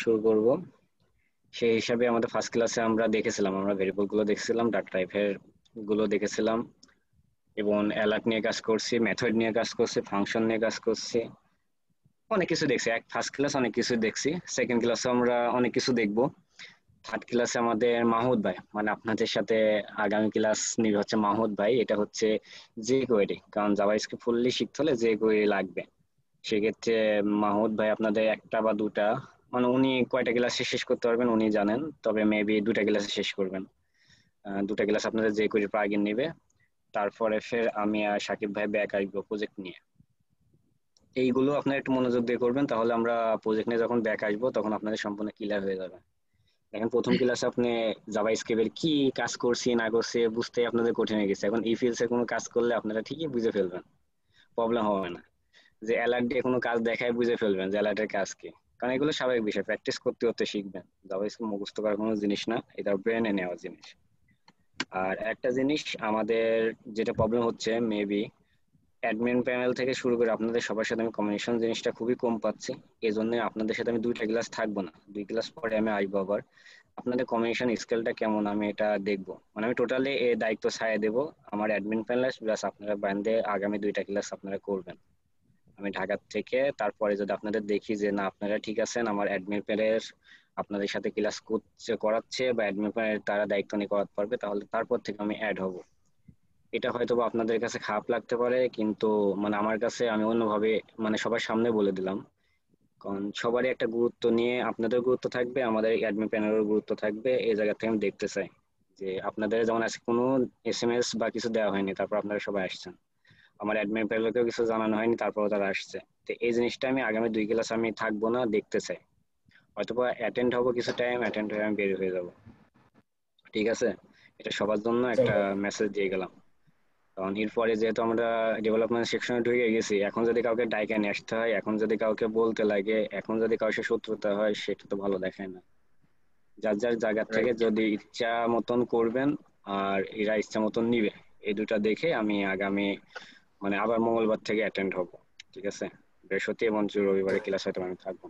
শুরু করব। সেই হিসাবে আমাদের ফার্স্ট ক্লাসে আমরা দেখেছিলাম, আমরা ভেরিয়েবল গুলো দেখছিলাম, ডাটা টাইপের গুলো দেখেছিলাম, এবং অ্যালার্ট নিয়ে কাজ করছি, মেথড নিয়ে কাজ করছি, ফাংশন নিয়ে কাজ করছি, অনেক কিছু দেখছি। ফার্স্ট ক্লাস অনেক কিছু দেখছি, সেকেন্ড ক্লাসে আমরা অনেক কিছু দেখবো। থার্ড ক্লাসে আমাদের মাহমুদ ভাই, মানে আপনাদের সাথে আগামী ক্লাস নিবে হচ্ছে মাহমুদ ভাই। এটা হচ্ছে যে কোয়েরি, কারণ জাভা স্ক্রিপ্ট ফুললি শিখতে হলে যে কোয়েরি লাগবে। সেক্ষেত্রে মাহমুদ ভাই আপনাদের একটা বা দুটা, মানে উনি কয়টা ক্লাসে শেষ করতে পারবেন উনি জানেন, তবে মেবি দুটা ক্লাসে শেষ করবেন। দুটা ক্লাস আপনাদের যে কোয়েরি আগে নিবে। তারপরে ফের আমি আর সাকিব ভাই ব্যাক আসবো প্রজেক্ট নিয়ে। এইগুলো আপনারা একটু মনোযোগ দিয়ে করবেন, তাহলে আমরা প্রজেক্ট নিয়ে যখন ব্যাক আসবো তখন আপনাদের সম্পূর্ণ ক্লিয়ার হয়ে যাবে। এখন প্রথম ক্লাসে আপনি জাভা স্ক্রিপ্টের কি কাজ করছি না করছি বুঝতে আপনাদের কঠিন হয়ে গেছে। এখন ইফ এলস এর কোনো কাজ করলে আপনারা ঠিকই বুঝে ফেলবেন, প্রবলেম হবে না। যে অ্যালার্ট দিয়ে কোনো কাজ দেখায় বুঝে ফেলবেন যে অ্যালার্টের কাজ কি, কারণ এগুলো স্বাভাবিক বিষয়, প্র্যাকটিস করতে করতে শিখবেন। জাভা স্ক্রিপ্ট মুখস্থ করার কোনো জিনিস না, এটা ব্রেনে নেওয়ার জিনিস। আর একটা জিনিস আমাদের যেটা প্রবলেম হচ্ছে, মেবি অ্যাডমিন প্যানেল থেকে শুরু করে আপনাদের সবার সাথে আমি কমিউনিকেশন জিনিসটা খুবই কম পাচ্ছি। এই জন্য আপনাদের সাথে আমি দুইটা ক্লাস থাকবো না, দুই ক্লাস পরে আমি আসবো আবার। আপনাদের কমিউনিকেশন স্কিলটা কেমন আমি এটা দেখবো, মানে আমি টোটালি এই দায়িত্ব ছাড়িয়ে দেবো আমার অ্যাডমিন প্যানেল প্লাস আপনারা বান্ধে আগামী দুইটা ক্লাস আপনারা করবেন। আমি ঢাকা থেকে তারপরে যদি আপনাদের দেখি যে না আপনারা ঠিক আছেন, আমার অ্যাডমিন প্যানেল আপনাদের সাথে ক্লাস করছে করাচ্ছে বা অ্যাডমিন প্যানেল তারা দায়িত্ব নিয়ে করাতে পারবে, তাহলে তারপর থেকে আমি অ্যাড হব। এটা হয়তো বা আপনাদের কাছে খারাপ লাগতে পারে, কিন্তু মানে আমার কাছে আমি অন্যভাবে, মানে সবার সামনে বলে দিলাম। কারণ সবারই একটা গুরুত্ব নিয়ে আপনাদের গুরুত্ব থাকবে, আমাদের অ্যাডমিন প্যানেলের গুরুত্ব থাকবে। এই জায়গা থেকে আমি দেখতে চাই যে আপনাদের যেমন আজকে কোনো SMS বা কিছু দেওয়া হয়নি, তারপর আপনারা সবাই আসছেন, আমার অ্যাডমিন প্যানেলকেও কিছু জানানো হয়নি, তারপরও তারা আসছে। তো এই জিনিসটা আমি আগামী দুই ক্লাস আমি থাকবো না, দেখতে চাই। হয়তোবা অ্যাটেন্ড হবো, কিছু টাইম অ্যাটেন্ড হয়ে আমি বের হয়ে যাব। ঠিক আছে, এটা সবার জন্য একটা মেসেজ দিয়ে গেলাম। কারণ এরপরে যেহেতু আমরা ডেভেলপমেন্ট সেকশনে ঢুকে গেছি, এখন যদি কাউকে ডাইকা নিয়ে আসতে হয়, এখন যদি কাউকে বলতে লাগে, এখন যদি কারোর সাথে শত্রুতা হয়, সেটা তো ভালো দেখায় না। যার যার জায়গা থেকে রাইট। যদি ইচ্ছা মতন করবেন আর এরা ইচ্ছা মতন নিবে, এই দুটা দেখে আমি আগামী, মানে আবার মঙ্গলবার থেকে অ্যাটেন্ড হব। ঠিক আছে, বৃহস্পতি এবং রবিবারে ক্লাস হয়তো আমি থাকবো।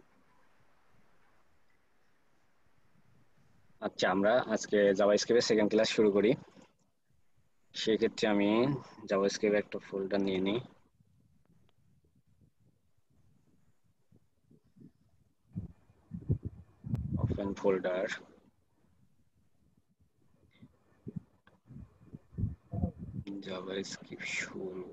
আচ্ছা, আমরা আজকে জাভা স্ক্রিপ্টের সেকেন্ড ক্লাস শুরু করি। সেক্ষেত্রে আমি জাভা স্ক্রিপ্টের একটা ফোল্ডার নিয়ে নিই, ওপেন ফোল্ডার, জাভা স্ক্রিপ্ট শুরু।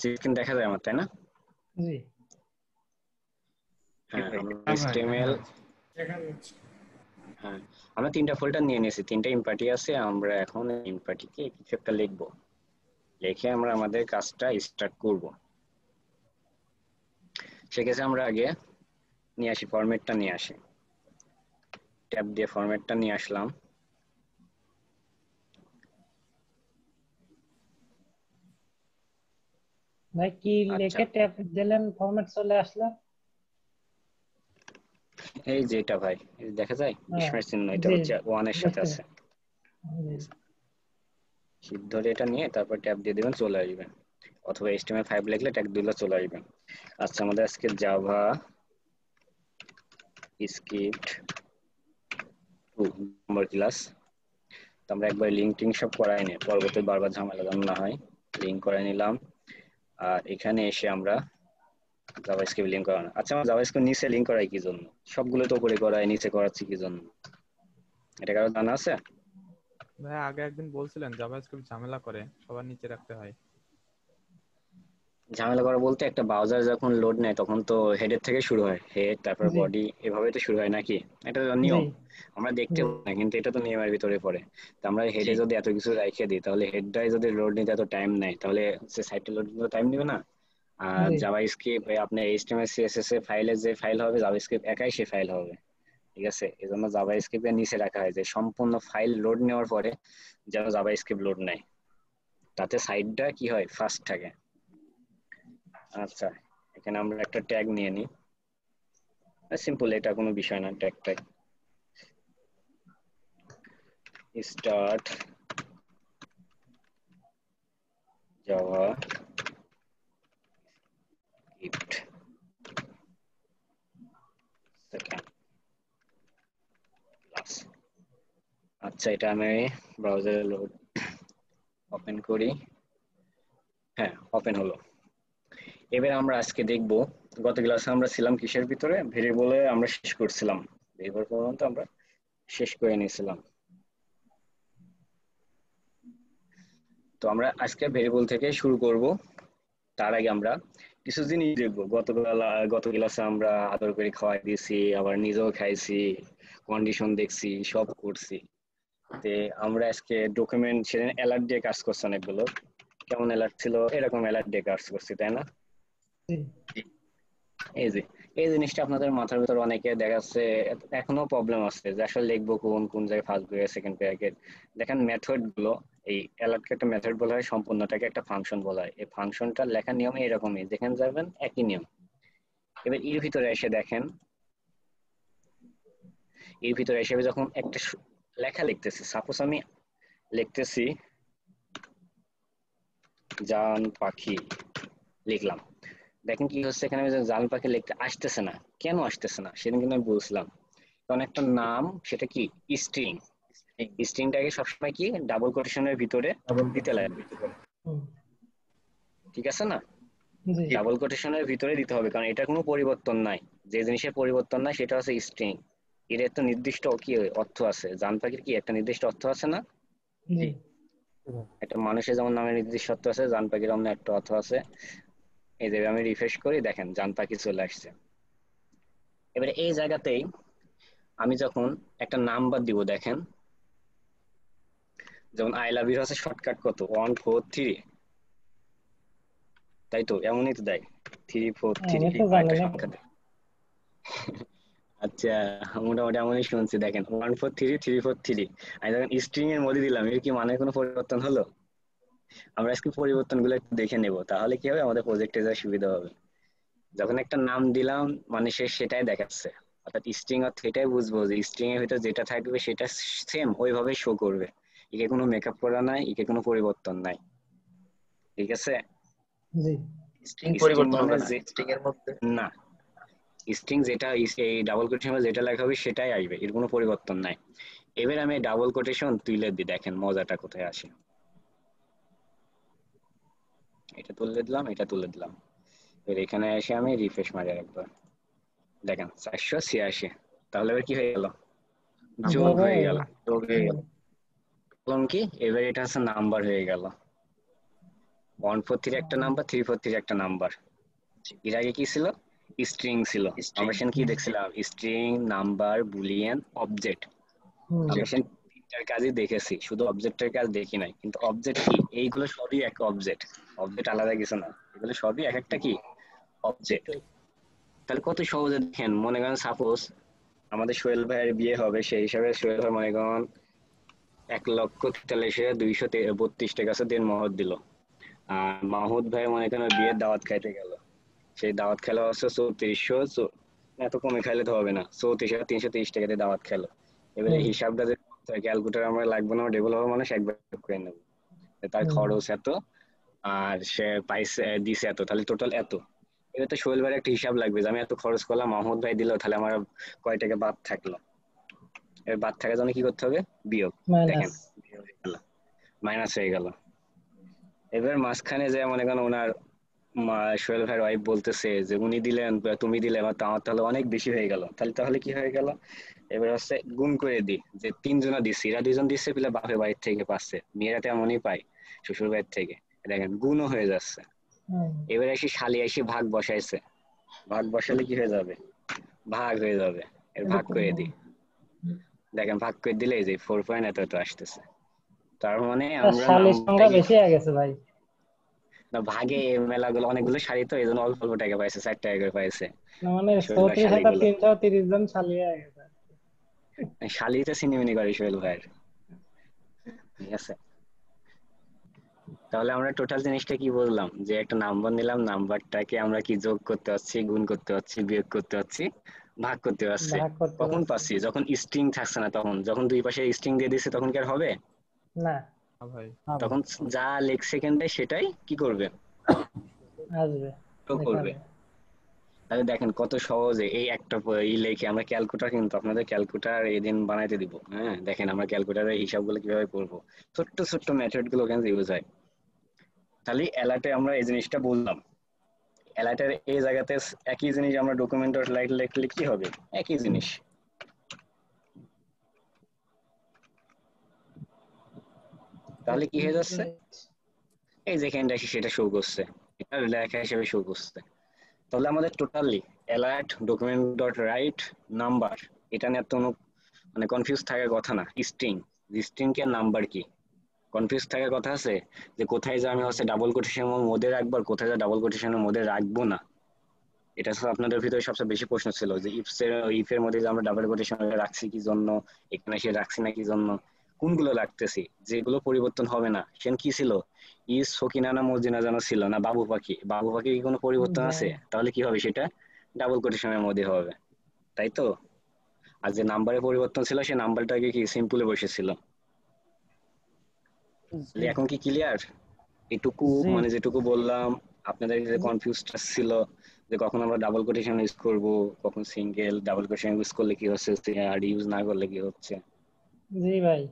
স্ক্রিন দেখা যায় আমার, তাই না? জি হ্যাঁ, ভাই। আমরা হ্যাঁ ভাই দেখা HTML, যাচ্ছে। দেখা যাচ্ছে। হ্যাঁ আমরা তিনটা ফোল্ডার নিয়ে নিয়েছি, তিনটা ইম্পার্টি আছে। আমরা এখন ইম্পার্টিকে কিছু একটা লিখবো, লিখে আমরা আমাদের কাজটা স্টার্ট করব। সেক্ষেত্রে আমরা আগে নিয়ে আসি ফরম্যাটটা নিয়ে আসি, ট্যাব দিয়ে ফরম্যাটটা নিয়ে আসলাম। ভাই কি আচ্ছা, লিখে ট্যাপ দিলেন ফরম্যাট চলে আসলো? এই যে এটা ভাই, এই যে দেখা যায় হ্যাঁ স্মার্ট চিহ্ন, এটা জি হচ্ছে ওয়ান এর সাথে বুঝতে আছে। জি। শিফট ধরে এটা নিয়ে তারপর ট্যাব দিয়ে দিবেন, চলে আসবে। অথবা HTML5 লিখলে ট্যাগ দিলে চলে আসবে। আচ্ছা, আমাদের আজকে জাভা স্ক্রিপ্ট 2 নম্বর ক্লাস। তো আমরা একবার লিঙ্ক টিঙ্ক সব করাই নি, পরবর্তী বারবার ঝামেলা যেন না হয়। লিঙ্ক করাই নিলাম। আর এখানে এসে আমরা জাভাস্ক্রিপ্ট লিঙ্ক করানো। আচ্ছা, আমরা জাভাস্ক্রিপ্ট নিচে লিঙ্ক করাই কি জন্য? সবগুলো তো উপরে করাই, নিচে করাচ্ছি কি জন্য? এটা কারো জানা আছে? ভাই আগে একদিন বলছিলেন জাভাস্ক্রিপ্ট ঝামেলা করে, সবার নিচে রাখতে হয়। ঝামেলা করা বলতে, একটা ব্রাউজার যখন লোড নেয় তখন তো হেডের থেকে শুরু হয়, হেড তারপর জি বডি, এভাবে তো শুরু হয় নাকি? এটা তো জি নিয়ম, আমরা দেখতে জি পাই না, কিন্তু এটা তো নিয়মের ভিতরে পড়ে। তো আমরা জি হেডে যদি এত কিছু রেখে দিই, তাহলে হেডটাই যদি লোড নিতে এত টাইম নেয়, তাহলে সে সাইটে লোড নিতে টাইম নেবে না। আর জি জাভাস্ক্রিপ্ট আপনার HTML CSS এর ফাইলের যে ফাইল হবে, জাভাস্ক্রিপ্ট একাই সে ফাইল হবে। ঠিক আছে, এই জন্য জাভাস্ক্রিপ্টের নিচে রাখা হয় যে সম্পূর্ণ ফাইল লোড নেওয়ার পরে যেন জাভাস্ক্রিপ্ট লোড নেয়। তাতে সাইডটা কি হয় ফার্স্ট থাকে। আচ্ছা এখানে আমরা একটা ট্যাগ নিয়ে নিই, সিম্পল, এটা কোনো বিষয় না। Tag start Java gift second class. আচ্ছা এটা আমি ব্রাউজারে লোড ওপেন করি। হ্যাঁ ওপেন হলো। এবার আমরা আজকে দেখব, গত ক্লাসে আমরা ছিলাম কিসের ভিতরে, ভেরিয়েবলে আমরা শেষ করছিলাম, ভেরিয়েবল পর্যন্ত আমরা শেষ করে নিয়েছিলাম। তো আমরা আজকে ভেরিয়েবল থেকে শুরু করব। তার আগে আমরা কিছু জিনিস দেখবো। গত ক্লাসে আমরা আদর করে খাওয়াই দিয়েছি, আবার নিজেও খাইছি, কন্ডিশন দেখছি, সব করছি। তে আমরা আজকে ডকুমেন্ট সেদিন অ্যালার্ট দিয়ে কাজ করছি অনেকগুলো। কেমন অ্যালার্ট ছিল, এরকম অ্যালার্ট দিয়ে কাজ করছি, তাই না? এই যে এই জিনিসটা আপনাদের মাথার ভিতর অনেকে দেখাচ্ছে এখনো প্রবলেম আছে যে আসলে লিখবো কোন কোন জায়গায় ফার্স্ট ব্র্যাকেট সেকেন্ড ব্র্যাকেট। দেখেন মেথড গুলো, এই অ্যালার্টকে একটা মেথড বলা হয়, সম্পূর্ণটাকে একটা ফাংশন বলা হয়। এই ফাংশনটা লেখার নিয়ম এরকমই, যেখানে যাবেন একই নিয়ম। এবার এর ভিতরে এসে দেখেন, এর ভিতরে এসে যখন একটা লেখা লিখতেছি, সাপোজ আমি লিখতেছি জান পাখি লিখলাম, দেখেন কি হচ্ছে এখানে, জান পাখি লিখতে আসতেছে না। কেন আসতেছে না সেদিন কিন্তু আমি বলছিলাম, কারণ একটা নাম সেটা কি স্ট্রিং, স্ট্রিংটাকে সবসময় কি ডাবল কোটেশনের ভিতরে দিতে লাগবে, ঠিক আছে না? ডাবল কোটেশনের ভিতরে দিতে হবে, কারণ এটা কোনো পরিবর্তন নাই। যে জিনিসের পরিবর্তন নাই সেটা হচ্ছে স্ট্রিং। এর একটা নির্দিষ্ট কি অর্থ আছে, জান পাখির কি একটা নির্দিষ্ট অর্থ আছে না? একটা মানুষের যেমন নামের নির্দিষ্ট অর্থ আছে, জান পাখির অন্য একটা অর্থ আছে। এই যে আমি রিফ্রেশ করি, দেখেন জান পাখি চলে আসছে। এবারে এই জায়গাতেই আমি যখন একটা নাম্বার দিব, দেখেন যেমন আই লাভ ইউ আছে শর্টকাট কত 143, তাই তো? এমনই তো দেয় 343 আরেকটা সংখ্যা দেয়। আচ্ছা মোটামুটি এমনই শুনছি। দেখেন 143 আমি যখন স্ট্রিং এর মধ্যে দিলাম, এর কি মানে কোনো পরিবর্তন হলো? আমরা আজকে পরিবর্তন গুলো একটু দেখে নেব, তাহলে কি হবে আমাদের প্রজেক্টে যা সুবিধা হবে। যখন একটা নাম দিলাম মানে সে সেটাই দেখাচ্ছে, অর্থাৎ স্ট্রিং অর্থ এটাই বুঝবো যে স্ট্রিং এর ভিতরে যেটা থাকবে সেটা সেম ওইভাবে শো করবে। একে কোনো মেকআপ করা নাই, একে কোনো পরিবর্তন নাই, ঠিক আছে? স্ট্রিং স্ট্রিং পরিবর্তন মানে হবে না স্ট্রিং এর মধ্যে। না, স্ট্রিং যেটা এই ডাবল কোটেশন যেটা লেখা হবে সেটাই আসবে, এর কোনো পরিবর্তন নাই। এবার আমি ডাবল কোটেশন তুলে দিই, দেখেন মজাটা কোথায় আসে। এটা তুলে দিলাম, এটা তুলে দিলাম। এর এখানে এসে আমি রিফ্রেশ মারি একবার, দেখেন 486। তাহলে এবার কি হয়ে গেল? যোগ হয়ে গেল। বললাম কি এবার এটা হচ্ছে নাম্বার হয়ে গেল। 143 একটা নাম্বার, 343 একটা নাম্বার। এর আগে কি ছিল? স্ট্রিং ছিল। আমরা সেখানে কি দেখছিলাম? String, number, Boolean, object. আমরা সেখানে তিনটার কাজই দেখেছি, শুধু অবজেক্টের কাজ দেখি নাই। কিন্তু অবজেক্ট কি? এইগুলো সবই এক অবজেক্ট, অবজেক্ট আলাদা কিছু না, এগুলো সবই এক একটা কি অবজেক্ট। তাহলে কত সহজে দেখেন, মনে করেন সাপোজ আমাদের সোহেল ভাইয়ের বিয়ে হবে, সেই হিসাবে সোহেল ভাই মনে করেন 1,43,232 টাকা দেন মহর দিল। আর মাহুদ ভাই মনে করেন বিয়ের দাওয়াত খাইতে গেল, সেই দাওয়াত খেলা হচ্ছে 3400, এত কমে খাইলে তো হবে না, 34,330 টাকা দিয়ে দাওয়াত খেলো। এবারে হিসাবটা যে ক্যালকুলেটর আমরা লাগবে না, ডেভেলপার মানুষ একবার করে নেবো, তার খরচ এত আর সে পাইছে দিছে এত, তাহলে টোটাল এত। এবার তো সোহেল ভাইয়ের একটা হিসাব লাগবে যে আমি এত খরচ করলাম, মাহমুদ ভাই দিল, তাহলে আমার কয় টাকা বাদ থাকলো। এবার বাদ থাকার জন্য কি করতে হবে? বিয়োগ। দেখেন মাইনাস হয়ে গেল। এবার মাঝখানে যে মনে করেন ওনার সোহেল ভাইয়ের ওয়াইফ বলতেছে যে উনি দিলেন বা তুমি দিলে, আমার তাহলে অনেক বেশি হয়ে গেল। তাহলে কি হয়ে গেল? এবার হচ্ছে গুণ করে দিই যে 3 জনা দিচ্ছে, এরা 2জন দিচ্ছে পেলে বাপের বাড়ির থেকে পাচ্ছে, মেয়েরা তেমনই পায় শ্বশুর বাড়ির থেকে। দেখেন গুণও হয়ে যাচ্ছে। এবার এসে শালি এসে ভাগ বসাইছে, ভাগ বসালে কি হয়ে যাবে? ভাগ হয়ে যাবে। এর ভাগ করে দিই, দেখেন ভাগ করে দিলে এই যে 4 পয়েন্ট এত আসতেছে। তার মানে আমরা শালির সংখ্যা বেশি হয়ে গেছে ভাই। না ভাগে মেলাগুলো অনেকগুলো শাড়ি তো এই জন্য অল্প অল্প টাকা পাইছে, 4 টাকা করে পাইছে। মানে 34,330 শালি হয়ে গেছে। শালিতে সিনেমিনি করে সোহেল ভাইয়ের, ঠিক আছে? তাহলে আমরা টোটাল জিনিসটা কি বললাম, যে একটা নাম্বার নিলাম, নাম্বারটাকে আমরা কি যোগ করতে পারছি, গুণ করতে পারছি, বিয়োগ করতে পারছি, ভাগ করতে পারছি। ভাগ করতে কখন পারছি। পাচ্ছি? যখন স্ট্রিং থাকছে না তখন। যখন দুই পাশে স্ট্রিং দিয়ে দিচ্ছে তখন কি আর হবে? না, ভাই হবে তখন যা লেখছে সেকেন্ডে সেটাই কি করবে, আসবে শো করবে। দেখাবে। তাহলে দেখেন কত সহজে এই একটা ই লেখে আমরা ক্যালকুলেটর, কিন্তু আপনাদের ক্যালকুলেটর এদিন বানাইতে দিব। হ্যাঁ দেখেন আমরা ক্যালকুলেটরের হিসাবগুলো কিভাবে করব, ছোট্ট ছোট্ট মেথড গুলো ওখানে ইউজ হয়। তাহলে অ্যালার্টে আমরা এই জিনিসটা বললাম। অ্যালার্টের এই জায়গাতে একই জিনিস আমরা ডকুমেন্ট ডট লাইট লিখলে কি হবে, একই জিনিস। তাহলে কি হয়ে যাচ্ছে, এই যেখানটা সেটা শো করছে, এটা লেখা হিসেবে শো করছে। তাহলে আমাদের totally alert document dot right number, এটা নিয়ে তো মানে কনফিউজ থাকার কথা না। স্ট্রিং, স্ট্রিং কি আর নাম্বার কি কনফিউজ থাকার কথা আছে, যে কোথায় যে আমি হচ্ছে ডাবল কোটেশনের মধ্যে রাখবো আর কোথায় যে ডাবল কোটেশনের মধ্যে রাখবো না। এটা তো আপনাদের ভিতরে সবচেয়ে বেশি প্রশ্ন ছিল, যে ইফের মধ্যে যে আমরা ডাবল কোটেশন রাখছি কি জন্য, এখানে সে রাখছি না কি জন্য, কোনগুলো রাখতেছি, যেগুলো পরিবর্তন হবে না। সেন কি ছিল, ইস সকিনা না মর্জিনা যেন ছিল না, বাবু পাখি, বাবু পাখি কি কোনো পরিবর্তন আছে? তাহলে কি হবে, সেটা ডাবল কোটেশনের মধ্যে হবে, তাই তো। আর যে নাম্বারে পরিবর্তন ছিল সে নাম্বারটাকে কি সিম্পলে বসেছিল। জি এখন কি ক্লিয়ার? এটুকু জি মানে যেটুকু বললাম, আপনাদের যে কনফিউজটা ছিল যে কখন আমরা ডাবল কোটেশন ইউজ করব, কখন সিঙ্গেল, ডাবল কোটেশন ইউজ করলে কি হচ্ছে আর ইউজ না করলে কি হচ্ছে, জি ভাই,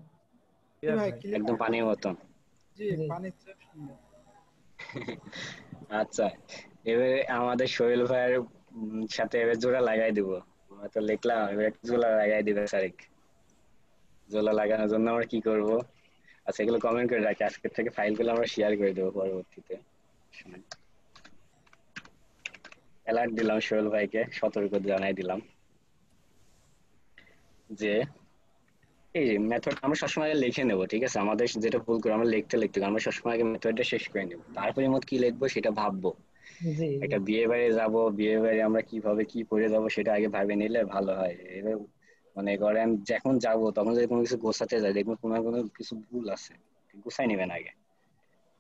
ক্লিয়ার ভাই। একদম পানির মতন। জি আচ্ছা, এবারে আমাদের সোহেল ভাইয়ের সাথে এবার জোড়া লাগাই দিব। আমরা তো লিখলাম, এবার একটা জোড়া লাগাই দিবে স্যার। জোড়া লাগানোর জন্য আমরা কি করব? আচ্ছা এগুলো কমেন্ট করে রাখি, আজকের থেকে ফাইলগুলো আমরা শেয়ার করে দেবো পরবর্তীতে। অ্যালার্ট দিলাম সোহেল ভাইকে, সতর্ক জানাই দিলাম যে এই মেথড আমরা সবসময় আগে লিখে নেবো, ঠিক আছে? আমাদের যেটা ভুল করে আমরা লিখতে লিখতে আমরা সবসময় আগে মেথডটা শেষ করে নেবো, তারপরে মত কি লিখবো সেটা ভাববো। জি জি একটা বিয়ে বাড়ি যাবো, বিয়ে বাড়ি আমরা কিভাবে কি করে যাবো সেটা আগে ভাবে নিলে ভালো হয়। এবার মনে করেন যখন যাবো তখন যদি কোনো কিছু গোছাতে যাই, দেখবো কোনো না কোনো কিছু ভুল আছে, গুছাই নেবেন আগে।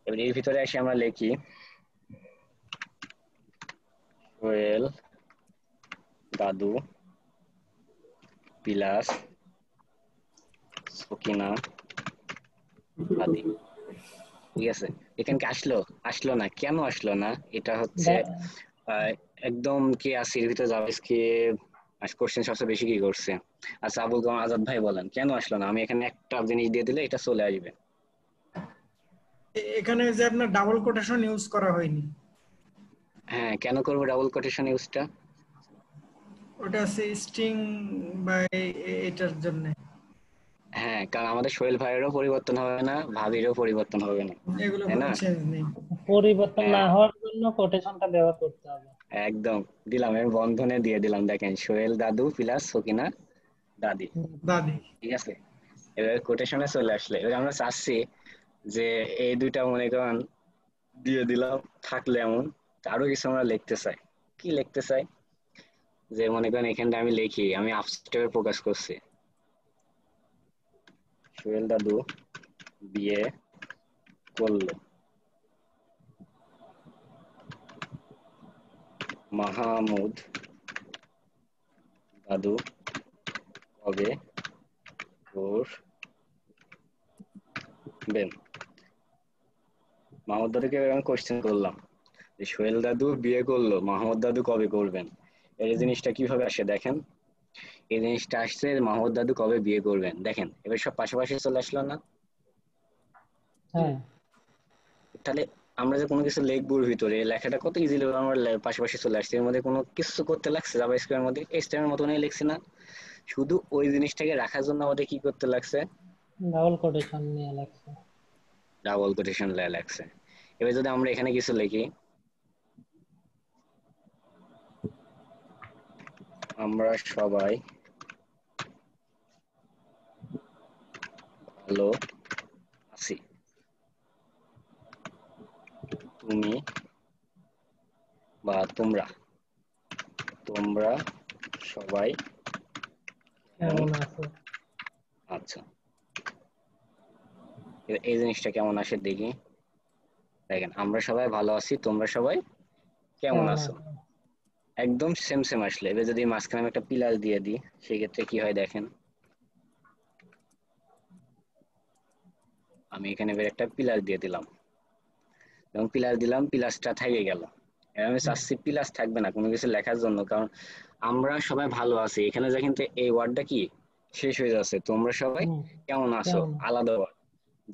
এবার এর ভিতরে এসে আমরা লিখি সোহেল দাদু প্লাস সকিনা দাদি, ঠিক আছে? এখানে কি আসলো? আসলো না, কেন আসলো না? এটা হচ্ছে আহ, একদম কি আসির ভিতরে জাভাস্ক্রিপ্ট কোশ্চেন সবচেয়ে বেশি কি করছে। আচ্ছা আবুল কালাম আজাদ ভাই বলেন কেন আসলো না? আমি এখানে একটা জিনিস দিয়ে দিলে এটা চলে আসবে। এখানে যে আপনার ডাবল কোটেশন ইউজ করা হয়নি, হ্যাঁ কেন করবো ডাবল কোটেশন ইউজটা? ওটা আছে স্ট্রিং বা এটার জন্য। হ্যাঁ কারণ আমাদের সোহেল ভাইয়েরও পরিবর্তন হবে না, ভাবিরও পরিবর্তন হবে না, এগুলো তাই কোনো না? চেঞ্জ নেই। পরিবর্তন না হ্যাঁ হওয়ার জন্য কোটেশনটা ব্যবহার করতে হবে। একদম দিলাম, আমি বন্ধনে দিয়ে দিলাম, দেখেন সোহেল দাদু প্লাস সকিনা দাদি, দাদি। ঠিক আছে? এবার কোটেশনে চলে আসলে এবার আমরা চাচ্ছি যে এই দুইটা মনে করেন দিয়ে দিলাম, থাকলে এমন আরো কিছু আমরা লিখতে চাই। কি লিখতে চাই, যে মনে করেন এখানটা আমি লিখি, আমি আপস্টেপে প্রকাশ করছি, সোহেল দাদু বিয়ে করলো, মাহমুদ দাদু কবে করবেন। মাহমুদ দাদুকে আমি কোশ্চেন করলাম যে সোহেল দাদু বিয়ে করলো, মাহমুদ দাদু কবে করবেন। এই জিনিসটা কিভাবে আসে দেখেন, এই জিনিসটা আসছে মাহমুদ দাদু কবে বিয়ে করবেন, দেখেন এবার সব পাশাপাশি চলে আসলো না? হ্যাঁ তাহলে আমরা যে কোনো কিছু লিখবো ওর ভিতরে, লেখাটা কত ইজিলি আমরা পাশাপাশি চলে আসছে, এর মধ্যে কোনো কিছু করতে লাগছে জাভাস্ক্রিপ্টের মধ্যে এইচটিএমএল এর মতনই লিখছি না, শুধু ওই জিনিসটাকে রাখার জন্য আমাদের কি করতে লাগছে, ডাবল কোটেশন নিয়ে লাগছে। ডাবল কোটেশন লাগছে। এবার যদি আমরা এখানে কিছু লিখি, আমরা সবাই ভালো আছি, তুমি বা তোমরা, তোমরা সবাই কেমন কেমন আছে? আচ্ছা, এই জিনিসটা কেমন আসে দেখি। দেখেন আমরা সবাই ভালো আছি, তোমরা সবাই কেমন কেমন আছো, আছো? একদম সেম সেম আসলে। এবার যদি মাঝখানে আমি একটা পিলার দিয়ে দিই সেই ক্ষেত্রে কি হয় দেখেন, আমি এখানে এবার একটা পিলার দিয়ে দিলাম এবং পিলার দিলাম, পিলাসটা থেকে গেল। এবার আমি চাচ্ছি পিলাস থাকবে না কোনো কিছু লেখার জন্য, কারণ আমরা সবাই ভালো আছি এখানে যা, কিন্তু এই ওয়ার্ডটা কি শেষ হয়ে যাচ্ছে, তোমরা সবাই হুম, কেমন আছো কেমন? আলাদা word।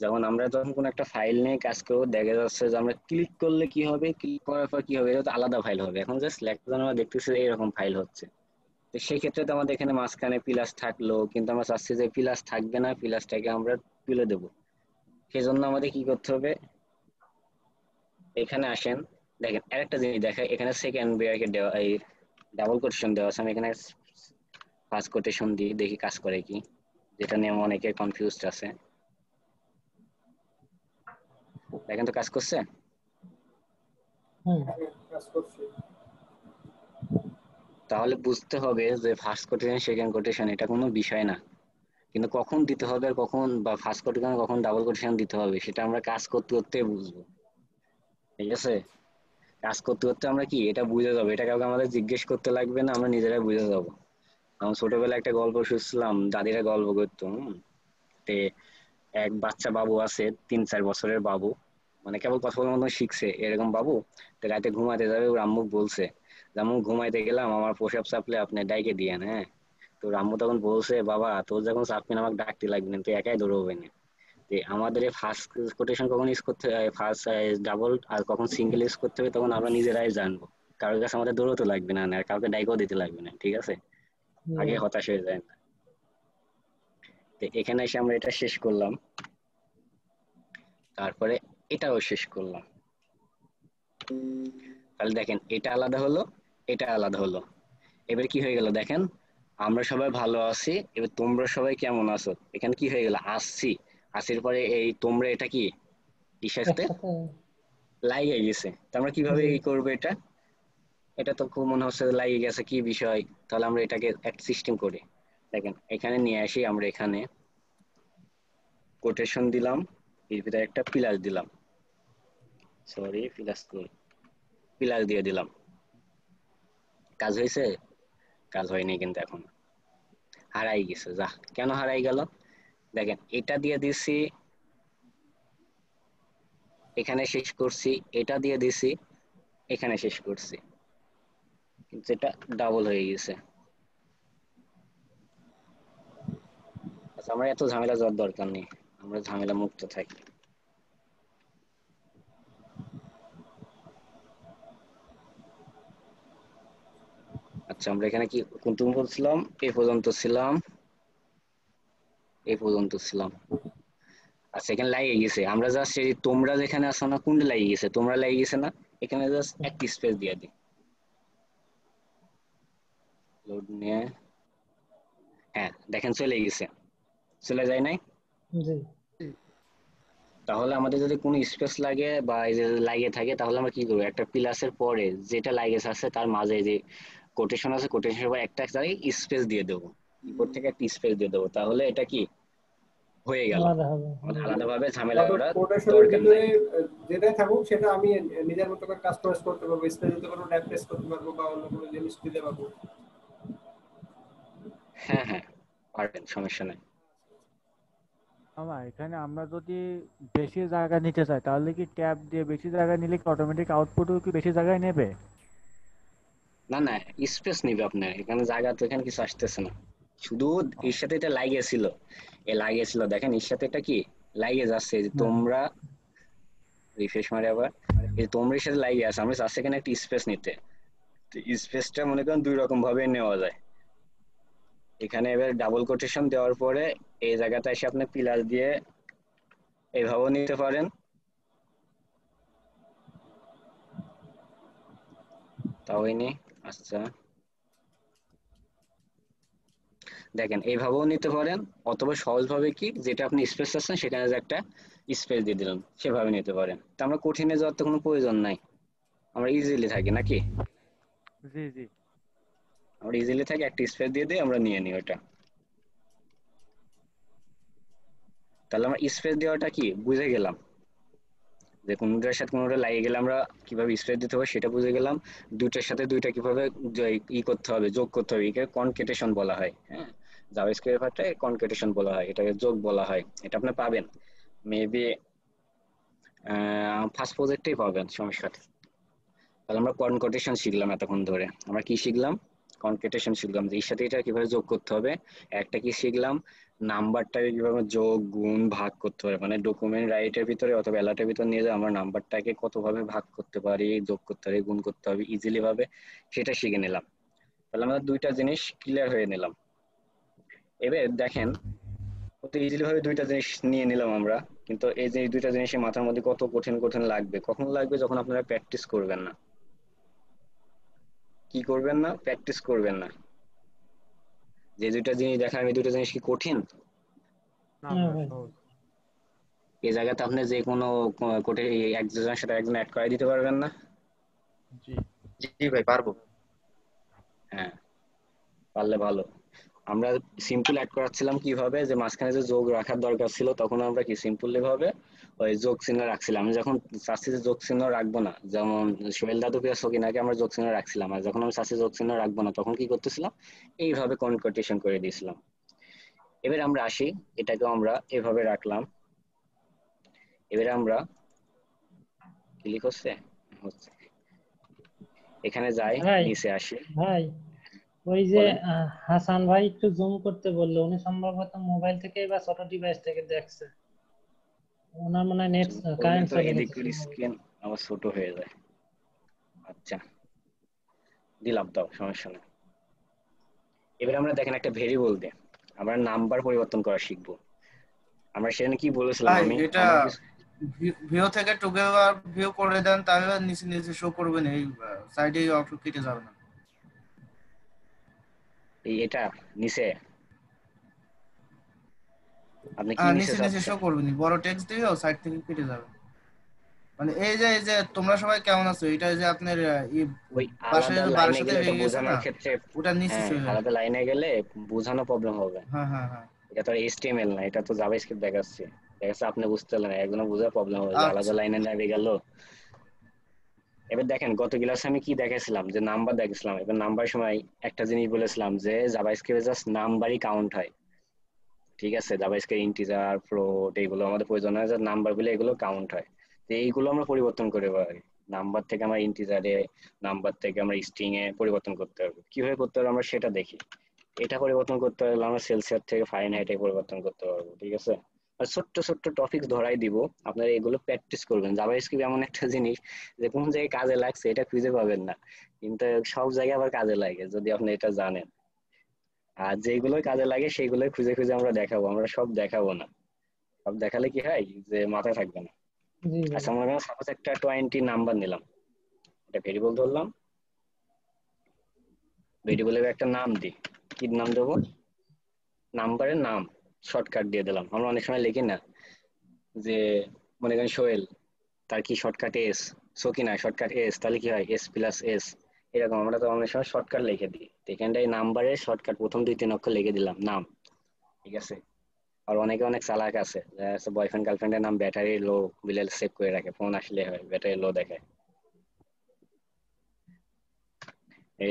যেমন আমরা যখন কোনো একটা ফাইল নিয়ে কাজ করবো দেখা যাচ্ছে যে আমরা ক্লিক করলে কি হবে, ক্লিক করার পর কি হবে, এটা তো আলাদা ফাইল হবে। এখন জাস্ট লেখার জন্য আমরা দেখতেছি যে এরকম ফাইল হচ্ছে। তো সেই ক্ষেত্রে তো আমাদের এখানে মাঝখানে প্লাস থাকলো, কিন্তু আমরা চাচ্ছি যে প্লাস থাকবে না, প্লাসটাকে আমরা তুলে দেবো। সেই জন্য আমাদের কি করতে হবে, এখানে আসেন, দেখেন আরেকটা জিনিস দেখায়, এখানে সেকেন্ড ব্র্যাকেট দেওয়া, এই ডাবল কোটেশন দেওয়া আছে। আমি এখানে ফার্স্ট কোটেশন দিই, দেখি কাজ করে কি, যেটা নিয়ে অনেকে কনফিউজড আছে। দেখেন তো কাজ করছে। হুম, তাহলে বুঝতে হবে যে ফার্স্ট কোটেশন সেকেন্ড কোটেশন এটা কোনো বিষয় না, কিন্তু কখন দিতে হবে আর কখন, বা ফার্স্ট কোটেশন কখন ডাবল কোটেশন দিতে হবে সেটা আমরা কাজ করতে করতে বুঝবো। ঠিক আছে, কাজ করতে করতে আমরা কি এটা বুঝে যাবো, এটা কাউকে আমাদের জিজ্ঞেস করতে লাগবে না, আমরা নিজেরাই বুঝে যাবো। আমি ছোটবেলায় একটা গল্প শুনছিলাম, দাদিরা গল্প করতো। তে এক বাচ্চা বাবু আছে, 3-4 বছরের বাবু, মানে কেবল কথা বলার মতন শিখছে এরকম বাবু। তো রাতে ঘুমাতে যাবে, ওর আম্মু বলছে যে আম্মু ঘুমাইতে গেলাম, আমার প্রসাব চাপলে আপনি ডাইকে দিয়েন। হ্যাঁ, তো ওর আম্মু তখন বলছে বাবা তোর যখন চাপবেন আমাকে ডাকতে লাগবে না, তুই একাই দৌড়বে না। আমাদের এই ফার্স্ট কোটেশন কখন ইউজ করতে হয়, ফার্স্ট ডাবল আর কখন সিঙ্গেল ইউজ করতে হবে, তখন আমরা নিজেরাই জানবো। কারোর কাছে আমাদের দৌড়তে লাগবে না, আর কাউকে ডাইকও দিতে লাগবে না। ঠিক আছে, জি, আগে হতাশ হয়ে যায় না। তো এখানে এসে আমরা এটা শেষ করলাম, তারপরে এটাও শেষ করলাম। তাহলে দেখেন এটা আলাদা হলো, এটা আলাদা হলো। এবার কি হয়ে গেল দেখেন, আমরা সবাই ভালো আছি, এবার তোমরা সবাই কেমন আছো, এখানে কি হয়ে গেল আসছি, আসির পরে এই তোমরা এটা কি এর সাথে একসাথে। লাগিয়ে গেছে। তো আমরা কিভাবে জি, এই করবো এটা, এটা তো খুব মনে হচ্ছে লাগিয়ে গেছে কি বিষয়। তাহলে আমরা এটাকে একটা সিস্টেম করি, দেখেন এখানে নিয়ে আসি, আমরা এখানে কোটেশন দিলাম, এর ভিতরে একটা প্লাস দিলাম, সরি প্লাস করি, প্লাস দিয়ে দিলাম। কাজ হয়েছে? কাজ হয়নি কিন্তু এখন হারাই গেছে। যা, কেন হারাই গেল দেখেন, এটা দিয়ে দিছি এখানে শেষ করছি, এটা দিয়ে দিছি এখানে শেষ করছি, কিন্তু এটা ডাবল হয়ে গেছে। আচ্ছা, আমরা এত ঝামেলা যাওয়ার দরকার নেই, আমরা ঝামেলা মুক্ত থাকি। আচ্ছা, আমরা এখানে কি কোনটুকু বলছিলাম, এই পর্যন্ত ছিলাম, এই পর্যন্ত ছিলাম। আচ্ছা, এখানে লাগিয়ে গেছে, আমরা জাস্ট এই তোমরা যেখানে আসো না কোনটা লাগিয়ে গেছে, তোমরা লাগিয়ে গেছে না, এখানে জাস্ট একটা স্পেস দিয়ে দিই, লোড নিয়ে, হ্যাঁ দেখেন চলে গেছে, চলে যায় নাই। জি, তাহলে আমাদের যদি কোনো স্পেস লাগে বা এই যে লাগিয়ে থাকে, তাহলে আমরা কি করবো, একটা প্লাসের পরে যেটা লাগিয়ে আছে তার মাঝে যে কোটেশন আছে, কোটেশনের পর একটা জায়গায় স্পেস দিয়ে দেবো, কিবোর্ড থেকে একটা স্পেস দিয়ে দেবো, তাহলে এটা কি হয়ে গেল। আলাদা হবে। আমাদের জি, আলাদাভাবে ঝামেলা তবে করার কোটেশনের দরকার ভিতরে নাই। যেটাই থাকুক সেটা আমি নিজের মতো করে কাস্টমাইজ করতে পারবো, স্পেস দিতে পারবো, ট্যাগ প্রেস করতে পারবো বা অন্য কোনো জিনিস দিতে পারবো। হ্যাঁ হ্যাঁ, পারবেন, সমস্যা নাই। মামা এখানে আমরা যদি বেশি জায়গা নিতে চাই তাহলে কি ট্যাব দিয়ে বেশি জায়গা নিলে কি অটোমেটিক আউটপুটও কি বেশি জায়গায় নেবে? না না, স্পেস নিবে আপনার, এখানে জায়গা তো এখানে কিছু আসতেছে না, শুধু ও, এর সাথে এটা লাগিয়েছিল, এ লাগিয়েছিল দেখেন এর সাথে এটা কি লাগিয়ে যাচ্ছে, এই যে হ্যাঁ, তোমরা রিফ্রেশ মারে আবার, এই যে তোমরা এর সাথে লাগিয়ে আছে, আমরা চাচ্ছি এখানে একটা স্পেস নিতে। স্পেসটা মনে করেন দুই রকম ভাবে নেওয়া যায়। এখানে এবার ডাবল কোটেশন দেওয়ার পরে এই জায়গাটা এসে আপনি পিলার দিয়ে এইভাবেও নিতে পারেন, তাও নি। আচ্ছা, দেখেন এইভাবেও নিতে পারেন, অথবা সহজভাবে কি যেটা আপনি স্পেস চাচ্ছেন সেখানে যে একটা স্পেস দিয়ে দিলাম, সেভাবে নিতে পারেন। তো আমরা কঠিনে যাওয়ার তো কোনো প্রয়োজন নাই, আমরা ইজিলি থাকি নাকি, জি জি। আমরা ইজিলি থাকি, একটা স্পেস দিয়ে দিয়ে আমরা নিয়ে নিই ওটা। তাহলে আমরা স্পেস দেওয়াটা কি বুঝে গেলাম, যে কোনটার সাথে কোনটা লাগিয়ে গেলে আমরা কিভাবে স্প্রেড দিতে হবে সেটা বুঝে গেলাম। দুইটার সাথে দুইটা কিভাবে করতে হবে, যোগ করতে হবে, একে কনকেটেশন বলা হয়। হ্যাঁ, জাভাস্ক্রিপ্টের ভাষায় কনকেটেশন বলা হয়, এটাকে যোগ বলা হয়। এটা আপনি পাবেন মেবি ফার্স্ট প্রজেক্টেই পাবেন, সমস্যা নেই। তাহলে আমরা কনকেটেশন শিখলাম এতক্ষণ ধরে। আমরা কি শিখলাম? কনকেটেশন শিখলাম, যে এর সাথে এটা কিভাবে যোগ করতে হবে। একটা কি শিখলাম? নাম্বারটাকে কিভাবে যোগ গুণ ভাগ করতে হবে, মানে ডকুমেন্ট রাইটের ভিতরে অথবা অ্যালার্টের ভিতরে নিয়ে আমরা নাম্বারটাকে কতভাবে ভাগ করতে পারি, যোগ করতে পারি, গুণ করতে হবে ইজিলি ভাবে, সেটা শিখে নিলাম। তাহলে আমরা দুইটা জিনিস ক্লিয়ার হয়ে নিলাম। এবার দেখেন, কত ইজিলি ভাবে দুইটা জিনিস নিয়ে নিলাম আমরা, কিন্তু এই যে দুইটা জিনিসের মাথার মধ্যে কত কঠিন কঠিন লাগবে, কখন লাগবে? যখন আপনারা প্র্যাকটিস করবেন না। কি করবেন না? প্র্যাকটিস করবেন না। যে দুইটা জিনিস দেখা, আমি দুইটা জিনিস কি কঠিন? না হ্যাঁ ভাই ভাই। সহজ। এই জায়গাতে আপনি যে কোনো কোটে একজনের সাথে একজন অ্যাড করাই দিতে পারবেন না? জি জি ভাই পারবো। হ্যাঁ, পারলে ভালো। আমরা সিম্পল অ্যাড করাচ্ছিলাম কিভাবে, যে মাঝখানে যে যোগ রাখার দরকার ছিল তখন আমরা কি সিম্পলি ভাবে ওই যোগ চিহ্ন রাখছিলাম। আমি যখন চাচ্ছি যে যোগ চিহ্ন রাখবো না, যেমন সোহেল দাদু কে সকিনাকে আমরা যোগ চিহ্ন রাখছিলাম, আর যখন আমি চাচ্ছি যোগ চিহ্ন রাখবো না তখন কি করতেছিলাম? এইভাবে কনভার্টেশন করে দিয়েছিলাম। এবার আমরা আসি, এটাকেও আমরা এভাবে রাখলাম। এবারে আমরা ক্লিক হচ্ছে, হচ্ছে, এখানে যাই, ভাই নিচে আসি। ভাই, ওই যে বলেন। হাসান ভাই একটু জুম করতে বললো, উনি সম্ভবত মোবাইল থেকে বা ছোট ডিভাইস থেকে দেখছে। ওনার মনে হয় নেট জুম করলে কারেন্ট তো চলে গেছে এদিকের সম্ভবত। স্ক্রিন আবার ছোট হয়ে যায়। আচ্ছা, দিলাম, তাও সমস্যা নেই। এবার আমরা দেখেন একটা ভেরিয়েবল দিয়ে আমরা নাম্বার পরিবর্তন করা শিখবো। আমরা সেখানে কি বলেছিলাম, ভাই আমি এটা আমার কিছু ভিউ থেকে টুগেদার ভিউ করে দেন, তাহলে নিচে নিচে শো করবে না, এই সাইডে অপশন কেটে যাবে না। এটা নিচে আপনি কি নিচে নিচে নিচে শো চাচ্ছেন? করবে না, বড় টেক্সট দিও সাইড থেকে কেটে যাবে। মানে এই যে তোমরা সবাই কেমন আছো, এটা যে আপনার ওই পাশে আলাদা বারের লাইনে সাথে গেলে এটা লেগে গেছে না, বোঝানোর ক্ষেত্রে, ওটা নিচে হ্যাঁ চলে আলাদা আসবে। লাইনে গেলে বোঝানো প্রবলেম হবে। হ্যাঁ হ্যাঁ হ্যাঁ। এটা তো আর এইচটিএমএল না, এটা তো জাভাস্ক্রিপ্ট দেখাচ্ছে। দেখাচ্ছে আপনি বুঝতে পারলেন, একজনের বোঝা প্রবলেম হবে যে আলাদা আচ্ছা লাইনে নেমে গেল। এবার দেখেন গত ক্লাসে আমি কি দেখেছিলাম, যে নাম্বার দেখেছিলাম। এবার নাম্বার সময় একটা জিনিস বলেছিলাম যে জাভাস্ক্রিপ্টে জাস্ট নাম্বারই কাউন্ট হয়। ঠিক আছে, জাভাস্ক্রিপ্ট ইন্টিজার ফ্লোট এগুলো আমাদের প্রয়োজন হয়, যে নাম্বার গুলো এগুলো কাউন্ট হয়। তো এইগুলো আমরা পরিবর্তন করে পারি। নাম্বার থেকে আমরা ইন্টিজারে, নাম্বার থেকে আমরা স্ট্রিং এ পরিবর্তন করতে পারবো। কিভাবে করতে পারবো আমরা সেটা দেখি। এটা পরিবর্তন করতে পারলে আমরা সেলসিয়াস থেকে ফারেনহাইটে পরিবর্তন করতে পারবো। ঠিক আছে, আর ছোট্ট ছোট্ট টপিক ধরাই দিব, আপনারা এগুলো প্র্যাকটিস করবেন। জাভাস্ক্রিপ্ট এমন একটা জিনিস যে কোন জায়গায় কাজে লাগছে এটা খুঁজে পাবেন না, কিন্তু সব জায়গায় আবার কাজে লাগে যদি আপনি এটা জানেন। আর যেগুলো কাজে লাগে সেগুলোই খুঁজে খুঁজে আমরা দেখাবো, আমরা সব দেখাবো না। সব দেখালে কি হয় যে মাথায় থাকবে না। জি ভাই। আচ্ছা, মনে করেন সাপোজ একটা 20 নাম্বার নিলাম, একটা ভেরিয়েবল ধরলাম, ভেরিয়েবলের একটা নাম দিই। কি নাম দেবো? নাম্বারের নাম শর্টকাট দিয়ে দিলাম। আমরা অনেক সময় লিখি না যে, মনে করেন সোহেল, তার কি shortcut S, Sakina shortcut S, তাহলে কি হয় এস প্লাস এস। এরকম আমরা তো অনেক সময় শর্টকাট লিখে দিই। তো এখানটায় নাম্বারের শর্টকাট প্রথম 2-3 অক্ষর লিখে দিলাম নাম। ঠিক আছে, আর অনেকে অনেক চালাক আছে, বয়ফ্রেন্ড গার্লফ্রেন্ডের নাম ব্যাটারি লো বলে সেভ করে রাখে, ফোন আসলে হয় ব্যাটারি লো দেখায়।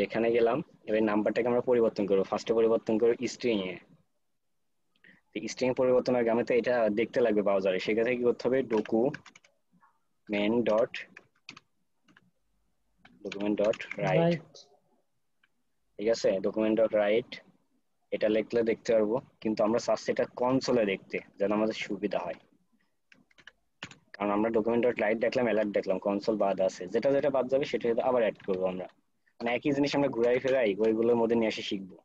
এখানে গেলাম, এবার নাম্বারটাকে আমরা পরিবর্তন করবো। ফার্স্টে পরিবর্তন করবো স্ট্রিং এ। স্ট্রিং পরিবর্তনের আগে তো এটা দেখতে লাগবে ব্রাউজারে, সেক্ষেত্রে কি করতে হবে? Document dot right. রাইট। ঠিক আছে, ডকুমেন্ট ডট রাইট এটা লিখলে দেখতে পারবো, কিন্তু আমরা চাচ্ছি এটা কনসোলে দেখতে, যেন আমাদের সুবিধা হয়। কারণ আমরা ডকুমেন্ট ডট রাইট দেখলাম, অ্যালার্ট দেখলাম, কনসোল বাদ আছে, যেটা যেটা বাদ যাবে সেটা আবার অ্যাড করবো আমরা। মানে একই জিনিস আমরা ঘুরাই ফেরাই ওইগুলোর মধ্যে নিয়ে এসে শিখবো।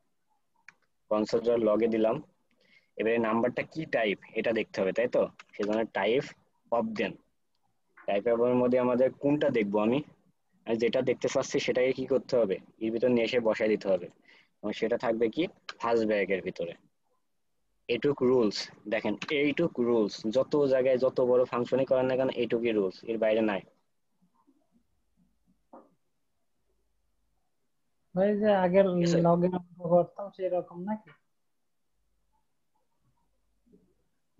কনসোল ডট লগে দিলাম। এবারে নাম্বারটা কি টাইপ এটা দেখতে হবে, তাই তো? সেজন্য টাইপ অফ দেন। টাইপ অফ এর মধ্যে আমাদের কোনটা দেখবো, আমি যেটা দেখতে চাচ্ছি সেটাকে কি করতে হবে? এর ভিতর নিয়ে এসে বসাই দিতে হবে, এবং সেটা থাকবে কি ফার্স্ট ব্র্যাকেটের ভিতরে। এইটুক রুলস, দেখেন এইটুক রুলস, যত জায়গায় যত বড় ফাংশনই করেন না কেন এইটুকুই রুলস, এর বাইরে নাই। ভাই যে আগের ঠিক আছে, লগের অঙ্ক করতাম সেই রকম নাকি?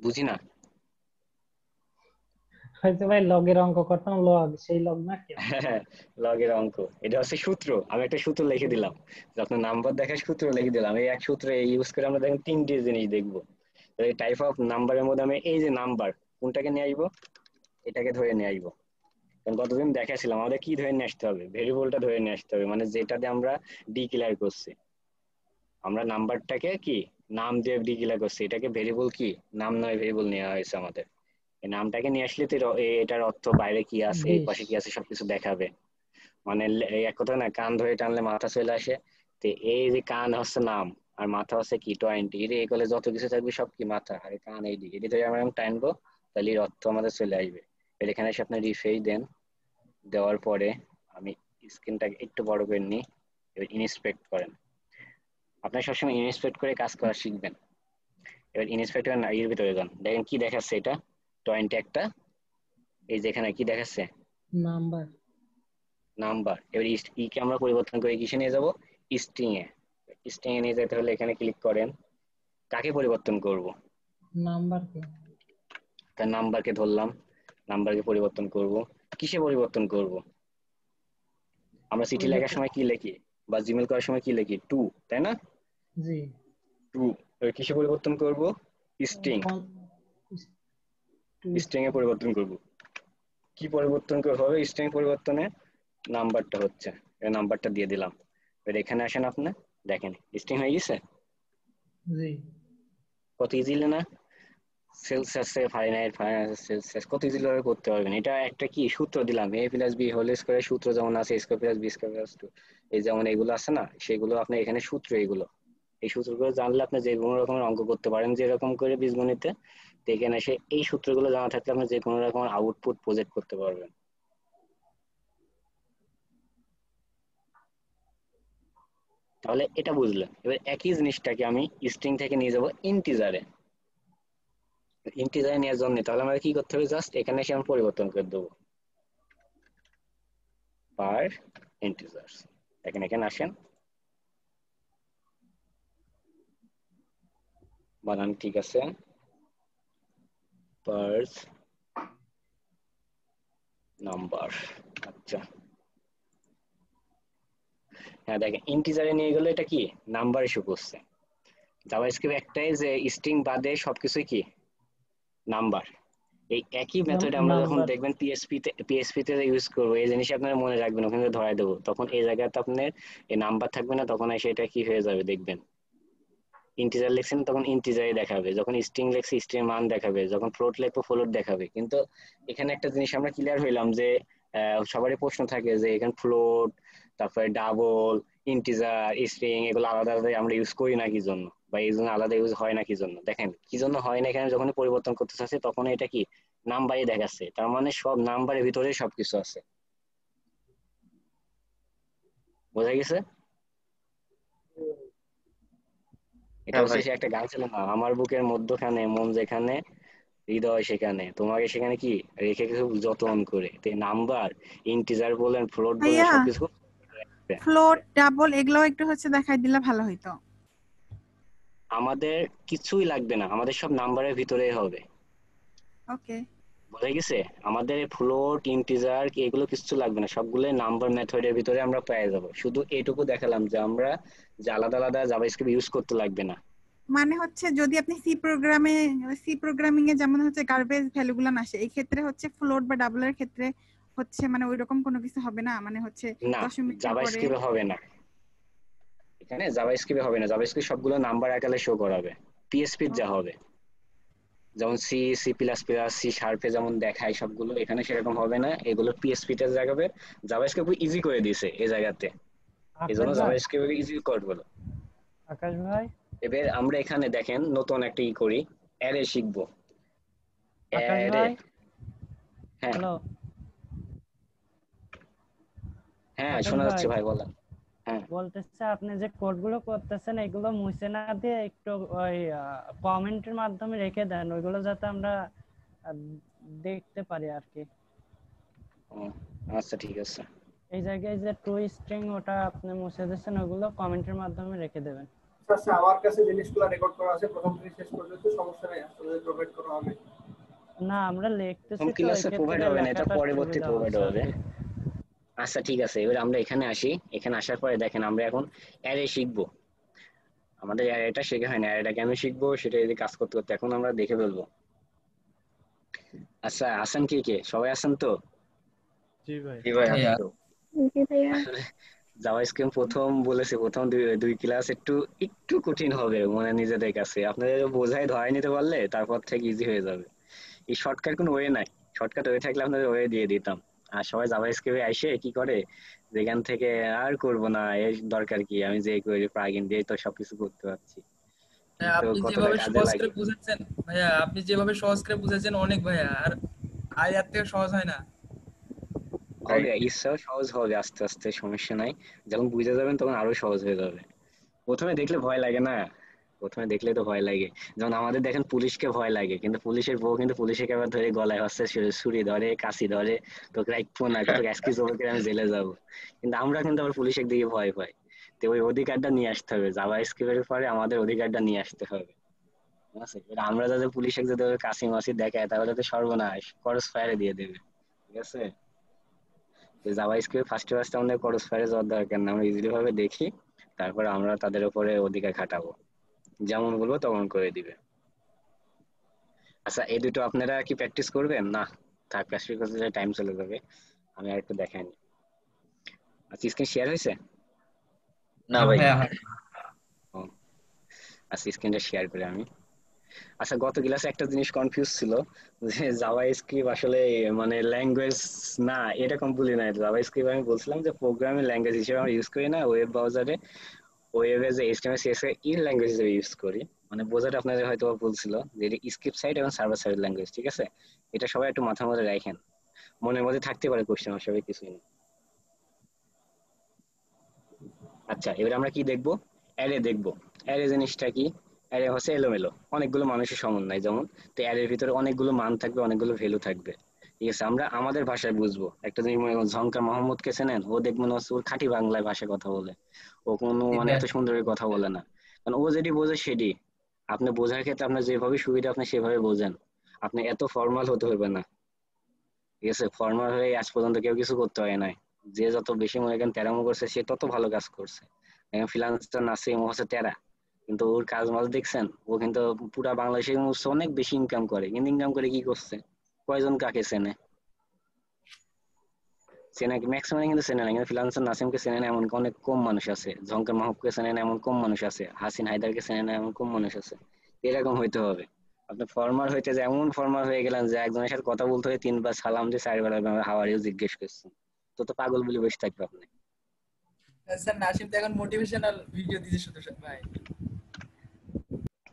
বুঝি না। হয়তো ভাই লগের অঙ্ক করতাম, লগ সেই লগ না কি? লগের অঙ্ক, এটা হচ্ছে সূত্র। আমি একটা সূত্র লিখে দিলাম, যখন নাম্বার দেখায় সূত্র লিখে দিলাম। এই এক সূত্র ইউজ করে আমরা দেখেন তিনটে জিনিস দেখবো। তো এই টাইপ অফ নাম্বারের মধ্যে আমি এই যে নাম্বার কোনটাকে নিয়ে আসবো, এটাকে ধরে নিয়ে আসবো। কারণ গতদিন দেখাছিলাম আমাদের কি ধরে নিয়ে আসতে হবে, ভেরিয়েবলটা ধরে নিয়ে আসতে হবে, মানে যেটাতে আমরা ডিক্লেয়ার করছি। আমরা নাম্বারটাকে কি নাম দিয়ে ডিক্লেয়ার করছি, এটাকে ভেরিয়েবল কি নাম নয় ভেরিয়েবল নেওয়া হয়েছে আমাদের। এই নামটাকে নিয়ে আসলে তো এটার অর্থ বাইরে কি আছে, এই 20। পাশে কি আছে সবকিছু দেখাবে। মানে এই এক কথা না, কান ধরে টানলে মাথা চলে আসে। তো এই যে কান হচ্ছে নাম, আর মাথা হচ্ছে কি 20, এই করলে যত কিছু থাকবে সব কি মাথা, আর এই কান এই দিকে, এটা ধরে আমরা যখন টানবো তাহলে এর অর্থ আমাদের চলে আসবে। এর এখানে এসে আপনি রিফ্রেশ দেন, দেওয়ার পরে আমি স্ক্রিনটাকে একটু বড় করে নিই, এবার ইন্সপেক্ট করেন। আপনার সবসময় ইন্সপেক্ট করে কাজ করা শিখবেন। এবার ইন্সপেক্ট করেন, এর ভিতরে যান, দেখেন কি দেখাচ্ছে এটা 20 একটা, এই যেখানে কি দেখাচ্ছে নাম্বার। নাম্বার। এবার ই কে আমরা পরিবর্তন করে কিসে নিয়ে যাব, স্ট্রিং এ। স্ট্রিং এ নিয়ে যেতে হলে এখানে ক্লিক করেন, কাকে পরিবর্তন করব, নাম্বারকে। তার নাম্বারকে ধরলাম, নাম্বারকে পরিবর্তন করব। কিসে পরিবর্তন করব, আমরা চিঠি ওই যে লেখার সময় কি লিখি বা জিমেল করার সময় কি লিখি, টু, তাই না? জি টু। এবার কিসে পরিবর্তন করব, স্ট্রিং, স্ট্রিং এ পরিবর্তন করব। কি পরিবর্তন হবে স্ট্রিং পরিবর্তনে, নাম্বারটা হচ্ছে, এই নাম্বারটা দিয়ে দিলাম। এবার এখানে আসেন, আপনি দেখেন স্ট্রিং হয়ে গেছে। জি কত ইজিলি না, সেলসিয়াসে ফারেনহাইট, সেলসিয়াস কত ইজিলি ভাবে করতে পারবেন। এটা একটা কি সূত্র দিলাম, a প্লাস বি হোল স্কয়ারের সূত্র যেমন আছে, a square plus B square plus 2, এই যেমন এগুলো আছে না, সেগুলো আপনি এখানে সূত্র, এগুলো এই সূত্রগুলো জানলে আপনি যে কোনো রকমের অঙ্ক করতে পারেন, যেরকম করে বীজগণিতে। তো এখানে এসে এই সূত্রগুলো জানা থাকলে আপনি যে কোনো রকমের আউটপুট প্রজেক্ট করতে পারবেন। তাহলে এটা বুঝলেন। এবার একই জিনিসটাকে আমি স্ট্রিং থেকে নিয়ে যাব ইন্টিজারে। ইন্টিজারে নেওয়ার জন্য তাহলে আমাদের কি করতে হবে, জাস্ট এখানে এসে আমি পরিবর্তন করে দেবো পার ইন্টিজার। দেখেন এখানে আসেন, বানান ঠিক আছে, পার নাম্বার। আচ্ছা হ্যাঁ, দেখেন ইন্টিজারে নিয়ে গেলে এটা কি নাম্বার ইস্যু করছে। জাভাস্ক্রিপ্ট একটাই যে স্ট্রিং বাদে সবকিছুই কি নাম্বার। এই একই মেথড আমরা যখন নাম্বার। দেখবেন পিএসপি তে ইউজ করবো, এই জিনিস আপনারা মনে রাখবেন, ওখানে ধরাই দেবো, তখন এই জায়গাতে আপনার এই নাম্বার থাকবে না, তখন এসে এটা কি হয়ে যাবে দেখবেন। ইন্টিজার লিখছেন তখন ইন্টিজারই দেখাবে, যখন স্ট্রিং লিখছে স্ট্রিং মান দেখাবে, যখন ফ্লোট লিখবো ফ্লোট দেখাবে। কিন্তু এখানে একটা জিনিস আমরা ক্লিয়ার হইলাম যে সবারই প্রশ্ন থাকে যে এখানে ফ্লোট, তারপরে ডাবল, ইন্টিজার, স্ট্রিং এগুলো আলাদা আলাদা আমরা ইউজ করি না কি জন্য, বা এই জন্য আলাদা ইউজ হয় না কি জন্য। দেখেন কি জন্য হয় না, এখানে যখন পরিবর্তন করতে চাচ্ছে তখন এটা কি নাম্বারই দেখাচ্ছে, তার মানে সব নাম্বারের ভিতরে সবকিছু আছে। বোঝা গেছে? এটা হ্যাঁ হচ্ছে ভাই। সে একটা গান ছিল না, আমার বুকের মধ্যখানে মন যেখানে, হৃদয় সেখানে, তোমাকে সেখানে কি রেখে খুব যত্ন করে। তো নাম্বার, ইন্টিজার বলেন, ফ্লোট বলেন, ভাইয়া সবকিছু ফ্লোট ডাবল এগুলো একটু দেখাই দিলে ভালো হইতো। আমাদের কিছুই লাগবে না, আমাদের সব নাম্বারের ভিতরেই হবে। ওকে বোঝা গেছে? আমাদের ফ্লোট, ইন্টিজার এগুলো কিছু লাগবে না, সবগুলো নাম্বার মেথডের ভিতরে আমরা পেয়ে যাব। শুধু এইটুকু দেখালাম যে আমরা যে আলাদা আলাদা জাভাস্ক্রিপ্ট ইউজ করতে লাগবে না। মানে যদি আপনি সি প্রোগ্রামিং এ যেমন গার্বেজ ভ্যালু গুলো আসে, এই ক্ষেত্রে ফ্লোট বা ডাবলের ক্ষেত্রে মানে ওইরকম কোনো কিছু হবে না, মানে না, দশমিকের পরে। জাভাস্ক্রিপ্ট হবে না, এখানে জাভাস্ক্রিপ্ট হবে না। জাভাস্ক্রিপ্ট সবগুলো নাম্বার আকারে শো করাবে, পিএসপি যা হবে, যেমন C, C plus plus, C শার্পে যেমন দেখায় সবগুলো, এখানে সেরকম হবে না, এগুলো পিএসপি তে যাবে। জাভাস্ক্রিপ্ট ইজি করে দিয়েছে এই জায়গাতে, এই জন্য আকাশ ভাই, জাভাস্ক্রিপ্ট ইজি কোড বলো। আকাশ ভাই, এবার আমরা এখানে দেখেন নতুন একটা ই করি, অ্যারে শিখবো। আকাশ অ্যারে, ভাই, হ্যাঁ হ্যালো, হ্যাঁ আকাশ শোনা ভাই যাচ্ছে ভাই, বলেন। হ্যাঁ বলতেছে আপনি যে কোডগুলো করতেছেন এগুলো মুছে না দিয়ে একটু ওই কমেন্টের মাধ্যমে রেখে দেন, ওইগুলো যাতে আমরা আহ, দেখতে পারি আর কি। ও, আচ্ছা ঠিক আছে। এই জায়গায় যে টু স্ট্রিং ওটা আপনি মুছে দিচ্ছেন, ওগুলো কমেন্টের মাধ্যমে রেখে দেবেন। আচ্ছা আমার কাছে জিনিসগুলো রেকর্ড করা আছে প্রথম থেকে শেষ পর্যন্ত, সমস্যা নেই, আসলে প্রোভাইড করা হবে। না আমরা প্রথম লিখতেছি তো এই ক্লাসে প্রোভাইড ক্ষেত্রে হবে না, এটা লেখাটা পরবর্তী সুবিধা প্রোভাইড হচ্ছে আর হবে। কি। আচ্ছা ঠিক আছে, এবার আমরা এখানে আসি। এখানে আসার পরে দেখেন আমরা এখন অ্যারে শিখবো। আমাদের অ্যারেটা শেখা হয়নি, অ্যারেটা কেমন শিখবো সেটা যদি কাজ করতে করতে এখন আমরা দেখে ফেলবো। আচ্ছা আছেন কে কে? সবাই আছেন তো? জি ভাই। জি ভাই ভাইয়া। আসতো। আসলে জাভাস্ক্রিপ্ট প্রথম বলেছে, প্রথম দুই ক্লাস একটু একটু কঠিন হবে মানে নিজেদের কাছে। আপনাদের বোঝাই ধরাই নিতে পারলে তারপর থেকে ইজি হয়ে যাবে। এই শর্টকাট কোনো ওয়ে নাই, শর্টকাট ওয়ে থাকলে আপনাদের ওয়ে দিয়ে দিতাম। আর সবাই জাভাস্ক্রিপ্টে আইসে কি করে, যেখান থেকে আর করব না, এর দরকার কি, আমি যে করি প্লাগইন দিয়ে তো সবকিছু করতে পারছি, ভাইয়া, কিন্তু আপনি কতটা যেভাবে কাজে সহজ করে লাগে। বুঝাচ্ছেন ভাইয়া, আপনি যেভাবে সহজ করে বুঝাচ্ছেন অনেক ভাইয়া, আর আয়ার থেকে সহজ হয় না। হবে, রাইট। ইচ্ছাও সহজ হবে, আস্তে আস্তে সমস্যা নাই। যখন বুঝে যাবেন তখন আরো সহজ হয়ে যাবে। প্রথমে দেখলে ভয় লাগে না, প্রথমে দেখলে তো ভয় লাগে। যেমন আমাদের দেখেন পুলিশকে ভয় লাগে, কিন্তু পুলিশের বউ কিন্তু পুলিশকে আবার ধরে গলায় হচ্ছে ছুরি ধরে, কাশি ধরে, তোকে রাখবো না, তোকে এক্সকিউজ হবে করে আমি জেলে যাবো। কিন্তু আমরা কিন্তু আবার পুলিশের দিকে ভয় পাই। তো ওই অধিকারটা নিয়ে আসতে হবে, জাভা স্ক্রিপ্টের পরে আমাদের অধিকারটা নিয়ে আসতে হবে, ঠিক আছে? এবার আমরা যাতে পুলিশে যদি ওই কাশি মাসি দেখায় তাহলে তো সর্বনাশ, ক্রস ফায়ারে দিয়ে দেবে, ঠিক আছে? জাভা স্ক্রিপ্ট ফার্স্টে ফার্স্টে আমাদের ক্রস ফায়ারে যাওয়ার দরকার না, আমরা ইজিলি ভাবে দেখি, তারপরে আমরা তাদের উপরে অধিকার খাটাবো, যেমন বলবো তেমন করে দিবে। আচ্ছা এই দুটো আপনারা কি প্র্যাকটিস করবেন? না থাক, প্র্যাকটিস করতে টাইম চলে যাবে, আমি আর একটু দেখাই নি। আচ্ছা স্ক্রিন শেয়ার হয়েছে? না ভাই। ভাইয়া। ও, আচ্ছা স্ক্রিনটা শেয়ার করে আমি। আচ্ছা গত ক্লাসে একটা জিনিস কনফিউজ ছিল, যে জাভা স্ক্রিপ্ট আসলে মানে ল্যাঙ্গুয়েজ না, এরকম বলি না। জাভা স্ক্রিপ্ট আমি বলছিলাম যে প্রোগ্রামিং ল্যাঙ্গুয়েজ হিসেবে আমরা ইউজ করি না, ওয়েব ব্রাউজারে ওয়েবে যে এইচটিএমএল সিএসএস এর ল্যাঙ্গুয়েজ হিসেবে ইউজ করি। মানে বোঝাটা আপনাদের হয়তো বলছিল যে এটা স্ক্রিপ্ট সাইড এবং সার্ভার সাইড ল্যাঙ্গুয়েজ, ঠিক আছে? এটা সবাই একটু মাথার মধ্যে রাখেন, মনের মধ্যে থাকতে পারে কোশ্চেন হিসেবে, কিছুই না। আচ্ছা এবার আমরা কি দেখবো? অ্যারে দেখবো। অ্যারে জিনিসটা কি? অ্যারে হচ্ছে এলোমেলো অনেকগুলো মানুষের সমন্বয়, যেমন তো অ্যারের ভিতরে অনেকগুলো মান থাকবে, অনেকগুলো ভ্যালু থাকবে, ঠিক আছে? আমরা আমাদের ভাষায় বুঝবো। একটা জিনিস মনে করুন, ঝংকার মোহাম্মদকে চেনেন? ও দেখবেন হচ্ছে ওর খাঁটি বাংলায় ভাষায় কথা বলে, ও কোনো মানে এত সুন্দর করে কথা বলে না, কারণ ও যেটি বোঝে সেটি। আপনি বোঝার ক্ষেত্রে আপনার যেভাবে সুবিধা আপনি সেভাবে বোঝেন, আপনি এত ফর্মাল হতে হবে না, ঠিক আছে? ফর্মাল হয়ে আজ পর্যন্ত কেউ কিছু করতে হয় নাই। যে যত বেশি মনে করেন তেরামো করছে সে তত ভালো কাজ করছে। এখন ফ্রিল্যান্সার নাসিম ও হচ্ছে তেরা, কিন্তু ওর কাজ মাজ দেখছেন? ও কিন্তু পুরা বাংলাদেশে অনেক বেশি ইনকাম করে, কিন্তু ইনকাম করে কি করছে? কয়জন কাকে চেনে? চেনে ম্যাক্সিমাম কিন্তু চেনে না। কিন্তু ফ্রিল্যান্সার নাসিমকে চেনে না এমন অনেক কম মানুষ আছে, ঝঙ্কার মাহবুবকে চেনে না এমন কম মানুষ আছে, হাসিন হায়দারকে চেনে না এমন কম মানুষ আছে। এরকম হইতে হবে। আপনি ফর্মাল হইতে যে এমন ফর্মাল হয়ে গেলেন যে একজনের সাথে কথা বলতে হয় 3 বার সালাম দিয়ে 4 বার হাওয়ারিও জিজ্ঞেস করছেন, তো পাগল বলে বসে থাকবে আপনি। স্যার নাসিম তো এখন মোটিভেশনাল ভিডিও দিতে শুধু ভাই।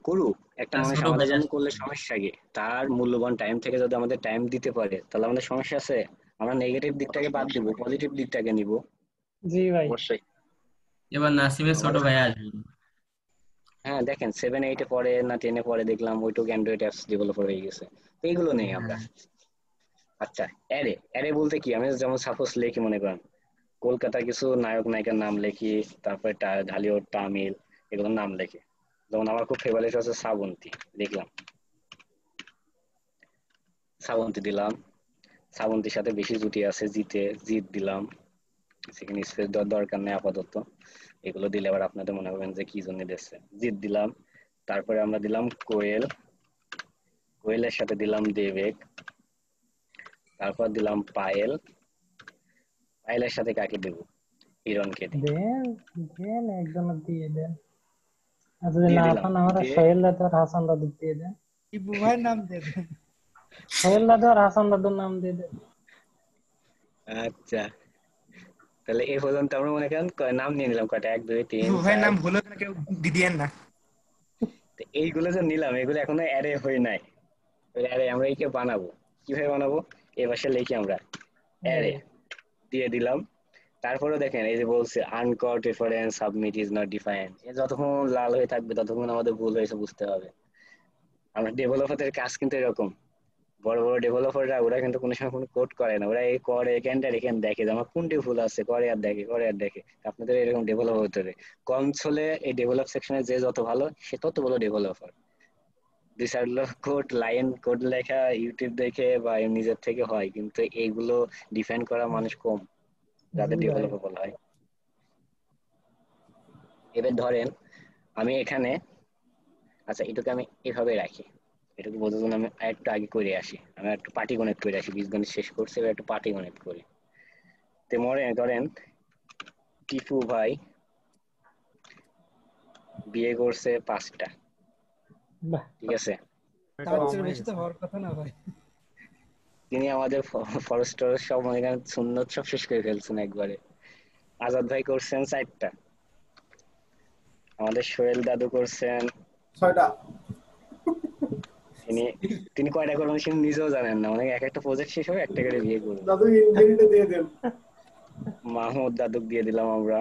করুক, একটা মানুষ ছোট আমাদের ভাইয়া। জন্য করলে সমস্যা কি? তার মূল্যবান টাইম থেকে যদি আমাদের টাইম দিতে পারে তাহলে আমাদের সমস্যা আছে? আমরা নেগেটিভ দিকটাকে বাদ দিব, পজিটিভ দিকটাকে নিব। জি ভাই। অবশ্যই। এবার নাসিমের ছোট আমাদের ভাইয়া আসবে। হ্যাঁ দেখেন 7-8 এ পড়ে না 10 এ পড়ে, দেখলাম ওইটুকু অ্যান্ড্রয়েড অ্যাপস ডেভেলপার হয়ে গেছে। তো এইগুলো নেই আমরা। আচ্ছা অ্যারে, অ্যারে বলতে কি? আমি যেমন সাপোজ লিখি, মনে করেন কলকাতার কিছু নায়ক নায়িকার নাম লিখি, তারপরে ঢালিউড তামিল এগুলোর নাম লিখি। যেমন আমার খুব ফেভারিট হচ্ছে শ্রাবন্তী, লিখলাম শ্রাবন্তী দিলাম। শ্রাবন্তীর সাথে বেশি জুটি আছে জিতে, জিত দিলাম, সেখানে স্পেস দেওয়ার দরকার নেই আপাতত। এগুলো দিলে আবার আপনাদের মনে করবেন যে কি জন্য দিচ্ছে। জিত দিলাম, তারপরে আমরা দিলাম কোয়েল, কোয়েলের সাথে দিলাম দেবেক, তারপর দিলাম পায়েল, পায়েলের সাথে কাকে দেব? হিরণকে দিই, দেন দেন একজনের দিয়ে দেন। আর যদি দিয়ে না দিলাম। পান আমরা দিয়ে সোহেল দাদু আর হাসান দাদু দিয়ে দেন। ইবু ভাইয়ের নাম দিয়ে দেন। সোহেল দাদু আর হাসান দাদুর নাম দিয়ে দেন। আচ্ছা তাহলে এই পর্যন্ত আমরা মনে করেন নাম নিয়ে নিলাম কয়টা, 1 2 3 ইবু ভাইয়ের 4। নাম ভুলে গেলে কেউ দিয়েন না। তো এইগুলো যে নিলাম এগুলো এখনো অ্যারে হয়ে নাই। অ্যারে আমরা একে বানাবো, কিভাবে বানাবো? এই ভাষায় লিখি আমরা অ্যারে, দিয়ে দিলাম। তারপরে দেখেন এই যে বলছে uncaught reference submit is not defined, এ যতক্ষণ লাল হয়ে থাকবে ততক্ষণ আমাদের ভুল হয়েছে বুঝতে হবে। আমরা ডেভেলপারদের কাজ কিন্তু এরকম, বড় বড় ডেভেলপাররা ওরা কিন্তু কোনো সময় কোনো কোড করে না, ওরা এই করে এখানটা এখানে দেখে যে আমার কোনটি ভুল আছে, করে আর দেখে, করে আর দেখে। আপনাদের এরকম ডেভেলপার হতে হবে। কনসোলে এই ডেভেলপ সেকশনে যে যত ভালো সে তত ভালো ডেভেলপার। 2-4 কোড লাইন কোড লেখা ইউটিউব দেখে বা নিজের থেকে হয়, কিন্তু এইগুলো ডিফাইন করা মানুষ কম যাদের জি ভাই। ডেভেলপার বলা হয়। এবার ধরেন আমি এখানে, আচ্ছা এটাকে আমি এভাবে রাখি, এটাকে বোঝার জন্য আমি একটু আগে করে আসি, আমি একটু পাটিগণিত করে আসি, বীজগণিত শেষ করছি, এবার একটু পাটিগণিত করি। তো মনে ধরেন টিপু ভাই বিয়ে করছে 5টা, বাহ, ঠিক আছে? এটা তার কম চেয়ে হয়ে বেশি তো গেছে। হওয়ার কথা না ভাই। তিনি আমাদের ফরেস্ট সব এখানে সুন্নত সব শেষ করে ফেলছেন একবারে। আজাদ ভাই করছেন 4টা, আমাদের সোহেল দাদু করছেন 6টা। তিনি তিনি কয়টা করবেন সেটা নিজেও জানেন না, মানে এক একটা প্রজেক্ট শেষ হবে একটা করে বিয়ে করবেন। দাদু ইনহেরিটে দিয়ে দেন। মাহমুদ দাদুক দিয়ে দিলাম আমরা,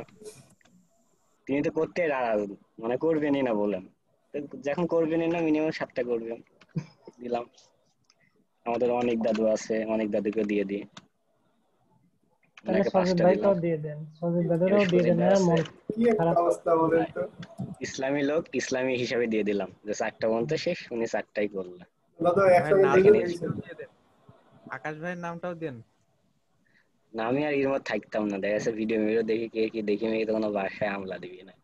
তিনি তো করতে নারাজ, মানে করবেনই না বলেন, তো যখন করবেনই না মিনিমাম 7টা করবেন, দিলাম। আমাদের অনেক দাদু আছে, অনেক দাদুকে দিয়ে দিই, তাহলে ওনাকে সজীব 5টা দিলাম। ভাইকেও দিয়ে দেন, সজীব এবার দাদারও দিয়ে সজীব দেন, ভাই এরা আছে, মন কি একটা খারাপ অবস্থা বলেন তো। ইসলামী লোক, ইসলামী হিসাবে দিয়ে দিলাম যে 4টা বলতে শেষ, উনি 4টাই করলেন। দাদু ভাই একসঙ্গে নাম দেখে এখানে ফেলছেন। দিয়ে দেন, আকাশ ভাইয়ের নামটাও দেন। না আমি আর এর মধ্যে থাকতাম না, দেখা যাচ্ছে ভিডিও ভিডিও দেখি কে কি দেখি মেয়ে তো কোনো বাসায় হামলা দিবি না।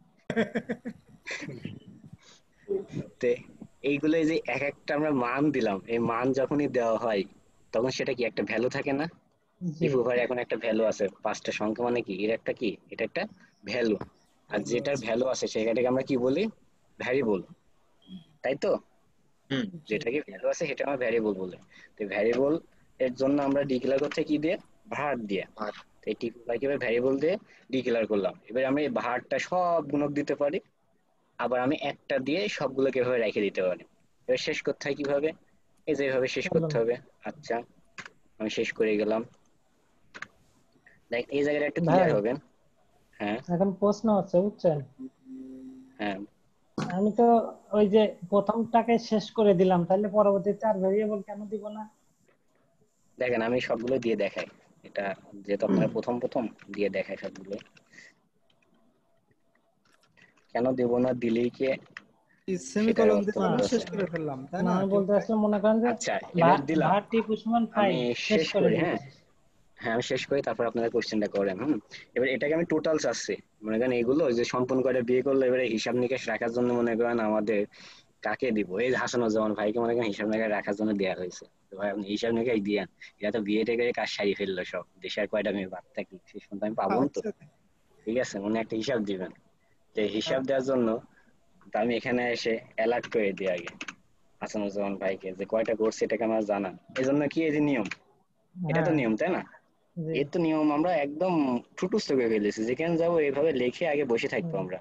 তো এইগুলো যে এক একটা আমরা মান দিলাম, এই মান যখনই দেওয়া হয় তখন সেটা কি একটা ভ্যালু থাকে না? জি টিপু ভাই এখন একটা ভ্যালু আছে, 5টা সংখ্যা মানে কি, এর একটা কি, এটা একটা ভ্যালু। আর যেটার ভ্যালু আছে সেটাকে আমরা কি বলি, ভ্যারিয়েবল, তাই তো? হুম জি যেটাকে ভ্যালু আছে সেটা আমরা ভ্যারিয়েবল বলে। তো ভ্যারিয়েবল এর জন্য আমরা ডিক্লেয়ার করতে কি দিয়ে, ভার দিয়ে। আর তো এই টিপু ভাইকে ভ্যারিয়েবল দিয়ে ডিক্লেয়ার করলাম, এবার আমি এই ভারটা সব গুণক দিতে পারি, আবার আমি একটা দিয়ে সবগুলোকে এভাবে রেখে দিতে পারি। এবার শেষ করতে হয় কিভাবে, এই যে এভাবে শেষ করতে বলুন হবে। আচ্ছা আমি শেষ করে গেলাম, দেখ এই জায়গাটা একটু ক্লিয়ার ভাই। হবেন। হ্যাঁ এখন প্রশ্ন হচ্ছে বুঝছেন, হ্যাঁ আমি তো ওই যে প্রথমটাকে শেষ করে দিলাম, তাহলে পরবর্তীতে আর ভেরিয়েবল কেন দিব না? দেখেন আমি সবগুলো দিয়ে দেখাই, এটা যেহেতু আপনারা প্রথম প্রথম দিয়ে দেখাই সবগুলো, কেন দেব না, দিলেই কি সেটার সেমিকোলন অর্থ দিয়ে তো বোঝা আমরা যাচ্ছে। শেষ করে ফেললাম, তাই না, না আমি টিপু বলতে ভাই? চাচ্ছিলাম, মনে করেন যে আচ্ছা এবার দিলাম, ভার টি সমান আমি 5 শেষ শেষ করে করি। হ্যাঁ দিচ্ছি। হ্যাঁ আমি শেষ করি, তারপর আপনারা কোশ্চেনটা করেন। এবার এটাকে আমি টোটাল চাচ্ছি, মনে করেন এইগুলো যে সম্পূর্ণ করে বিয়ে করলো, এবারে হিসাব নিকাশ রাখার জন্য মনে করেন আমাদের কাকে দিব, এই হাসানুজ্জামান ভাইকে মনে করেন হিসাব নিকাশ রাখার জন্য দেওয়া হয়েছে। তো ভাই আপনি হিসাব নিকাশ দিয়েন, এরা তো বিয়ে টেকে কাজ সারিয়ে ফেললো সব, দেশে আর কয়টা মেয়ে বাদ থাকি শেষ পর্যন্ত আমি পাবো না তো, আচ্ছা ঠিক আছে, মনে একটা হিসাব দিবেন। তো এই হিসাব আচ্ছা। দেওয়ার জন্য তো আমি এখানে এসে অ্যালার্ট করে দিই আগে হাসানুজ্জামান ভাইকে যে কয়টা করছে এটাকে আমার জানা, এই জন্য কি এই যে নিয়ম, এটা তো হ্যাঁ নিয়ম তাই না? জি এর তো নিয়ম আমরা একদম ঠুটুস্থ করে ফেলেছি, যেখানে যাবো এইভাবে লিখে আগে বসে থাকবো হুম, আমরা,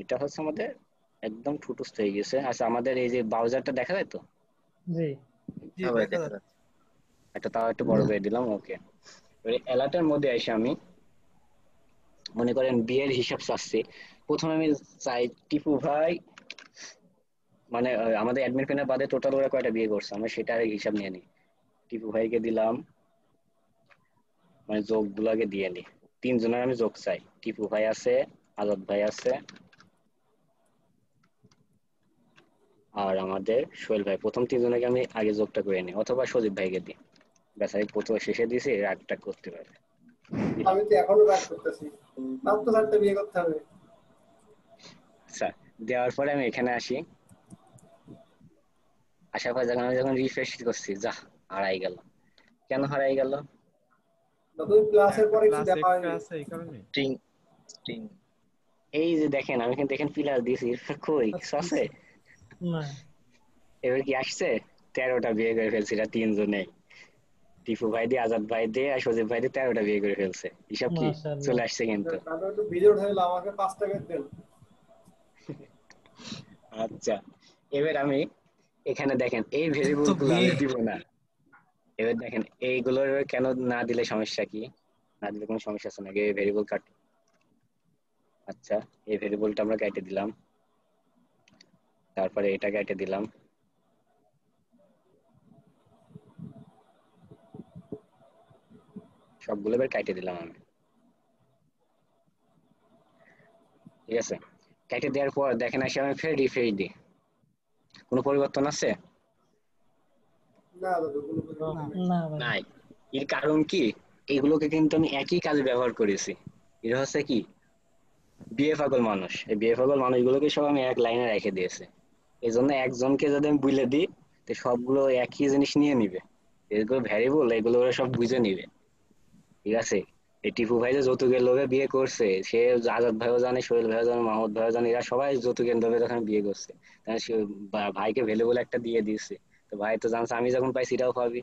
এটা হচ্ছে আমাদের একদম ঠুটুস্থ হয়ে গেছে। আচ্ছা আমাদের এই যে ব্রাউজারটা দেখা যায় তো, জি জি হ্যাঁ ভাই দেখা দেখা যাচ্ছে। যাচ্ছে। একটা তাও একটু বড় করে দিলাম, ওকে। এবারে অ্যালার্টের মধ্যে এসে আমি মনে করেন বিয়ের হিসাব চাচ্ছি, প্রথমে আমি চাই টিপু ভাই, মানে আমাদের অ্যাডমিন প্যানেল বাদে টোটাল ওরা কয়টা বিয়ে করছে আমরা সেটা আগে হিসাব নিয়ে নিই। টিপু ভাইকে দিলাম, মানে যোগ গুলাকে দিয়ে নিই, 3 জনের আমি যোগ চাই, টিপু ভাই আছে, আজাদ ভাই আছে, আর আমাদের সোহেল ভাই, প্রথম 3জনকে আমি আগে যোগটা করে নিই, অথবা সজীব ভাইকে দিই, ব্যাস আমি প্রথম শেষে দিয়েছি, রাগটা করতে পারে দিলাম। আমি তো এখনো রাগ করতেছি, তার তো 4টা বিয়ে করতে হবে। আচ্ছা দেওয়ার পরে আমি এখানে আসি, আসার পর যখন আমি রিফ্রেশ করছি, যা হারাই গেল, কেন হারাই গেল? দাদু ক্লাসের পরে কিছু প্লাস দেখা একটা হয়নি। আছে এই কারণে। স্ট্রিং স্ট্রিং এই যে দেখেন আমি কিন্তু এখানে পিলার দিয়েছি, কই কিছু আছে? না এবার কি আসছে, 13টা বিয়ে করে ফেলছি, এটা 3জনেই, টিপু ভাই দিয়ে, আজাদ ভাই দিয়ে আর সজীব ভাই দিয়ে 13টা বিয়ে করে ফেলছে, হিসাব কি মাশাআল্লাহ। চলে আসছে কিন্তু। দাদু একটু বিজোড় হয়ে আমাকে 5টা করে দেন। আচ্ছা এবার আমি এখানে দেখেন এই ভেরিয়েবল তো গুলো আমি বিয়ে দিব না, এবার দেখেন এইগুলোর কেন না দিলে সমস্যা কি, না দিলে কোনো সমস্যা আছে নাকি, এই ভেরিয়েবল কাট, আচ্ছা এই ভেরিয়েবলটা আমরা কেটে দিলাম, তারপরে এটা কেটে দিলাম, সবগুলো এবার কেটে দিলাম আমি, ঠিক আছে। কেটে দেওয়ার পর দেখেন আসে আমি ফের রিফ্রেশ দিই, কোনো পরিবর্তন আছে? না দাদু কোনো পরিবর্তন নেই। না ভাই নাই। এর কারণ কি, এগুলোকে কিন্তু আমি একই কাজে ব্যবহার করেছি। এটা হচ্ছে কি, বিয়ে পাগল মানুষ, এই বিয়ে পাগল মানুষগুলোকে সব আমি এক লাইনে রেখে দিয়েছি। এই জন্য একজনকে যদি আমি বুঝলে দিই, তো সবগুলো একই জিনিস নিয়ে নিবে। এগুলো ভ্যারিয়েবল, এগুলো ওরা সব বুঝে নিবে। ঠিক আছে? এই টিপু ভাই যে যৌতুকের লোভে বিয়ে করছে, সে আজাদ ভাইও জানে, সোহেল ভাইও জানে, মাহমুদ ভাইও জানে, এরা সবাই যৌতুকের লোভে তখন বিয়ে করছে। তাহলে সে ভাইকে ভ্যালুবল একটা দিয়ে দিচ্ছে, তো ভাই তো জানছে আমি যখন পাইছি এটাও পাবি,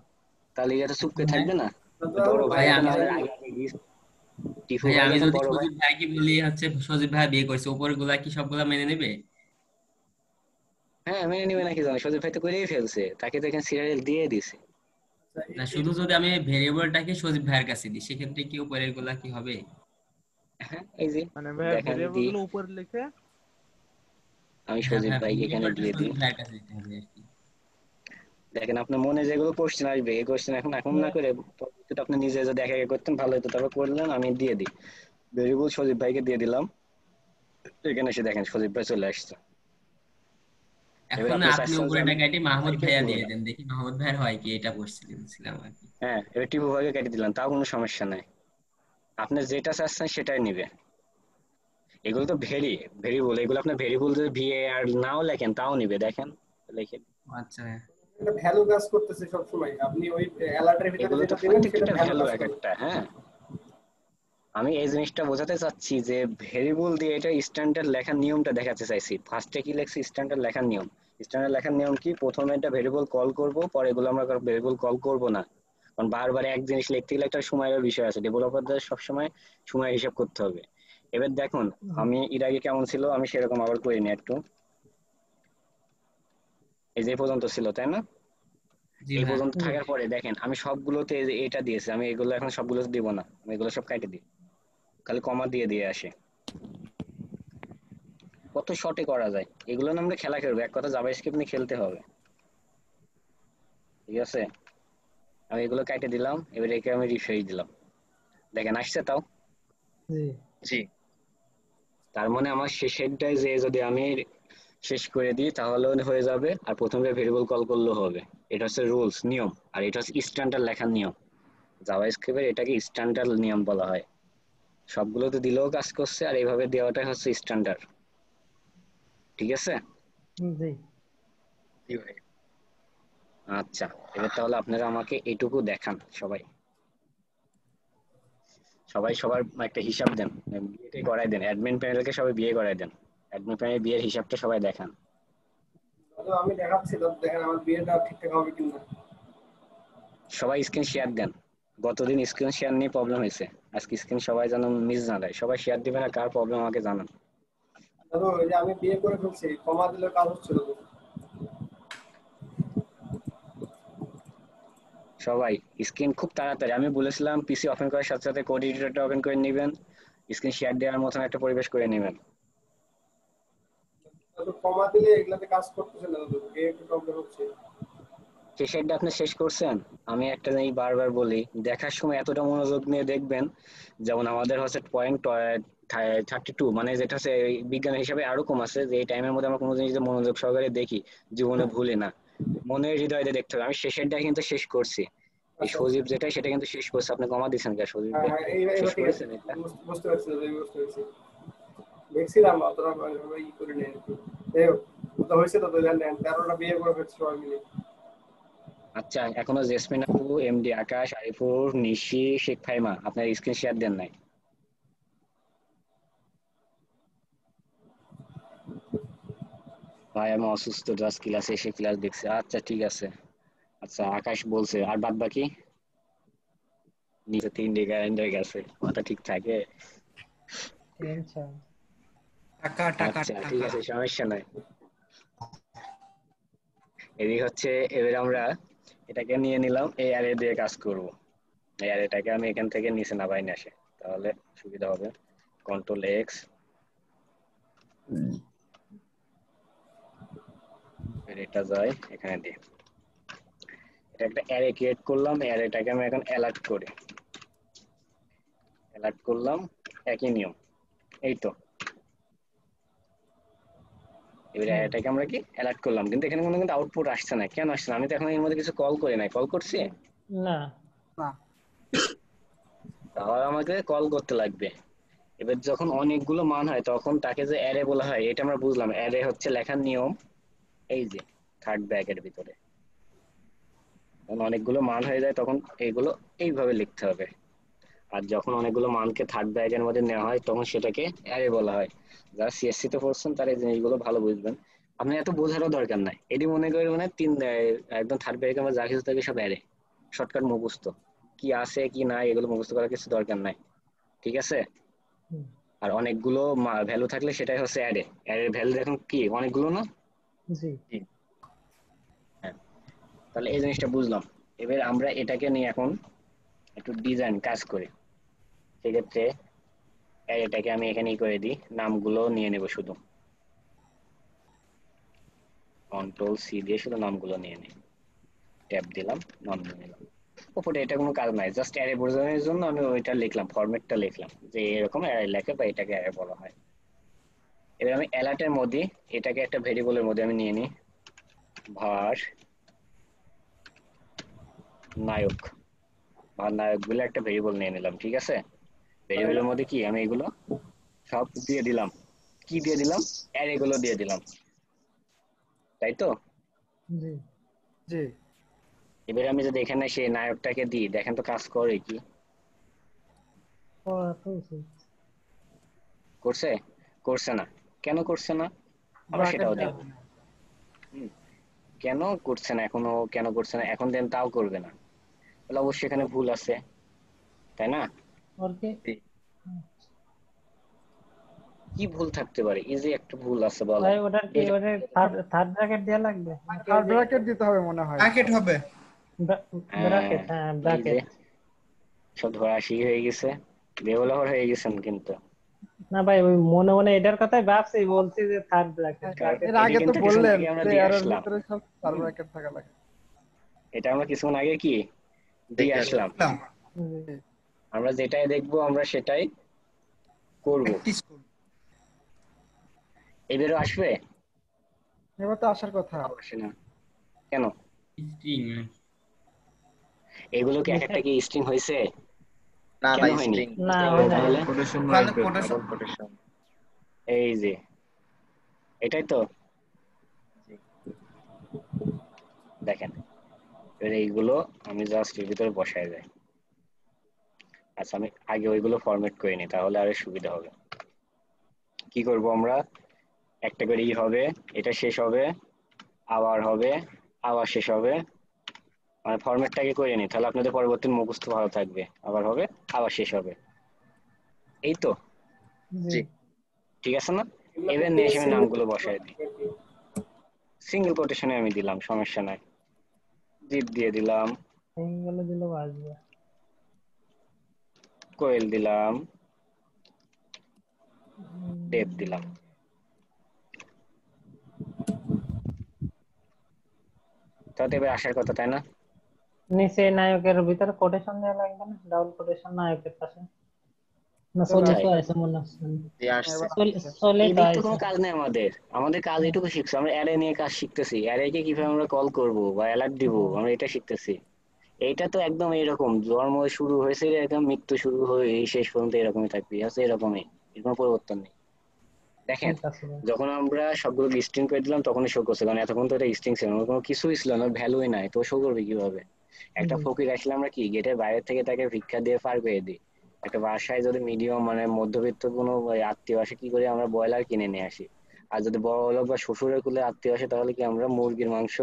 তাহলে এটা তো চুপকে ভাই থাকবে না। দাদু বড় আমি ভাই ভাই তো আমি না হলে যদি আগে আগে গিয়ে টিপু ভাই ভাই আমি যখন যদি বড় ভাই, সজীব ভাইকে বলি হচ্ছে সজীব ভাই বিয়ে করছে, উপরের গুলা কি সবগুলা মেনে নেবে? হ্যাঁ মেনে নিবে নাকি জানো, সজীব ভাই তো করেই ফেলছে, তাকে তো এখানে সিরিয়াল দিয়ে দিছে। না, শুধু যদি আমি ভেরিয়েবলটাকে সজীব ভাইয়ের কাছে দিই, সেক্ষেত্রে কি উপরের গুলা কি হবে? হ্যাঁ এই যে মানে ভাইয়া দেখেন ভেরিয়েবল দি, গুলো উপরে লিখে আমি হ্যাঁ সজীব ভাই, ভাইকে এখানে ভেরিয়েবলটা দিয়ে দিই। সজীব ভাইয়ের কাছে দিতে হবে আর কি। দেখেন আপনার মনে যেগুলো কোশ্চেন আসবে, এই কোশ্চেন এখন এখন না করে পরবর্তীতে আপনি নিজে যদি একা একা করতেন ভালো হতো, তারপর করলেন, আমি দিয়ে দিই। ভেরিয়েবল সজীব ভাইকে দিয়ে দিলাম, এখানে এসে দেখেন সজীব ভাই চলে আসছে। এবার এখন আপনি আপনি চাচ্ছেন যে উপরেটা আমি কেটে মাহমুদ ভাইকে ভাইয়া দিব দিয়ে না। দেন, দেখি মাহমুদ ভাইয়ের হয় কি, এটা পড়ছিলাম আর কি। হ্যাঁ এবার টিপু ভাইকে কেটে দিলাম, তাও কোনো সমস্যা নাই। আপনি যেটা চাচ্ছেন সেটাই নিবে। এগুলো তো ভেরিয়েবল, এগুলো আপনার ভেরিয়েবল যদি ভিএ আর নাও লেখেন তাও নিবে, দেখেন লিখে। আচ্ছা, এটা ভ্যালু কাজ করতেছে সব সময়, আপনি ওই অ্যালার্টের ভিতরে এগুলো তো যেটা দিবেন সেটা প্রত্যেকটা ভ্যালু ভ্যালু কাজ এক করবে। একটা। হ্যাঁ আমি এই জিনিসটা বোঝাতে চাচ্ছি যে ভেরিয়েবল দিয়ে এটা স্ট্যান্ডার্ড লেখার নিয়মটা দেখাতে চাইছি। ফার্স্টে কি লেখছি, স্ট্যান্ডার্ড লেখার নিয়ম। স্ট্যান্ডার্ড লেখার নিয়ম কি, প্রথমে একটা ভেরিয়েবল কল করব, পরে এগুলো আমরা ভেরিয়েবল কল করব না। কারণ বারবার এক জিনিস লিখতে গেলে একটা সময়ের বিষয় আছে, ডেভেলপারদের সবসময় সময় হিসাব করতে হবে। এবার দেখুন আমি এর আগে কেমন ছিল, আমি সেরকম আবার করিনি একটু। এই যে পর্যন্ত ছিল তাই না, জি এই ভাই। পর্যন্ত থাকার পরে দেখেন আমি সবগুলোতে এই যে এটা দিয়েছি, আমি এগুলো এখন সবগুলোতে দিব না, আমি এগুলো সব কেটে দিই, খালি কমা দিয়ে দিয়ে আসে। কত শর্টে করা যায়, এগুলো না আমরা খেলা খেলবো, এক কথা জাভাস্ক্রিপ্ট নিয়ে খেলতে হবে। ঠিক আছে, আমি এগুলো কেটে দিলাম, এবার একে আমি রিফ্রেশ দিলাম, দেখেন আসছে তাও। জি জি। তার মানে আমার শেষেরটাই যে যদি আমি শেষ করে দিই তাহলে হয়ে যাবে, আর প্রথমে ভেরিয়েবল কল করলেও হবে। এটা হচ্ছে রুলস নিয়ম, আর এটা হচ্ছে স্ট্যান্ডার্ড লেখার নিয়ম। জাভাস্ক্রিপ্টের এটাকে স্ট্যান্ডার্ড নিয়ম বলা হয়। সবগুলোতে দিলেও কাজ করছে, আর এইভাবে দেওয়াটাই হচ্ছে স্ট্যান্ডার্ড। ঠিক আছে। জি জি ভাই। আচ্ছা এবার তাহলে আপনারা আমাকে এইটুকু দেখান, সবাই সবাই সবার একটা হিসাব দেন, বিয়েটা করাই দেন, অ্যাডমিন প্যানেলকে সবাই বিয়ে করাই দেন, অ্যাডমিন প্যানেল বিয়ের হিসাবটা সবাই দেখান। দাদু আমি দেখাচ্ছি, দাদু দেখেন আমার বিয়েটা ঠিকঠাক হবে কিনা। সবাই স্ক্রিন শেয়ার দেন। গতদিন স্ক্রিন শেয়ার নিয়ে প্রবলেম হয়েছে, আজকে স্ক্রিন সবাই যেন মিস না দেয়, সবাই শেয়ার দিবেন, আর কার প্রবলেম আমাকে জানান। দাদু ওই যে আমি বিয়ে করে ফেলছি, কমা দিলে কাজ হচ্ছে দাদু। সবাই স্ক্রিন খুব তাড়াতাড়ি, আমি বলেছিলাম পিসি ওপেন করার সাথে সাথে কোড এডিটরটা ওপেন করে নেবেন, স্ক্রিন শেয়ার দেওয়ার মতন একটা পরিবেশ করে নেবেন। দাদু কমা দিলে এগুলাতে কাজ করতেছে না দাদু, এই একটু প্রবলেম হচ্ছে। শেষেরটা আপনি শেষ করছেন। আমি একটা জিনিস বারবার বলি, দেখার সময় এতটা মনোযোগ নিয়ে দেখবেন, যেমন আমাদের হচ্ছে পয়েন্ট 32, মানে যেটা হচ্ছে বিজ্ঞান হিসাবে আরো কম আছে, যে এই টাইমের মধ্যে আমরা কোনো জিনিস যদি মনোযোগ সহকারে দেখি জীবনে ভুলে না, মনের হৃদয়ে দেখতে হবে। আমি শেষেরটা কিন্তু শেষ করছি, এই আচ্ছা আচ্ছা। সজীব যেটা সেটা কিন্তু শেষ করছে। আপনি কমা দিচ্ছেন কে সজীব হ্যাঁ ভাই, হ্যাঁ শেষ এইবার ঠিক আছে, করেছেন এটা? বুঝতে পারছি দাদু, বুঝতে পারছি। দেখছিলাম অতটা ই করে নেই একটু। যাই হোক, তো হয়েছে তো, জানেন 13টা বিয়ে করে ফেলছি সবাই মিলে। আচ্ছা এখনো জেসমিন আপু, এমডি আকাশ, আরিফুর, নিশি, শেখ ফাইমা আপনার স্ক্রিন শেয়ার দেন নাই। ভাই আমি অসুস্থ, জাস্ট ক্লাসে এসে ক্লাস দেখছি। আচ্ছা ঠিক আছে। আচ্ছা আকাশ বলছে, আর বাদ বাকি নিচে 3 ক্যালেন্ডার গেছে, কথা ঠিক থাকে। টেনশন টাকা টাকা আচ্ছা ঠিক টাকা। আছে, সমস্যা নাই। এদিক হচ্ছে, এবার আমরা এটাকে নিয়ে নিলাম, এই অ্যারে দিয়ে কাজ করব। এই অ্যারেটাকে আমি এখান থেকে নিচে নামাই নিয়ে আসে, তাহলে সুবিধা হবে। কন্ট্রোল এক্স, এটা যায় এখানে দিয়ে, এটা একটা অ্যারে ক্রিয়েট করলাম। অ্যারেটাকে আমি এখন অ্যালার্ট করি, অ্যালার্ট করলাম, একই নিয়ম। এই তো এবার এটাকে আমরা কি অ্যালার্ট করলাম, কিন্তু এখানে কোনো কিন্তু আউটপুট আসছে না। কেন আসছে না? আমি তো এখন এর মধ্যে কিছু কল করি নাই। কল করছি? না। তাহলে আমাকে কল করতে লাগবে। এবার যখন অনেকগুলো মান হয় তখন তাকে যে অ্যারে বলা হয়, এটা আমরা বুঝলাম। অ্যারে হচ্ছে লেখার নিয়ম এই যে থার্ড ব্র্যাকেটের ভিতরে। যখন অনেকগুলো মান হয়ে যায় তখন এইগুলো এইভাবে লিখতে হবে। আর যখন অনেকগুলো মানকে থার্ড ব্র্যাকেটের মধ্যে নেওয়া হয় তখন সেটাকে অ্যারে বলা হয়। যারা সিএসসি তে পড়ছেন তারা এই জিনিসগুলো ভালো বুঝবেন। আপনি এত বোঝারও দরকার নাই, এটি মনে করি মানে একদম থার্ড ব্র্যাকেটের মধ্যে যা কিছু থাকে সব অ্যারে, শর্টকাট মুখস্থ, কি আছে কি নাই এগুলো মুখস্থ করার কিছু দরকার নাই, ঠিক আছে? আর অনেকগুলো ভ্যালু থাকলে সেটাই হচ্ছে অ্যারে। অ্যারের ভ্যালু দেখুন কি অনেকগুলো না? জি। হ্যাঁ, তাহলে এই জিনিসটা বুঝলাম। এবার আমরা এটাকে নিয়ে এখন একটু ডিজাইন কাজ করি। সেক্ষেত্রে এটাকে আমি এখানেই করে দিই, নামগুলো নিয়ে নেব শুধু, কন্ট্রোল সি দিয়ে শুধু নামগুলো নিয়ে নিই, ট্যাব দিলাম, নাম নিয়ে নিলাম। উপরে এটা কোনো কাজ নাই, জাস্ট অ্যারে বোঝানোর জন্য আমি ওইটা লিখলাম, ফরম্যাটটা লিখলাম যে এরকম অ্যারে লেখে বা এটাকে অ্যারে বলা হয়। এবার আমি অ্যালার্টের মধ্যে এটাকে একটা ভেরিয়েবলের মধ্যে আমি নিয়ে নিই, var নায়ক বা নায়ক বলে একটা ভেরিয়েবল নিয়ে নিলাম, ঠিক আছে? ভেরিয়েবলের মধ্যে কি আমি এগুলো সব দিয়ে দিলাম, কি দিয়ে দিলাম? অ্যারে গুলো দিয়ে দিলাম, তাই তো? জি জি। এবারে আমি যদি এখানে সেই নায়কটাকে দিই, দেখেন তো কাজ করে কি? করছে? করছে না। কেন করছে না? আমরা সেটাও দেখব। কেন করছে না এখনো? কেন করছে না এখন দেন তাও করবে না, তাহলে অবশ্যই এখানে ভুল আছে, তাই না? কি ভুল থাকতে পারে? ইজি একটা ভুল আছে বলে। ভাই ওটার কি ওটার থার্ড ব্র্যাকেট দেয়া লাগবে? থার্ড ব্র্যাকেট দিতে হবে মনে হয়। ব্র্যাকেট হবে। ব্র্যাকেট, হ্যাঁ ব্র্যাকেট। সব ধরাশি হয়ে গেছে, ডেভেলপার হয়ে গেছেন কিন্তু। না ভাই ওই মনে মনে এটার কথাই ভাবছি, বলছি যে থার্ড ব্র্যাকেট। এর আগে তো বললেন আমরা যে দিয়ে এর আসলাম, ভিতরে সব থার্ড ব্র্যাকেট থাকা লাগে। এটা আমরা কিছুক্ষণ আগে কি দিয়ে আসলাম। আমরা যেটাই দেখবো আমরা সেটাই করব। এবারও আসবে? এবার তো আসার কথা। আসে না কেন? এগুলো কি এক একটা কি স্ট্রিং হয়েছে? না কেন না হয়নি? স্ট্রিং না তাহলে কোটেশন এই যে এটাই তো দেখেন। এবার এইগুলো আমি জাস্ট এর ভিতরে বসায় যাই। আচ্ছা আমি আগে ওইগুলো ফরম্যাট করে নিই, তাহলে আরো সুবিধা হবে। কি করব আমরা? একটা করে হবে, এটা শেষ হবে, আবার হবে, আবার শেষ হবে, মানে ফরম্যাটটাকে করে নিই, তাহলে আপনাদের পরবর্তী মুখস্থ ভালো থাকবে। আবার হবে, আবার শেষ হবে, এই তো জি ঠিক আছে না? এবার নিয়ে এসে আমি নামগুলো বসায় দিই। সিঙ্গেল কোটেশনে আমি দিলাম, সমস্যা নাই। জিপ দিয়ে দিলাম, সিঙ্গেল দিলেও আসবে। কোয়েল দিলাম, ডেপ দিলাম। তাতে এবার আসার কথা, তাই না? নিচে নায়কের ভিতরে কোটেশন দেওয়া লাগবে না? ডাবল কোটেশন নায়কের পাশে না? চলে তো আছে মনে হচ্ছে। চলে তো এই তো কোনো কাজ নেই আমাদের। আমাদের কাজ এটুকু শিখছি আমরা, অ্যারে নিয়ে কাজ শিখতেছি। অ্যারে কে কিভাবে আমরা কল করব বা অ্যালার্ট দিব আমরা এটা শিখতেছি। এইটা তো একদম এরকম, জন্ম শুরু হয়েছে একদম মৃত্যু শুরু হয়ে এই শেষ পর্যন্ত এরকমই থাকবে, আছে এরকমই, এর কোনো পরিবর্তন নেই। দেখেন যখন আমরা সবগুলো স্ট্রিং করে দিলাম তখনই শো করছে, কারণ এতক্ষণ তো এটা স্ট্রিং ছিল না, কোনো কিছুই ছিল না, ভ্যালুই নাই, তো শো করবে কিভাবে? একটা ফকির আসলে আমরা কি গেটের বাইরে থেকে তাকে ভিক্ষা দিয়ে পার করে দিই। একটা বাসায় যদি মিডিয়াম মানে মধ্যবিত্ত কোনো আত্মীয় আসে কি করে? আমরা ব্রয়লার কিনে নিয়ে আসি। আর যদি বড় লোক বা শ্বশুরের কুলে আত্মীয় আসে তাহলে কি আমরা মুরগির মাংস,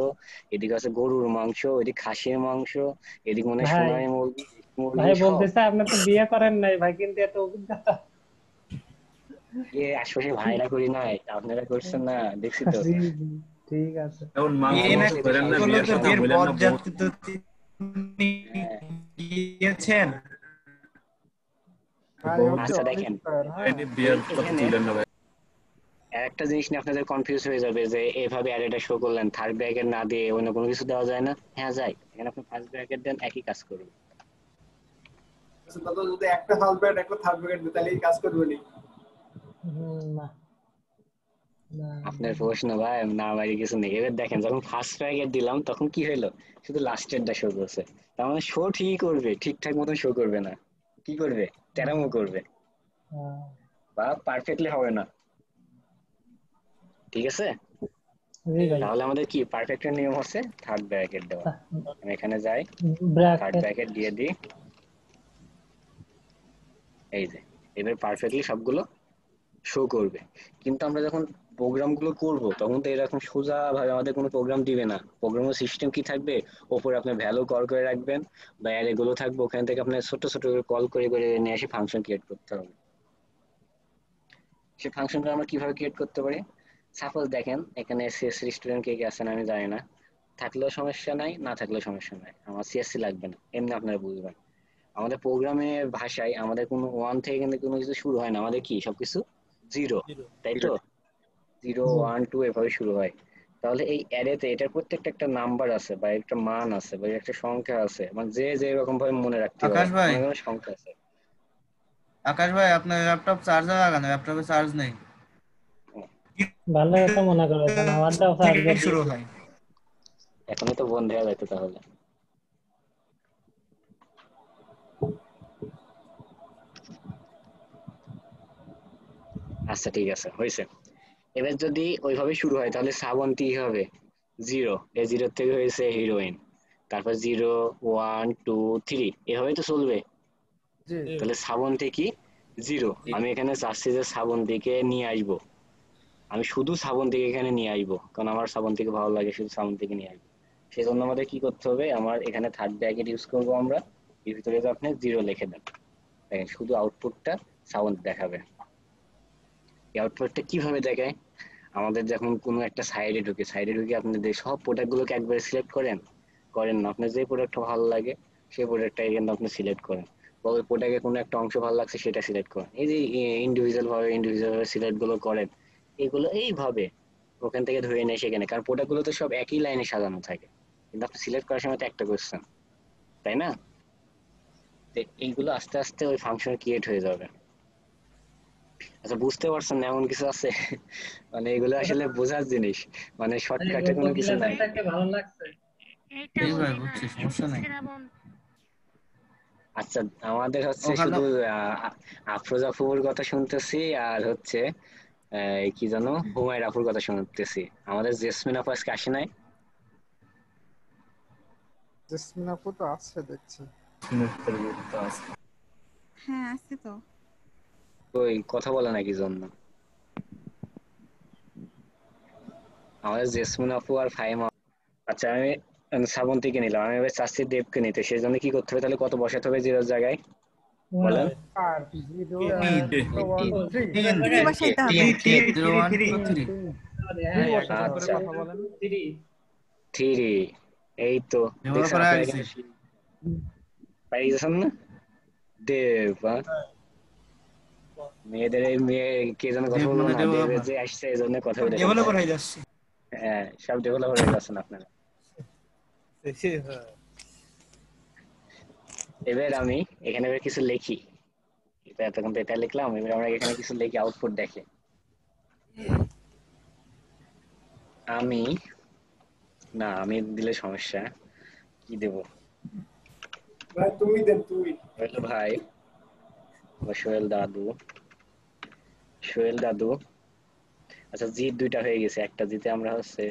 এদিকে আছে গরুর মাংস, এদিকে খাসির মাংস, এদিকে মানে সোনালী মুরগি, ভাই বলতেছে আপনি তো বিয়ে করেন নাই ভাই, কিন্তু এত অভিজ্ঞতা আশপাশে ভাইরা করি নাই, আপনারা করছেন না, দেখছি তো। জি জি ঠিক আছে। আচ্ছা দেখেন একটা জিনিস নিয়ে আপনাদের কনফিউজ হয়ে যাবে যে এভাবে অ্যারেটা শো করলেন, থার্ড ব্র্যাকেট না দিয়ে অন্য কোনো কিছু দেওয়া যায় না? হ্যাঁ যায়, এখানে আপনি ফার্স্ট ব্র্যাকেট দেন একই কাজ করবে। আচ্ছা দাদা যদি একটা ফার্স্ট ব্র্যাকেট একটা থার্ড ব্র্যাকেট দিই তাহলে এই কাজ করবে না? না আপনার প্রশ্ন ভাই না বাইরে কিছু নেই। এবার দেখেন যখন ফার্স্ট ব্র্যাকেট দিলাম তখন কি হইলো, শুধু লাস্টেরটা শো করছে। তার মানে শো ঠিকই করবে, ঠিকঠাক মতন শো করবে না, কি করবে, তেরামো করবে বা পারফেক্টলি হবে না। ঠিক আছে, তাহলে আমাদের কি পারফেক্টের নিয়ম হচ্ছে থার্ড ব্র্যাকেট দেওয়া। আমি এখানে যাই, থার্ড ব্র্যাকেট দিয়ে দিই, এই যে এবার পারফেক্টলি সবগুলো শো করবে। কিন্তু আমরা যখন প্রোগ্রাম গুলো করবো তখন তো এরকম সোজা ভাবে আমাদের কোনো প্রোগ্রাম দিবে না। প্রোগ্রামের সিস্টেম কি থাকবে, ওপরে আপনি ভ্যালু কল করে রাখবেন বা অ্যারে গুলো থাকবে, ওখান থেকে আপনার ছোট ছোট করে কল করে করে নিয়ে এসে ফাংশন ক্রিয়েট করতে হবে। সেই ফাংশনটা আমরা কিভাবে ক্রিয়েট করতে পারি, সাপোজ দেখেন এখানে সিএসসি স্টুডেন্ট কে কে আছেন আমি জানি না, থাকলেও সমস্যা নাই, না থাকলেও সমস্যা নাই, আমার সিএসসি লাগবে না, এমনি আপনারা বুঝবেন। আমাদের প্রোগ্রামের ভাষায় আমাদের কোনো ওয়ান থেকে কিন্তু কোনো কিছু শুরু হয় না, আমাদের কি সবকিছু জিরো, তাই তো? 0 1 2 এভাবে শুরু হয়। তাহলে এই অ্যারেতে এটার প্রত্যেকটা একটা নাম্বার আছে বা একটা মান আছে বা একটা সংখ্যা আছে, মানে যে যে রকম ভাবে মনে রাখতে পারে, আকাশ ভাই, মনে করেন সংখ্যা আছে। আকাশ ভাই আপনার ল্যাপটপ চার্জে লাগানো, ল্যাপটপে চার্জ নেই। ভালো কথা মনে করেছেন, আমারটাও চার্জার শুরু হয়। এখনই তো বন্ধ হয়ে যাইতো তাহলে। আচ্ছা ঠিক আছে, হয়েছে। এবার যদি ওইভাবে শুরু হয় তাহলে শ্রাবন্তী হবে 0, এই 0 থেকে হয়েছে হিরোইন, তারপর 0 1 2 3 এভাবেই তো চলবে। তাহলে শ্রাবন্তী কি 0, আমি এখানে চাচ্ছি যে শ্রাবন্তীকে নিয়ে আসবো, আমি শুধু শ্রাবন্তীকে এখানে নিয়ে আসবো, কারণ আমার শ্রাবন্তীকে ভালো লাগে, শুধু শ্রাবন্তীকে নিয়ে আসবো। সেই জন্য আমাদের কি করতে হবে, আমার এখানে থার্ড ব্র্যাকেট ইউজ করবো আমরা, এর ভিতরে তো আপনি 0 লিখে দেন, দেখেন শুধু আউটপুটটা শ্রাবন্তী দেখাবে। এই আউটপুটটা কিভাবে দেখায়, আমাদের যখন কোনো একটা সাইডে ঢুকে আপনি সব প্রোডাক্ট গুলোকে একবারে সিলেক্ট করেন না, আপনার যে প্রোডাক্টটা ভালো লাগে সেই প্রোডাক্টটা কিন্তু আপনি সিলেক্ট করেন, বা ওই প্রোডাক্টে কোনো একটা অংশ ভালো লাগছে সেটা সিলেক্ট করেন। এই যে ইন্ডিভিজুয়াল ভাবে সিলেক্ট গুলো করেন, এগুলো এইভাবে ওখান থেকে ধরে নেয় সেখানে, কারণ প্রোডাক্ট গুলো তো সব একই লাইনে সাজানো থাকে, কিন্তু আপনি সিলেক্ট করার সময় তো একটা কোশ্চেন, তাই না? তো এইগুলো আস্তে আস্তে ওই ফাংশন ক্রিয়েট হয়ে যাবে। আচ্ছা বুঝতে পারছেন না এমন কিছু আছে? মানে এগুলো আসলে বোঝার জিনিস, মানে শর্টকাটে কোনো কিছু নাই। ভালো লাগছে। এই ভাই বুঝছি, সমস্যা নাই। আচ্ছা আমাদের হচ্ছে শুধু আফরোজাফুর কথা শুনতেছি, আর হচ্ছে কি জানো হুমায়ুন আফুর কথা শুনতেছি, আমাদের জেসমিন আপু আজকে আসে নাই। জেসমিন আপু তো আছে দেখছি। হ্যাঁ আছে তো। ওই কথা বলে নাকি জন্য আমাদের জেসমিন আপু আর ফাহিমা। আচ্ছা আমি শ্রাবন্তীকে নিলাম, আমি এবার চাচ্ছি দেবকে নিতে, সেই জন্য কি করতে হবে তাহলে, কত বসাতে হবে 0 জায়গায় বলেন? আর 0 1 2 3 বসাইতে হবে। 0 1 2 3। আচ্ছা 3, এই তো দেখছেন আপনারা এখানে পাই গেছেন না দেব। মেয়েদের মেয়ে কে যেন কথা বলবো না, দেবের যে আসছে এই জন্য কথা বলে ডেভেলপার হয়ে যাচ্ছে। হ্যাঁ সব ডেভেলপার হয়ে যাচ্ছেন আপনারা। এবার আমি এখানে এবার কিছু লিখি, এটা এতক্ষণ তো এটা লিখলাম, এবার আমরা এখানে কিছু লিখি, আউটপুট দেখে। আমি দিলে সমস্যা, কি দেব ভাই তুমি দেন, তুমি ভাই সোহেল দাদু। আচ্ছা জিত 2টা হয়ে গেছে, একটা জিতে আমরা হচ্ছে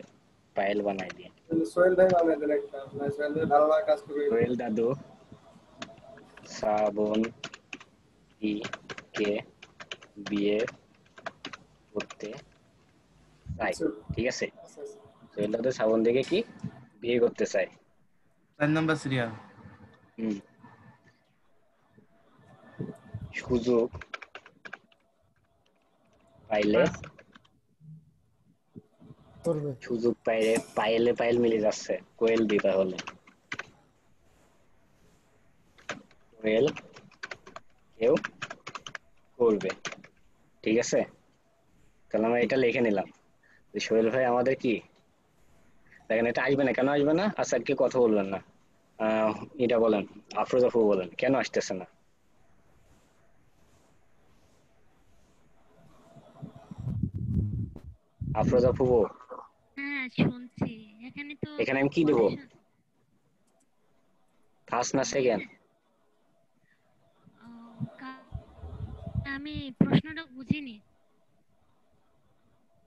পায়েল বানাই দিই। সোহেল ভাই বানাই দেন একটা, সোহেল ভাই ভালো কাজ করবে। সোহেল দাদু শ্রাবণ কে বিয়ে করতে চাই, ঠিক আছে? সোহেল দাদু শ্রাবণ দিকে কি বিয়ে করতে চাই, 4 নাম্বার সিরিয়াল। সুযোগ পাইলে পায়েল মিলে যাচ্ছে, কোয়েল দি, তাহলে কোয়েল কেউ করবে, ঠিক আছে? তাহলে আমরা এটা লিখে নিলাম যে সোহেল ভাই আমাদের কি, দেখেন এটা আসবে না, কেন আসবে না? আচ্ছা কি কথা বলবেন না, এটা বলেন, আফরোজাফু বলেন কেন আসতেছে না? আফরোজা ফুবো হ্যাঁ শুনছি। এখানে তো এখানে আমি কি দেব, ফার্স্ট না সেকেন্ড? আমি প্রশ্নটা বুঝিনি।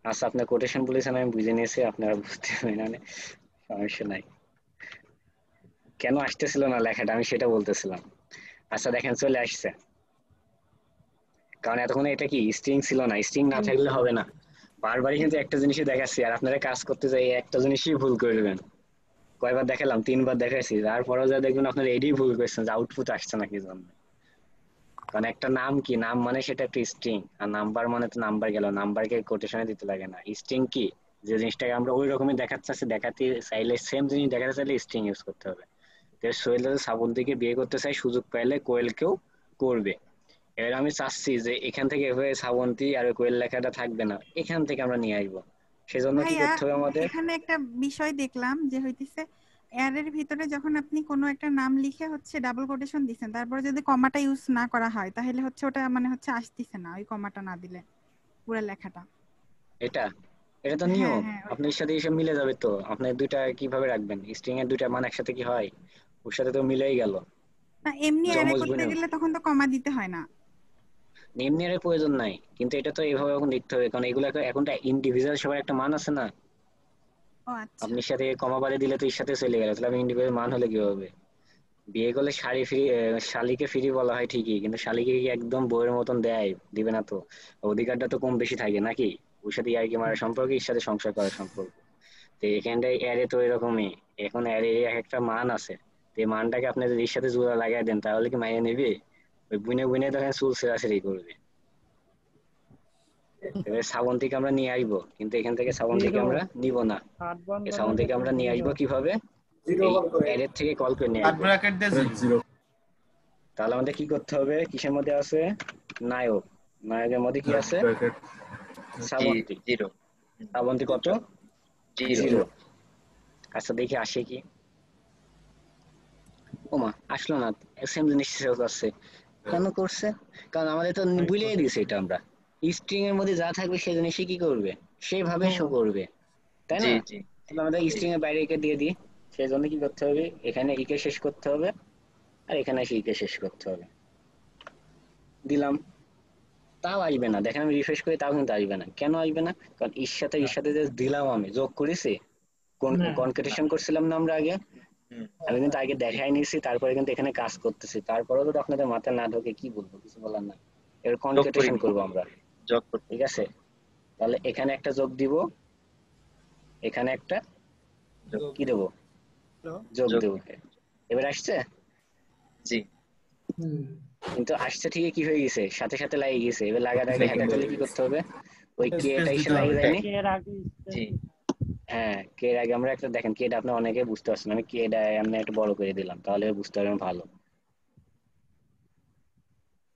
আচ্ছা আপনি কোটেশন বলেছেন, আমি বুঝে নিয়েছি, আপনারা বুঝতে পারেন না, সমস্যা নাই। কেন আসতেছিল না লেখাটা আমি সেটা বলতেছিলাম। আচ্ছা দেখেন চলে আসছে, কারণ এতক্ষণ এটা কি স্ট্রিং ছিল না, স্ট্রিং না থাকলে হবে না। বারবারই কিন্তু একটা জিনিসই দেখাচ্ছি, আর আপনারা কাজ করতে যাই একটা জিনিসই ভুল করবেন। কয়বার দেখালাম, 3বার দেখাচ্ছি, তারপরেও যা দেখবেন আপনারা এটাই ভুল করছেন যে আউটপুট আসছে না কি জন্য। কারণ একটা নাম কি, নাম মানে সেটা একটা স্ট্রিং, আর নাম্বার মানে তো নাম্বার গেল, নাম্বারকে কোটেশনে দিতে লাগে না। স্ট্রিং কি, যে জিনিসটাকে আমরা ওই রকমই দেখাচ্ছি, দেখাতে চাইলে সেম জিনিস দেখাতে চাইলে স্ট্রিং ইউজ করতে হবে। সোহেল যদি শ্রাবন্তীকে বিয়ে করতে চাই, সুযোগ পাইলে কোয়েলকেও করবে। এবার আমি চাচ্ছি যে এখান থেকে এভাবে শ্রাবন্তী আর কোয়েল লেখাটা থাকবে না, এখান থেকে আমরা নিয়ে আসবো। সেজন্য কি ভাইয়া করতে হবে আমাদের? এখানে একটা বিষয় দেখলাম যে হইতেছে এর ভিতরে যখন আপনি কোনো একটা নাম লিখে হচ্ছে ডাবল কোটেশন দিবেন, তারপরে যদি কমাটা ইউজ না করা হয় তাহলে হচ্ছে ওটা মানে হচ্ছে আসতেছে না, ওই কমাটা না দিলে পুরো লেখাটা। এটা এটা তো নিয়ম, আপনার সাথে এসে মিলে যাবে তো। আপনি দুইটা কিভাবে রাখবেন, স্ট্রিং এর দুইটা মান একসাথে কি হয়? ওর সাথে তো মিলেই গেল। না এমনি অ্যারে করতে গেলে তখন তো কমা দিতে হয় না। এমনি এর প্রয়োজন নাই, কিন্তু এটা তো এইভাবে এখন লিখতে হবে, কারণ এগুলো এখন ইন্ডিভিজুয়াল সবার একটা মান আছে না। ও আচ্ছা, আপনি সাথে কমা বাড়ি দিলে তো এর সাথে চলে গেল, তাহলে আমি ইন্ডিভিজুয়াল মান হলে কি হবে? বিয়ে করলে শাড়ি ফ্রি, শালিকে ফ্রি বলা হয় ঠিকই, কিন্তু শালিকে কি একদম বউয়ের মতন দেয়? দিবে না তো। অধিকারটা তো কম বেশি থাকে নাকি? ওর সাথে আর কি মারা সম্পর্ক, এর সাথে সংসার করার সম্পর্ক। তো এখানটায় অ্যারে তো এরকমই, এখন অ্যারে এক একটা মান আছে, তো এই মানটাকে আপনি যদি এর সাথে জোড়া লাগাই দেন তাহলে কি মাইনে নেবে? ওই বুনে বুনে তখন চুল ছেঁড়াছেড়ি করবে। এবার শ্রাবন্তীকে আমরা নিয়ে আসবো, কিন্তু এখান থেকে শ্রাবন্তীকে আমরা নিব না। শ্রাবন্তীকে আমরা নিয়ে আসবো কিভাবে? অ্যারের থেকে কল করে নিয়ে আসবো। তাহলে আমাদের কি করতে হবে, কিসের মধ্যে আছে? নায়ক, নায়কের মধ্যে কি আছে? শ্রাবন্তী। শ্রাবন্তী কত? 0। আচ্ছা দেখি আসে কি। ওমা আসলো না, সেম জিনিস আছে। কেন করছে? কারণ আমাদের তো ভুলিয়ে দিয়েছে এটা। আমরা স্ট্রিং এর মধ্যে যা থাকবে সেই জিনিসই কি করবে, সেইভাবে শো করবে, তাই না? আমাদের স্ট্রিং এর বাইরে একে দিয়ে দিই, সেই জন্য কি করতে হবে, এখানে ইকে শেষ করতে হবে, আর এখানে এসে ইকে শেষ করতে হবে। দিলাম, তাও আসবে না। দেখেন আমি রিফ্রেশ করি, তাও কিন্তু আসবে না। কেন আসবে না? কারণ এর সাথে যে দিলাম, আমি যোগ করেছি, কনকেটেশন করছিলাম না আমরা আগে, আমি কিন্তু আগে দেখাই নিয়েছি, তারপরে কিন্তু এখানে কাজ করতেছি। তারপরেও যদি আপনাদের মাথায় না ঢোকে কি বলবো, কিছু বলার না। এর কনকেটেশন করবো আমরা, ঠিক আছে? তাহলে এখানে একটা যোগ দিব, এখানে একটা কি দেবো, যোগ দেবো। এবার আসছে? জি। কিন্তু আসছে ঠিকই, কি হয়ে গেছে, সাথে সাথে লাগিয়ে গেছে। এবার লাগার আগে হেডার করলে কি করতে হবে, ওই কে এটা এসে লাগিয়ে যায়নি? জি হ্যাঁ, কে এর আগে আমরা একটা দেখেন, কেটা আপনি অনেকে বুঝতে পারছেন, আমি কেটা এমনি একটু বড় করে দিলাম, তাহলে বুঝতে পারবেন ভালো।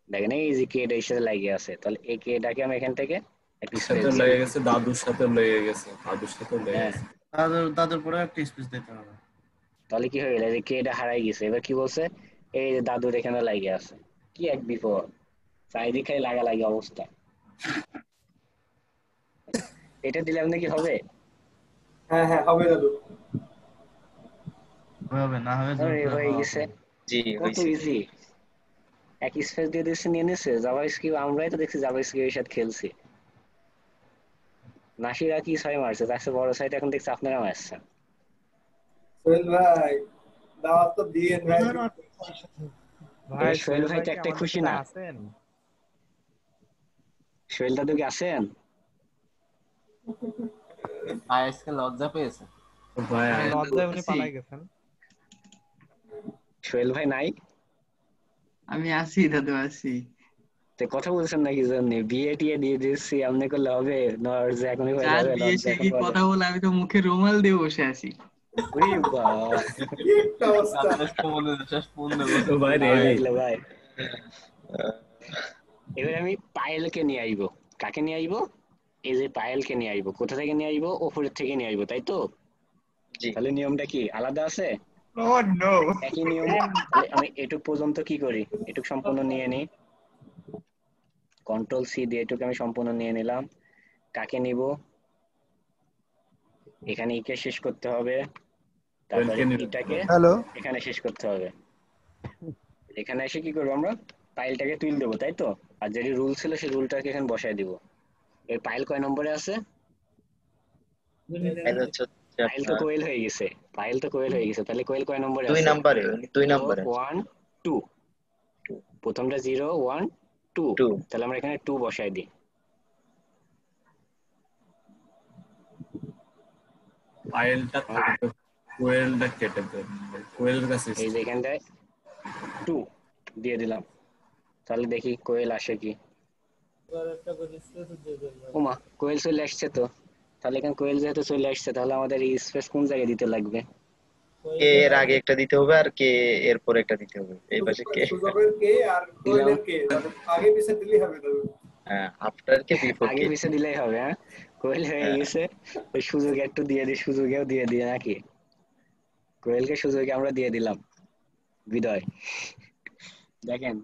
দেখেন এই যে কেটা এর সাথে লাগিয়ে আছে, তাহলে এই কেটাকে আমি এখান থেকে একটা স্পেস সাথে লেগে গেছে, দাদুর সাথে লেগে গেছে, দাদুর সাথে লেগে গেছে, দাদুর পরে একটা স্পেস দিতে হবে। তাহলে কি হয়ে গেল, যে কেটা হারাই গেছে। এবার কি বলছে, এই যে দাদুর এখানে লাগিয়ে আছে, কি এক বিপদ, চারিদিকে লাগালাগি অবস্থা। এটা দিলে আপনি কি হবে? হ্যাঁ হ্যাঁ হবে দাদু, হবে না হবে হয়ে গেছে। জি কত ইজি, এক স্পেস দিয়ে দিয়েছে, নিয়ে নিয়েছে। জাভাস্ক্রিপ্ট আমরাই তো দেখছি জাভাস্ক্রিপ্টের সাথে খেলছি। নাসিরা কি 6 মারছে, তার চেয়ে বড় সাইট এখন দেখছি আপনারা মারছেন। সোহেল ভাই দাওয়াত তো দিয়েন ভাই। ভাই সোহেল ভাই তো একটা খুশি না। সোহেল দাদু কি আছেন? আজকে লজ্জা পেয়েছে ভাই, লজ্জায় উনি পালাই গেছেন। সোহেল ভাই নাই? আমি আছি দাদু, আছি। তো কথা বলছেন নাকি জন্য বিয়ে টিয়ে দিয়ে দিচ্ছি আপনি করলে হবে? নরজে এখনই হয়ে যাবে। বিয়ে সে কি কথা বলে, আমি তো মুখে রুমাল দিয়ে বসে আছি। ওরে বাবা কি একটা অবস্থা। ভাই রেডি ভাই এবার আমি পায়েলকে নিয়ে আইবো। কাকে নিয়ে আইবো? এই যে পায়েলকে নিয়ে আইবো। কোথা থেকে নিয়ে আইবো? উপরের থেকে নিয়ে আইবো, তাই তো? তাহলে নিয়মটা কি আলাদা আছে? একই নিয়ম। তাহলে আমি এটুক পর্যন্ত কি করি, এটুক সম্পূর্ণ নিয়ে নিই, কন্ট্রোল সি দিয়ে এটুক আমি সম্পূর্ণ নিয়ে নিলাম। কাকে নিব? এখানে ই কে শেষ করতে হবে, তারপরে ইটাকে হ্যালো এখানে শেষ করতে হবে। এখানে এসে কি করবো আমরা, পাইলটাকে তুলে দেবো, তাই তো? আর যেটি রুল ছিল সেই রুলটাকে এখানে বসায় দিব। এর পাইল কয় নম্বরে আছে? পাইল তো কোয়েল হয়ে গেছে, পাইল তো কোয়েল হয়ে গেছে, তাহলে কোয়েল কয় নম্বরে আছে? 2 নম্বরে 1 2, প্রথমটা 0 1 2, তাহলে আমরা এখানে 2 বসায় দিই। পাইলটা থাকবে, কোয়েলটা কেটে দেন, কোয়েলের কাছে এই যে এখানটায় 2 দিয়ে দিলাম, তাহলে দেখি কোয়েল আসে কি। ওমা, কোয়েল চলে আসছে তো। তাহলে এখানে কোয়েল যেহেতু চলে আসছে, তাহলে আমাদের এই স্পেস কোন জায়গায় দিতে লাগবে? কে এর আগে একটা দিতে হবে আর কে এর পরে একটা দিতে হবে। এই পাশে কে, সুযোগের কে আর কোয়েলের কে, আগে পিছে দিলেই হবে তো। হ্যাঁ আফটার কে বিফোর আগে কে, পিছে দিলেই হবে। হ্যাঁ, কোয়েল হয়ে গেছে, ওই সুযোগ একটু দিয়ে দিই, সুযোগেও দিয়ে দিই নাকি? কোয়েলকে সুযোগে আমরা দিয়ে দিলাম, বিদায়। দেখেন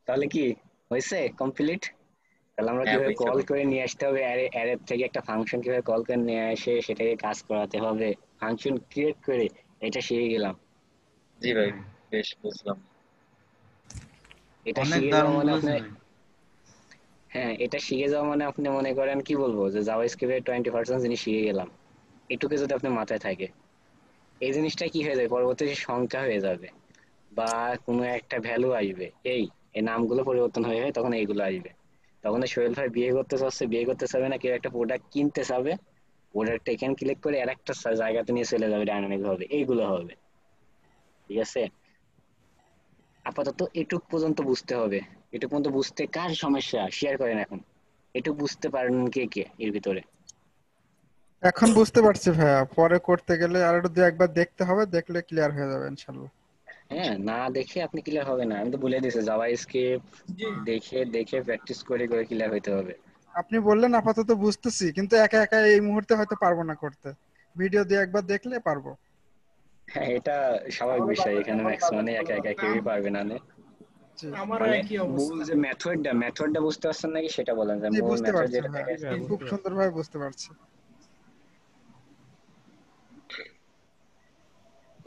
তাহলে কি হয়েছে, কমপ্লিট। তাহলে আমরা কিভাবে কল করে নিয়ে আসতে হবে, অ্যারে থেকে একটা ফাংশন কিভাবে কল করে নিয়ে এসে সেটাকে কাজ করাতে হবে, ফাংশন ক্রিয়েট করে, এটা শিখে গেলাম। জি ভাই বেশ বুঝলাম। এটা শিখে যাওয়া মানে আপনি, হ্যাঁ এটা শিখে যাওয়া মানে আপনি মনে করেন কি বলবো, যে জাভাস্ক্রিপ্টের 20% জিনিস শিখে গেলাম। এটুকু যদি আপনার মাথায় থাকে, এই জিনিসটা কি হয়ে যায়, পরবর্তীতে সংখ্যা হয়ে যাবে বা কোনো একটা ভ্যালু আসবে, এই নামগুলো পরিবর্তন হয়ে তখন এইগুলো আসবে। তখন সোহেল ভাই বিয়ে করতে চাচ্ছে, বিয়ে করতে চাবে না, কেউ একটা প্রোডাক্ট কিনতে চাবে, প্রোডাক্ট এখানে ক্লিক করে আর একটা জায়গাতে নিয়ে চলে যাবে, ডাইনামিক ভাবে এইগুলো হবে। ঠিক আছে, আপাতত এটুক পর্যন্ত বুঝতে হবে। এটুক পর্যন্ত বুঝতে কার সমস্যা শেয়ার করেন এখন, এটুক বুঝতে পারেন কে কে এর ভিতরে? এখন বুঝতে পারছি ভাইয়া, পরে করতে গেলে আর একটু একবার দেখতে হবে, দেখলে ক্লিয়ার হয়ে যাবে ইনশাআল্লাহ। হ্যাঁ, না দেখে আপনি ক্লিয়ার হবে না, আমি তো বলে দিয়েছি জাভাস্ক্রিপ্ট দেখে দেখে প্র্যাকটিস করে করে ক্লিয়ার হইতে হবে। আপনি বললেন আপাতত বুঝতেছি, কিন্তু একা একা এই মুহূর্তে হয়তো পারবো না করতে, ভিডিও দিয়ে একবার দেখলে পারবো। হ্যাঁ, এটা স্বাভাবিক বিষয়, এখানে ম্যাক্সিমাম একা একা কেউই পারবে না। মানে মূল যে মেথডটা বুঝতে পারছেন নাকি সেটা বলেন, যে মূল বুঝতে মেথড পারছি যেটা ভাই, দেখাচ্ছে। খুব সুন্দরভাবে বুঝতে পারছি।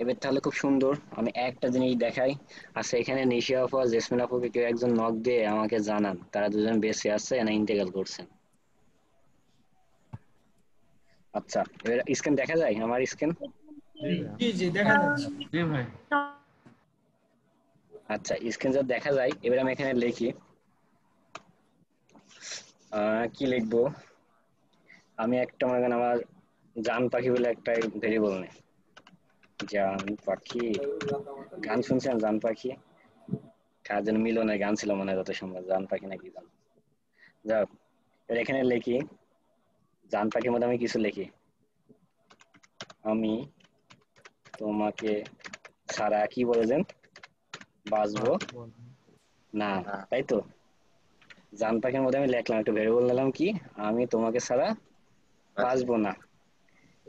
এবার তাহলে খুব সুন্দর, আমি একটা জিনিস দেখাই। আচ্ছা, এখানে নিশা আপা জেসমিন আপুকে কেউ একজন নক দিয়ে আমাকে জানান তারা দুজন বেঁচে আছে না ইন্টেগ্রাল করছেন। আচ্ছা, এবার স্ক্রিন দেখা যায় আমার স্ক্রিন? জি জি দেখা যাচ্ছে। জি ভাই। আচ্ছা, স্ক্রিন যা দেখা যায়, এবার আমি এখানে লিখি, কি লিখবো আমি, একটা মনে করেন আমার জান পাখি বলে একটা ভেরিয়েবল নেই, জান পাখি, গান শুনছেন জান পাখি? কার যেন মিলনের গান ছিল মনে হয়, যত সম্ভব জান পাখি নাকি গান। যাক, এবার এখানে লিখি জান পাখির মধ্যে আমি কিছু লিখি, আমি তোমাকে ছাড়া কি বলেছেন বাঁচবো না, তাই তো? জান পাখির মধ্যে আমি লিখলাম, একটা ভেরিয়েবল নিলাম কি, আমি তোমাকে ছাড়া বাঁচবো না।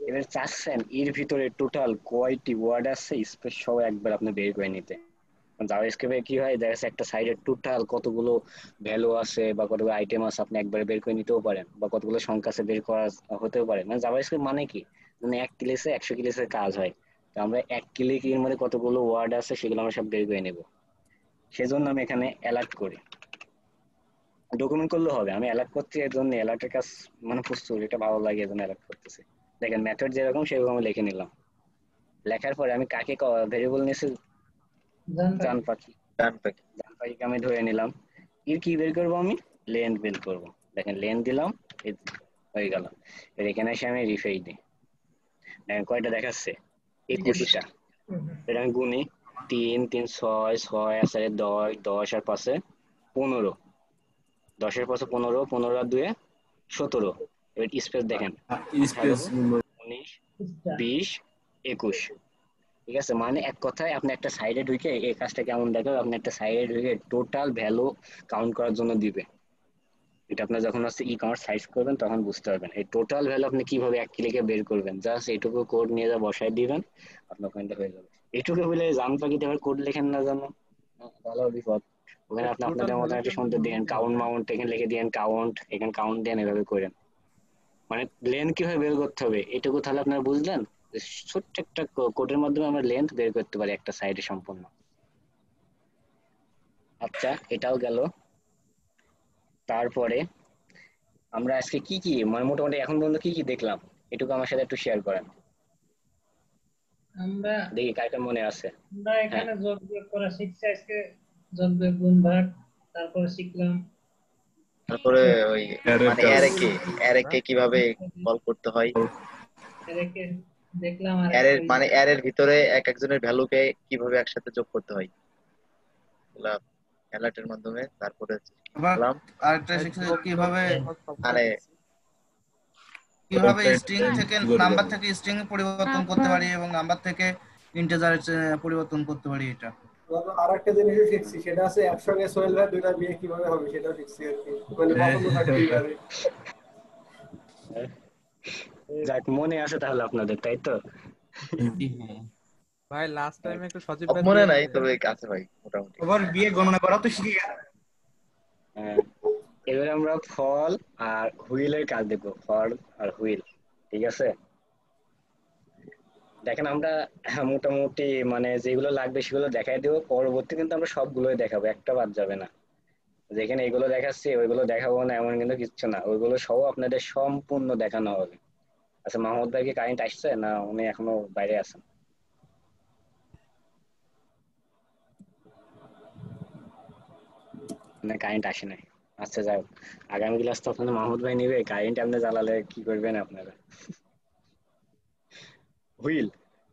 এবার চাচ্ছেন এর ভিতরে টোটাল কয়টি ওয়ার্ড আছে স্পেস সহ একবার আপনি বের করে নিতে। জাভাস্ক্রিপ্টে কি হয়, দেখা যাচ্ছে একটা সাইডে টোটাল কতগুলো ভ্যালু আছে বা কতগুলো আইটেম আছে আপনি একবারে বের করে নিতেও পারেন, বা কতগুলো সংখ্যা আছে বের করা হতেও পারে। মানে জাভাস্ক্রিপ্ট মানে কি, মানে এক ক্লিকে 100 ক্লিকের কাজ হয়, তো আমরা এক ক্লিকের মধ্যে কতগুলো ওয়ার্ড আছে সেগুলো আমরা সব বের করে নেব। সেজন্য আমি এখানে অ্যালার্ট করি, ডকুমেন্ট করলে হবে, আমি অ্যালার্ট করছি এর জন্য, অ্যালার্টের কাজ মানে প্রস্তুত, এটা ভালো লাগে এজন্য অ্যালার্ট করতেছি। দেখেন মেথড যেরকম সেরকম আমি লিখে নিলাম, লেখার পরে আমি কাকে ভেরিয়েবল নিয়েছি, জান পাখি, জান পাখিকে আমি ধরে নিলাম। এর কি বের করবো আমি, লেন্থ বের করবো। দেখেন লেন্থ দিলাম, হয়ে গেল। এর এখানে এসে আমি রিফ্রেশ দিই, দেখেন কয়টা দেখাচ্ছে, 21টা। এটা আমি গুনি, 3 3 6 6 আছে 10 10 আর 5 15, 10-এর পাশে 15, 15 আর 2 17। এবার স্পেস দেখেন, 19 20 21। ঠিক আছে, মানে এক কথায় আপনি একটা সাইডে ঢুকে এই কাজটা কেমন দেখো, আপনি একটা সাইডে ঢুকে টোটাল ভ্যালু কাউন্ট করার জন্য দিবে। এটা আপনার যখন হচ্ছে ই কমার্স সাইজ করবেন তখন বুঝতে পারবেন এই টোটাল ভ্যালু আপনি কিভাবে এক ক্লিকে বের করবেন। জাস্ট এইটুকু কোড নিয়ে যা বসায় দিবেন, আপনার ওখানটা হয়ে যাবে। এইটুকু বলে জান পাখিতে আবার কোড লেখেন না জানো, তাহলে বিপদ। ওখানে আপনি আপনাদের মতো একটা সুন্দর দিন কাউন্ট মাউন্ট এখানে লিখে দিয়েন, কাউন্ট এখানে কাউন্ট দেন, এভাবে করেন। মানে লেন্থ কিভাবে বের করতে হবে এটুকু তাহলে আপনারা বুঝলেন, যে ছোট্ট একটা কোডের মাধ্যমে আমরা লেন্থ বের করতে পারি একটা সাইডে সম্পূর্ণ। আচ্ছা, এটাও গেল। তারপরে আমরা আজকে কি কি মানে মোটামুটি এখন পর্যন্ত কি কি দেখলাম এটুকু আমার সাথে একটু শেয়ার করেন, আমরা দেখি কারটা মনে আছে। এখানে যোগ বিয়োগ করা শিখছি আজকে, যোগ বিয়োগ গুণ ভাগ, তারপরে শিখলাম তারপরে ওই মানে অ্যারেকে কিভাবে কল করতে হয়, অ্যারেকে দেখলাম, আর মানে অ্যারের ভিতরে এক একজনের ভ্যালুকে কিভাবে একসাথে যোগ করতে হয় এগুলা অ্যালার্টের মাধ্যমে। তারপরে আরেকটা শিখছি কিভাবে মানে কিভাবে স্ট্রিং থেকে নাম্বার থেকে স্ট্রিং পরিবর্তন করতে পারি এবং নাম্বার থেকে ইন্টিজারে পরিবর্তন করতে পারি। এটা আরেকটা জিনিসও শিখছি, সেটা আছে একসঙ্গে সোহেল ভাই দুইটা বিয়ে কিভাবে হবে সেটাও শিখছি আর কি, মানে পছন্দ থাকতেই পারে। যাক, মনে আছে তাহলে আপনাদের, তাই তো? ভাই লাস্ট টাইম একটু সজীব ভাই মনে নাই, তবে আছে ভাই মোটামুটি। আবার বিয়ে গণনা করা তো শিখে গেল। এবারে আমরা ফল আর হুইলের কাজ দেখবো, ফল আর হুইল। ঠিক আছে, দেখেন আমরা মোটামুটি মানে যেগুলো লাগবে সেগুলো দেখাই দেবো, পরবর্তী কিন্তু আমরা সবগুলোই দেখাবো, একটা বাদ যাবে না। যেখানে এগুলো দেখাচ্ছি ওইগুলো দেখাবো না এমন কিন্তু কিচ্ছু না, ওইগুলো সব আপনাদের সম্পূর্ণ দেখানো হবে। আচ্ছা, মাহমুদ ভাই কি কারেন্ট আসছে না উনি এখনো বাইরে আছেন? না, কারেন্ট আসে নাই। আচ্ছা যাই হোক, আগামী ক্লাস তো আপনাদের মাহমুদ ভাই নিবে, কারেন্ট আপনি জ্বালালে কি করবেন আপনারা? হুইল,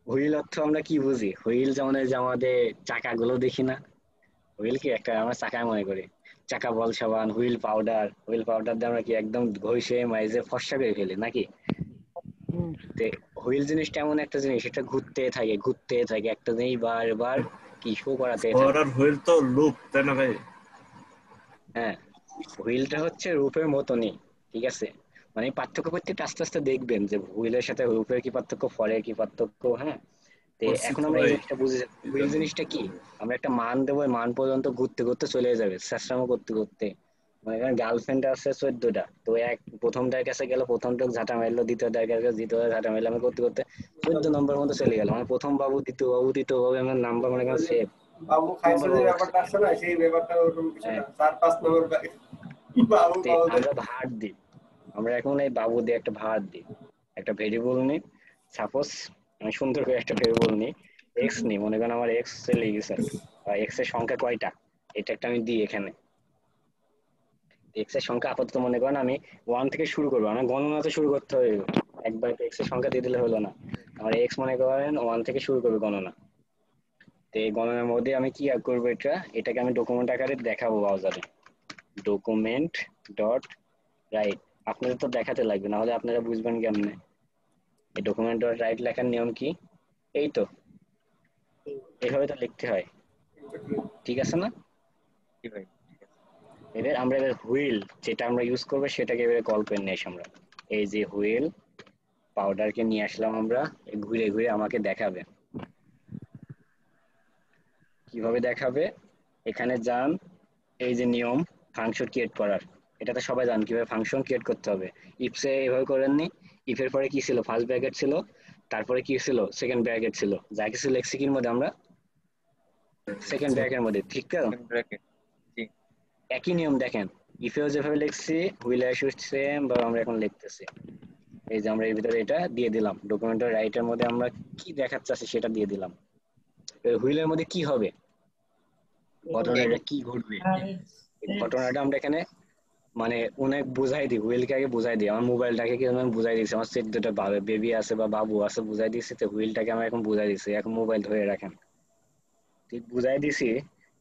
হুইল অর্থ আমরা কি বুঝি? হুইল যেমন এই যে আমাদের চাকাগুলো দেখি না, হুইল কি একটা আমরা চাকা মনে করি, চাকা বল সাবান, হুইল পাউডার, হুইল পাউডার দিয়ে আমরা কি একদম ঘষে মাইজে ফর্সা করে ফেলি নাকি? হুইল জিনিসটা এমন একটা জিনিস, এটা ঘুরতে থাকে একটা জিনিস বারবার কি শো করাতে থাকে। হুইল তো লুপ, তাই না ভাই? হ্যাঁ, হুইলটা হচ্ছে রূপের মতনই, ঠিক আছে। মানে পার্থক্য করতে আস্তে আস্তে দেখবেন যে হুইলের সাথে রূপের কি পার্থক্য, ফলের কি পার্থক্য। হ্যাঁ, তো এখন আমরা এই জিনিসটা বুঝি, হুইল জিনিসটা কি, আমরা একটা মান দেবো, মান পর্যন্ত ঘুরতে ঘুরতে চলে যাবে, চেষ্টামো করতে করতে। মানে গার্লফ্রেন্ড আছে 14টা, তো প্রথমটার কাছে গেল, প্রথমটাকে ঝাঁটা মারলো, দ্বিতীয়টার কাছে দ্বিতীয়টা ঝাঁটা মারলো, আমি করতে করতে 14 নম্বর মতো চলে গেল। মানে প্রথম বাবু, দ্বিতীয় বাবু, তৃতীয় বাবু, আমার নাম্বার মনে করেন সেভ। বাবু খাইছে যে ব্যাপারটা আসছে না, সেই ব্যাপারটা ওরকম কিছু না, 4-5 নম্বর বাবু আমরা ভার দিই, আমরা এখন এই বাবু দিয়ে একটা ভার দিই, একটা ভেরিয়েবল নিই। সাপোজ আমি সুন্দর করে একটা ভেরিয়েবল নিই, এক্স নিই, মনে করেন আমার এক্স চলে গেছে, এক্স এর সংখ্যা কয়টা এটা একটা আমি দিই এখানে। এক্স এর সংখ্যা আপাতত মনে করেন আমি 1 থেকে শুরু করবো, আমার গণনাতে শুরু করতে হবে, একবার এক্স এর সংখ্যা দিয়ে দিলে হলো না, আমার এক্স মনে করেন 1 থেকে শুরু করবে গণনা। তো এই গণনার মধ্যে আমি কি করবো, এটাকে আমি ডকুমেন্ট আকারে দেখাবো ব্রাউজারে, ডকুমেন্ট ডট রাইট। আপনাদের তো দেখাতে লাগবে, না হলে আপনারা বুঝবেন কেমনে। এই ডকুমেন্ট ডট রাইট লেখার নিয়ম কি, এই তো এইভাবে তো লিখতে হয়, ঠিক আছে না? এবার আমরা হুইল যেটা আমরা ইউজ করবো সেটাকে এবারে কল করে নিয়ে আসি আমরা, এই যে হুইল পাউডারকে নিয়ে আসলাম আমরা, ঘুরে ঘুরে আমাকে দেখাবে। কিভাবে দেখাবে, এখানে যান, এই যে নিয়ম ফাংশন ক্রিয়েট করার, এটা তো সবাই জান কিভাবে ফাংশন ক্রিয়েট করতে হবে। ইফসে এভাবে করেননি, ইফের পরে কি ছিল, ফার্স্ট ব্র্যাকেট ছিল, তারপরে কি ছিল, সেকেন্ড ব্র্যাকেট ছিল, যা কিছু লেখছি কির মধ্যে আমরা সেকেন্ড ব্র্যাকেটের মধ্যে, ঠিক তো? একই নিয়ম দেখেন, ইফেও যেভাবে লিখছি হুইলে সেম বা আমরা এখন লিখতেছি। এই যে আমরা এর ভিতরে এটা দিয়ে দিলাম, ডকুমেন্টের রাইটের মধ্যে আমরা কি দেখাতে চাচ্ছি সেটা দিয়ে দিলাম। হুইলের মধ্যে কি হবে, ঘটনাটা কি ঘটবে, ঘটনাটা আমরা এখানে মানে অনেক বুঝাই দিই, হুইলকে আগে বুঝাই দিই। আমার মোবাইলটাকে কি আমি বুঝাই দিয়েছি, আমার 14টা বেবি আছে বা বাবু আছে বুঝাই দিয়েছি, তো হুইলটাকে আমি এখন বুঝাই দিচ্ছি, এখন মোবাইল ধরে রাখেন, ঠিক বুঝাই দিছি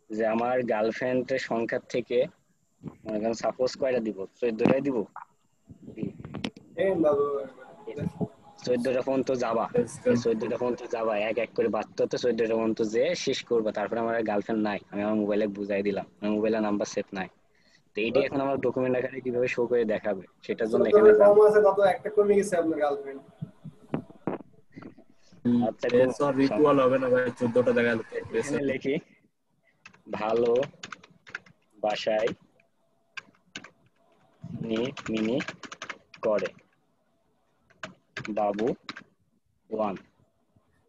যে আমার গার্লফ্রেন্ডের সংখ্যার থেকে মনে করেন সাপোজ কয়টা দিব, 14টাই দিব, 14টা পর্যন্ত যাবা, 14টা পর্যন্ত যাবা, এক এক করে বাচ্চা তো 14টা পর্যন্ত যে শেষ করবো, তারপরে আমার গার্লফ্রেন্ড নাই, আমি আমার মোবাইলে বুঝাই দিলাম, আমার মোবাইলের নাম্বার সেভ নাই। তো এইটা এখন আমার ডকুমেন্ট আকারে কিভাবে শো করে দেখাবে সেটার জন্য এখানে কম আছে, তত একটা কমে গেছে আপনার গার্লফ্রেন্ড। আচ্ছা, এসব ইকুয়াল হবে না ভাই, 14টা দেখা গেল। এখানে লিখি ভালো বাসায় মিনি করে, বাবু 1,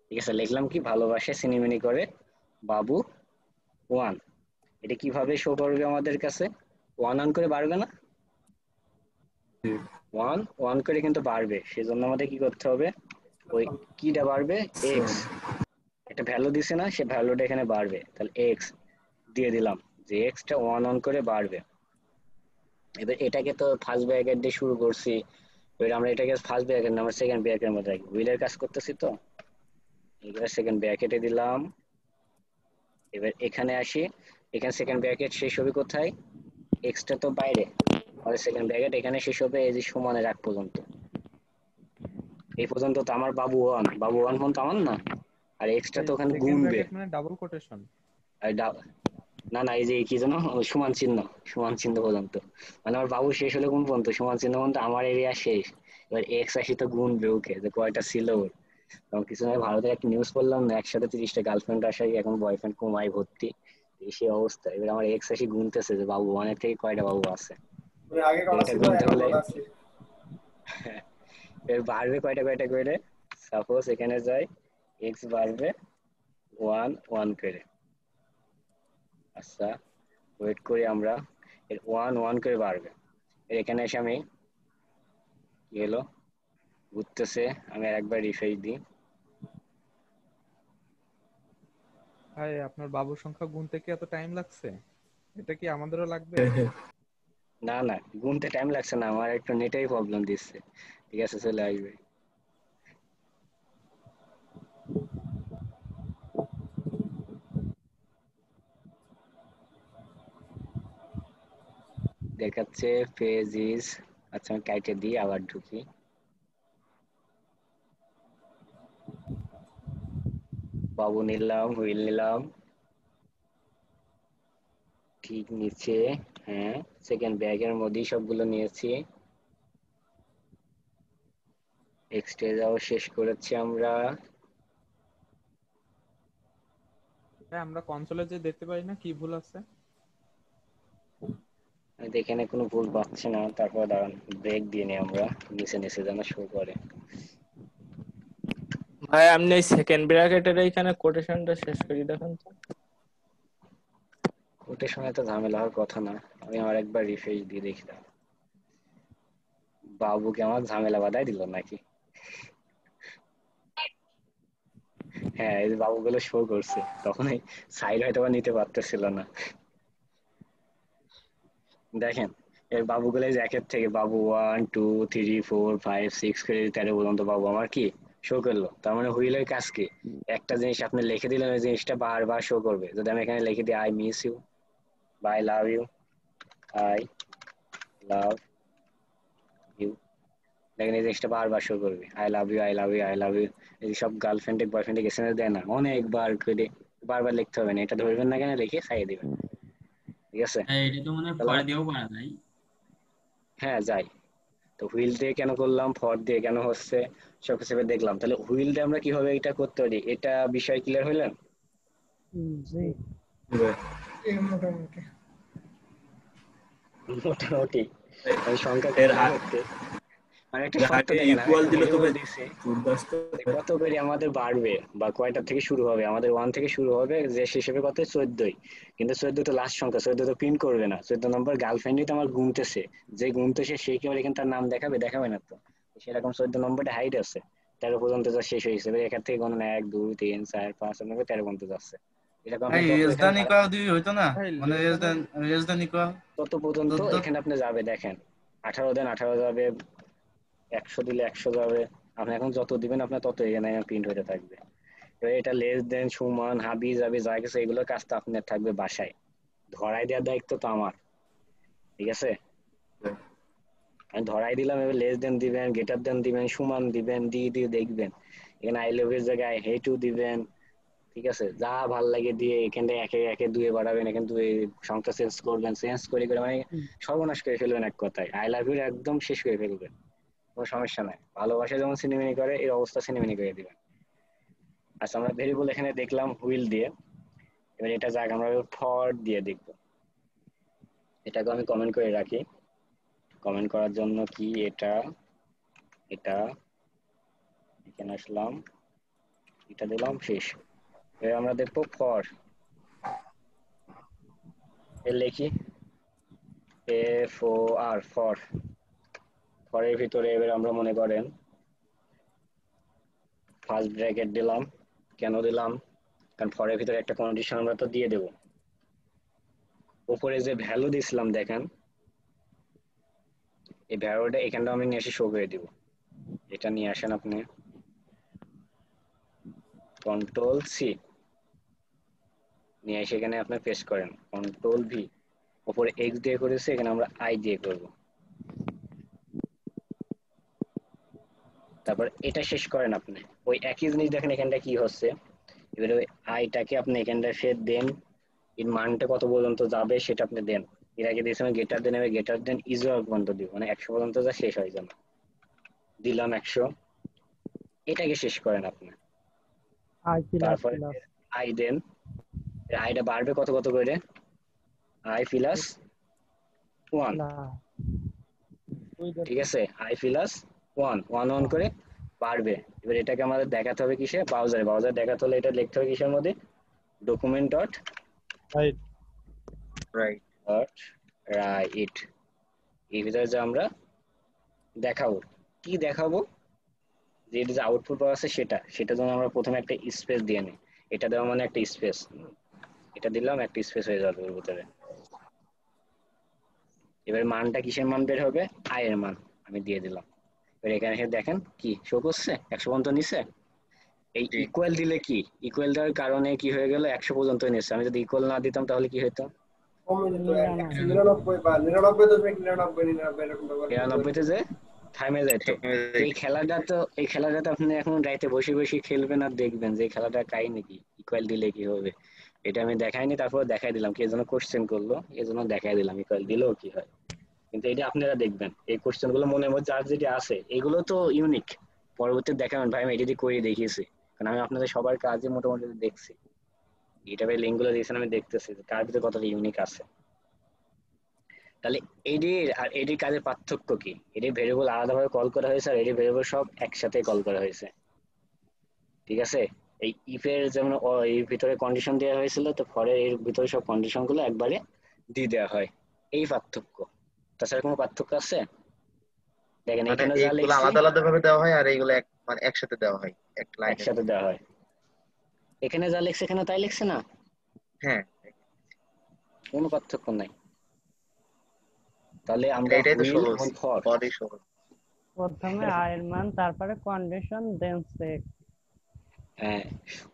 ঠিক আছে, লিখলাম কি ভালোবাসে সিনেমিনি করে বাবু 1। এটা কিভাবে শো করবে আমাদের কাছে? 1 করে বাড়বে না? 1 করে কিন্তু বাড়বে, সেজন্য আমাদের কি করতে হবে, ওই কিটা বাড়বে এক্স, একটা ভ্যালু দিছে না, সে ভ্যালুটা এখানে বাড়বে, তাহলে এক্স দিয়ে দিলাম যে এক্সটা 1 করে বাড়বে। এবার এটাকে তো ফার্স্ট ব্র্যাকেট দিয়ে শুরু করছি, এবার আমরা এটাকে ফার্স্ট ব্র্যাকেট না আমরা সেকেন্ড ব্র্যাকেটের মধ্যে রাখি, হুইলের কাজ করতেছি তো, এবার সেকেন্ড ব্র্যাকেটে দিলাম। এবার এখানে আসি, এখানে সেকেন্ড ব্র্যাকেট শেষ হবে কোথায়, এক্সটা তো বাইরে, আমাদের সেকেন্ড ব্র্যাকেট এখানে শেষ হবে এই যে সমানের আগ পর্যন্ত, এই পর্যন্ত তো আমার বাবু 1, বাবু 1 পর্যন্ত আমার না, আর এক্সটা তো ওখানে সেকেন্ড গুনবে, ব্র্যাকেট মানে ডাবল কোটেশন, আর না না এই যে কি জানো সমান চিহ্ন পর্যন্ত, মানে আমার বাবু শেষ হলে কোন পর্যন্ত, সমান চিহ্ন পর্যন্ত আমার এরিয়া শেষ। এবার এক্স আসি তো গুনবে ওকে যে কয়টা ছিল ওর, তখন কিছু আগে ভারতের একটা নিউজ পড়লাম না, একসাথে 30টা গার্লফ্রেন্ড আসাই এখন বয়ফ্রেন্ড কমায় ভর্তি, সেই অবস্থা। এবার আমার এক্স আসি গুনতেছে যে বাবু 1 থেকে কয়টা বাবু আছে, আগে করা এটা ছিল গুনতে এখন হলে করা আছে। এর বাড়বে কয়টা করে, সাপোজ এখানে যাই এক্স বাড়বে 1 করে, আচ্ছা ওয়েট করি আমরা, এর 1 করে বাড়বে। এর এখানে এসে আমি কি হলো ঘুরতেছে, আমি আরেকবার রিফ্রেশ দিই, ভাই আপনার বাবুর সংখ্যা গুনতে কি এত টাইম লাগছে? এটা কি আমাদেরও লাগবে? না না গুনতে টাইম লাগছে না, আমার একটু নেটেই প্রবলেম দিচ্ছে, ঠিক আছে চলে আসবে। দেখাচ্ছে পেজ ইজ, আচ্ছা আমি কাইটে দিই আবার ঢুকি, বাবু নিলাম, হুইল নিলাম, ঠিক নিচে, হ্যাঁ সেকেন্ড ব্যাগের মধ্যেই সবগুলো নিয়েছি, এক্সটেজাও শেষ করেছি আমরা। হ্যাঁ আমরা কনসোলে যে দেখতে পাই না কি ভুল আছে, আমি দেখে কোনো ভুল পাচ্ছি না, তারপর দাঁড়ান ব্রেক দিয়ে নিই আমরা, নিচে যেন শো করে। ভাই আপনি এই সেকেন্ড ব্র্যাকেটের এইখানে কোটেশনটা শেষ করে দেখেন তো। কোটেশনে তো ঝামেলা হওয়ার কথা না, আমি আমার একবার রিফ্রেশ দিয়ে দেখি। বাবুকে আমার ঝামেলা বাধাই দিল নাকি? হ্যাঁ এই যে বাবুগুলো শো করছে, তখন এই সাইড হয়তো নিতে পারতেছিল না। দেখেন এর বাবুগুলো এই যে একের থেকে বাবু 1 2 3 4 5 6 করে 13 পর্যন্ত বাবু আমার কি শো করলো, তার মানে হুইলের কাজ কি, একটা জিনিস আপনি লিখে দিলেন ওই জিনিসটা বারবার শো করবে। যদি আমি এখানে লিখে দিই আই মিস ইউ বা I love you, I love you, দেখেন এই জিনিসটা বারবার শো করবে, I love you I love you I love you. এই সব গার্লফ্রেন্ড বয়ফ্রেন্ড এসএমএস দেয় না অনেকবার করে, বারবার লিখতে হবে না, এটা ধরবেন না কেন লিখে খাইয়ে দিবেন, ঠিক আছে? হ্যাঁ এটা তো মানে ফর দিয়েও করা যায়। হ্যাঁ যাই, তো হুইল দিয়ে কেন করলাম, ফর দিয়ে কেন হচ্ছে, সবকিছু দেখলাম। তাহলে হুইল দিয়ে আমরা কিভাবে এটা করতে পারি, এটা বিষয় ক্লিয়ার হইলেন? মোটামুটি মোটামুটি আমি সংখ্যা মানে একটা শর্ত আগে দেখেন, ইকুয়াল দিলে তো কত করে আমাদের বাড়বে বা কয়টা থেকে শুরু হবে, আমাদের 1 থেকে শুরু হবে, যে হিসেবে কত 14ই, কিন্তু 14 তো লাস্ট সংখ্যা, 14 তো প্রিন্ট করবে না, 14 নম্বর গার্লফ্রেন্ডই তো আমার গুনতেছে, যে গুনতেছে সেই কি আমার এখানে তার নাম দেখাবে না তো, সেরকম 14 নম্বরটা হাইড আছে, 13 পর্যন্ত যা শেষ হয়েছে, এখান থেকে গণনা 1 2 3 4 5 13 পর্যন্ত যাচ্ছে, এরকম ভাই রেজদান ইকুয়াল দিবি হইতো না, মানে রেজদান ইকুয়াল তত পর্যন্ত এখানে আপনি যাবে, দেখেন 18 দেন 18 যাবে, 100 দিলে 100 যাবে, আপনি এখন যত দিবেন আপনার তত এখানে প্রিন্ট হতে থাকবে। এবার এটা লেস দেন সমান হাবি যাবে যা কিছু এগুলোর কাজটা আপনার থাকবে বাসায়, ধরাই দেওয়ার দায়িত্ব তো আমার, ঠিক আছে? আমি ধরাই দিলাম, এবার লেস দেন দিবেন, গ্রেটার দেন দিবেন, সমান দিবেন, দিয়ে দেখবেন এখানে আই লাভ এর জায়গায় আই হেট ইউ দিবেন, ঠিক আছে? যা ভাল লাগে দিয়ে এখানে একে একে 2 বাড়াবেন, এখানে 2 সংখ্যা চেঞ্জ করবেন, চেঞ্জ করে মানে সর্বনাশ করে ফেলবেন, এক কথায় আই লাভ ইউ একদম শেষ করে ফেলবেন, কোনো সমস্যা নাই। ভালোবাসা যেমন সিনেমিনি করে এই অবস্থা সিনেমিনি করে দিবেন। আচ্ছা আমরা ভেরিয়েবল এখানে দেখলাম হুইল দিয়ে, এবার এটা যাক আমরা ফর দিয়ে দেখব, এটাকে আমি কমেন্ট করে রাখি, কমেন্ট করার জন্য কি এটা এখানে আসলাম, এটা দিলাম, শেষ। এবার আমরা দেখবো ফর, এর লিখি FOR, ফর। ফরের ভিতরে এবার আমরা মনে করেন ফার্স্ট ব্র্যাকেট দিলাম। কেন দিলাম? কারণ ফরের ভিতরে একটা কন্ডিশন আমরা তো দিয়ে দেব। উপরে যে ভ্যালু দিছিলাম দেখেন, এই ভ্যালুটা এখানটা আমি নিয়ে এসে শো করে দিব। এটা নিয়ে আসেন আপনি, Ctrl+C নিয়ে এসে এখানে আপনি পেস্ট করেন, Ctrl+V। উপরে x দিয়ে করেছে, এখানে আমরা i দিয়ে করব। তারপর এটা শেষ করেন আপনি। ওই একই জিনিস দেখেন এখানটা কি হচ্ছে। এবারে ওই আইটাকে আপনি এখানটা ফের দেন, এর মানটা কত পর্যন্ত যাবে সেটা আপনি দেন। এর আগে দিয়েছিলাম গ্রেটার দেন, এবার গ্রেটার দেন ইজুয়াল পর্যন্ত দিব, মানে 100 পর্যন্ত যা শেষ হয়ে যাবে। দিলাম 100, এটাকে শেষ করেন আপনি। তারপরে আই দেন, আইটা বাড়বে কত কত করে, i + 1, ঠিক আছে, i + 1 1 1 করে বাড়বে। এবার এটাকে আমাদের দেখাতে হবে কিসে, ব্রাউজারে। ব্রাউজার দেখাতে হলে এটা লিখতে হবে কিসের মধ্যে, document.write, এই ভিতরে যে আমরা দেখাবো, কি দেখাবো, যে এটা যে আউটপুট আছে সেটা জন্য আমরা প্রথমে একটা স্পেস দিয়ে নিই। এটা দেওয়া মানে একটা স্পেস, এটা দিলাম, একটা স্পেস হয়ে যাবে ওর ভিতরে। এবার মানটা কিসের মান বের হবে, i এর মান আমি দিয়ে দিলাম। এবার এখানে এসে দেখেন কি শো করছে, 100 পর্যন্ত নিছে। এই ইকুয়াল দিলে কি, ইকুয়াল দেওয়ার কারণে কি হয়ে গেল, 100 পর্যন্ত নিচ্ছে। আমি যদি ইকুয়াল না দিতাম তাহলে কি হতো, 199 বা 99.99 এরকম ব্যবহার 99 তে যে থামে যেত। এই খেলাটা তো আপনি এখন রাইতে বসে বসে খেলবেন আর দেখবেন যে এই খেলাটা কাহিনী কি, ইকুয়াল দিলে কি হবে। এটা আমি দেখাইনি, তারপর দেখাই দিলাম, কি এজন্য কোশ্চেন করলো এজন্য দেখাই দিলাম ইকুয়াল দিলেও কি হয়। কিন্তু এটা আপনারা দেখবেন, এই কোশ্চেন গুলো মনের মধ্যে আর যেটা আছে এগুলো তো ইউনিক, পরবর্তীতে দেখাবেন ভাই আমি এটা দিয়ে করে দেখিয়েছি। কারণ আমি আপনাদের সবার কাজে মোটামুটি দেখছি, এটা ভাই লিঙ্ক গুলো দিয়েছেন, আমি দেখতেছি কার ভিতরে কতটা ইউনিক আছে। তাহলে এডির আর এডির কাজের পার্থক্য কি, এডি ভেরিয়েবল আলাদাভাবে কল করা হয়েছে আর এডি ভেরিয়েবল সব একসাথে কল করা হয়েছে, ঠিক আছে। এই ইফের যেমন এর ভিতরে কন্ডিশন দেওয়া হয়েছিল, তো ফরে এর ভিতরে সব কন্ডিশন গুলো একবারে দিয়ে দেওয়া হয়, এই পার্থক্য। তাছাড়া কোনো পার্থক্য আছে? দেখেন মানে এখানে যা এইগুলো লিখছি আলাদা আলাদা ভাবে দেওয়া হয় আর এইগুলো মানে একসাথে দেওয়া হয় একটা লাইনে, একসাথে দেওয়া হয়। এখানে যা লিখছে এখানে তাই লিখছে না, হ্যাঁ কোনো পার্থক্য নাই। তাহলে আমরা এটাই তো হুইল সহজ, এবং ফর, ফরই সহজ। প্রথমে i এর মান, তারপরে কন্ডিশন, দেন চেক। হ্যাঁ,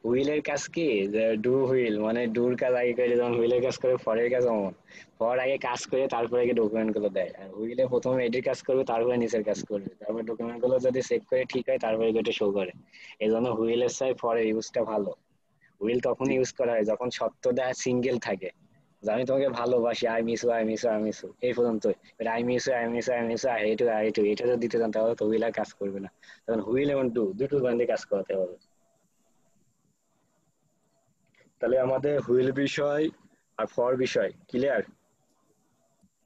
হুইলের কাজ কি, যে ডু হুইল মানে ডুর কাজ আগে করে, যেমন হুইলের কাজ করে ফরের কাজ অমন। ফর আগে কাজ করে তারপরে আগে ডকুমেন্ট গুলো দেয়, আর হুইলে প্রথমে এডির কাজ করবে তারপরে নিচের কাজ করবে, তারপরে ডকুমেন্ট গুলো যদি চেক করে ঠিক হয় তারপরে এটা শো করে। এই জন্য হুইলের চাই ফরের ইউজটা ভালো। হুইল তখন ইউজ করা হয় যখন শর্তটা সিঙ্গেল থাকে, যে আমি তোমাকে ভালোবাসি, I miss you, I miss you, I miss you, এই পর্যন্ত। I miss you, I miss you, I miss you, I hate you, I hate you, এটা যদি দিতে চান তাহলে তো হুইল আর কাজ করবে না। তখন হুইল এবং ডু দুটো বান্ধে কাজ করাতে হবে। তাহলে আমাদের হুইল বিষয় আর ফর বিষয় ক্লিয়ার?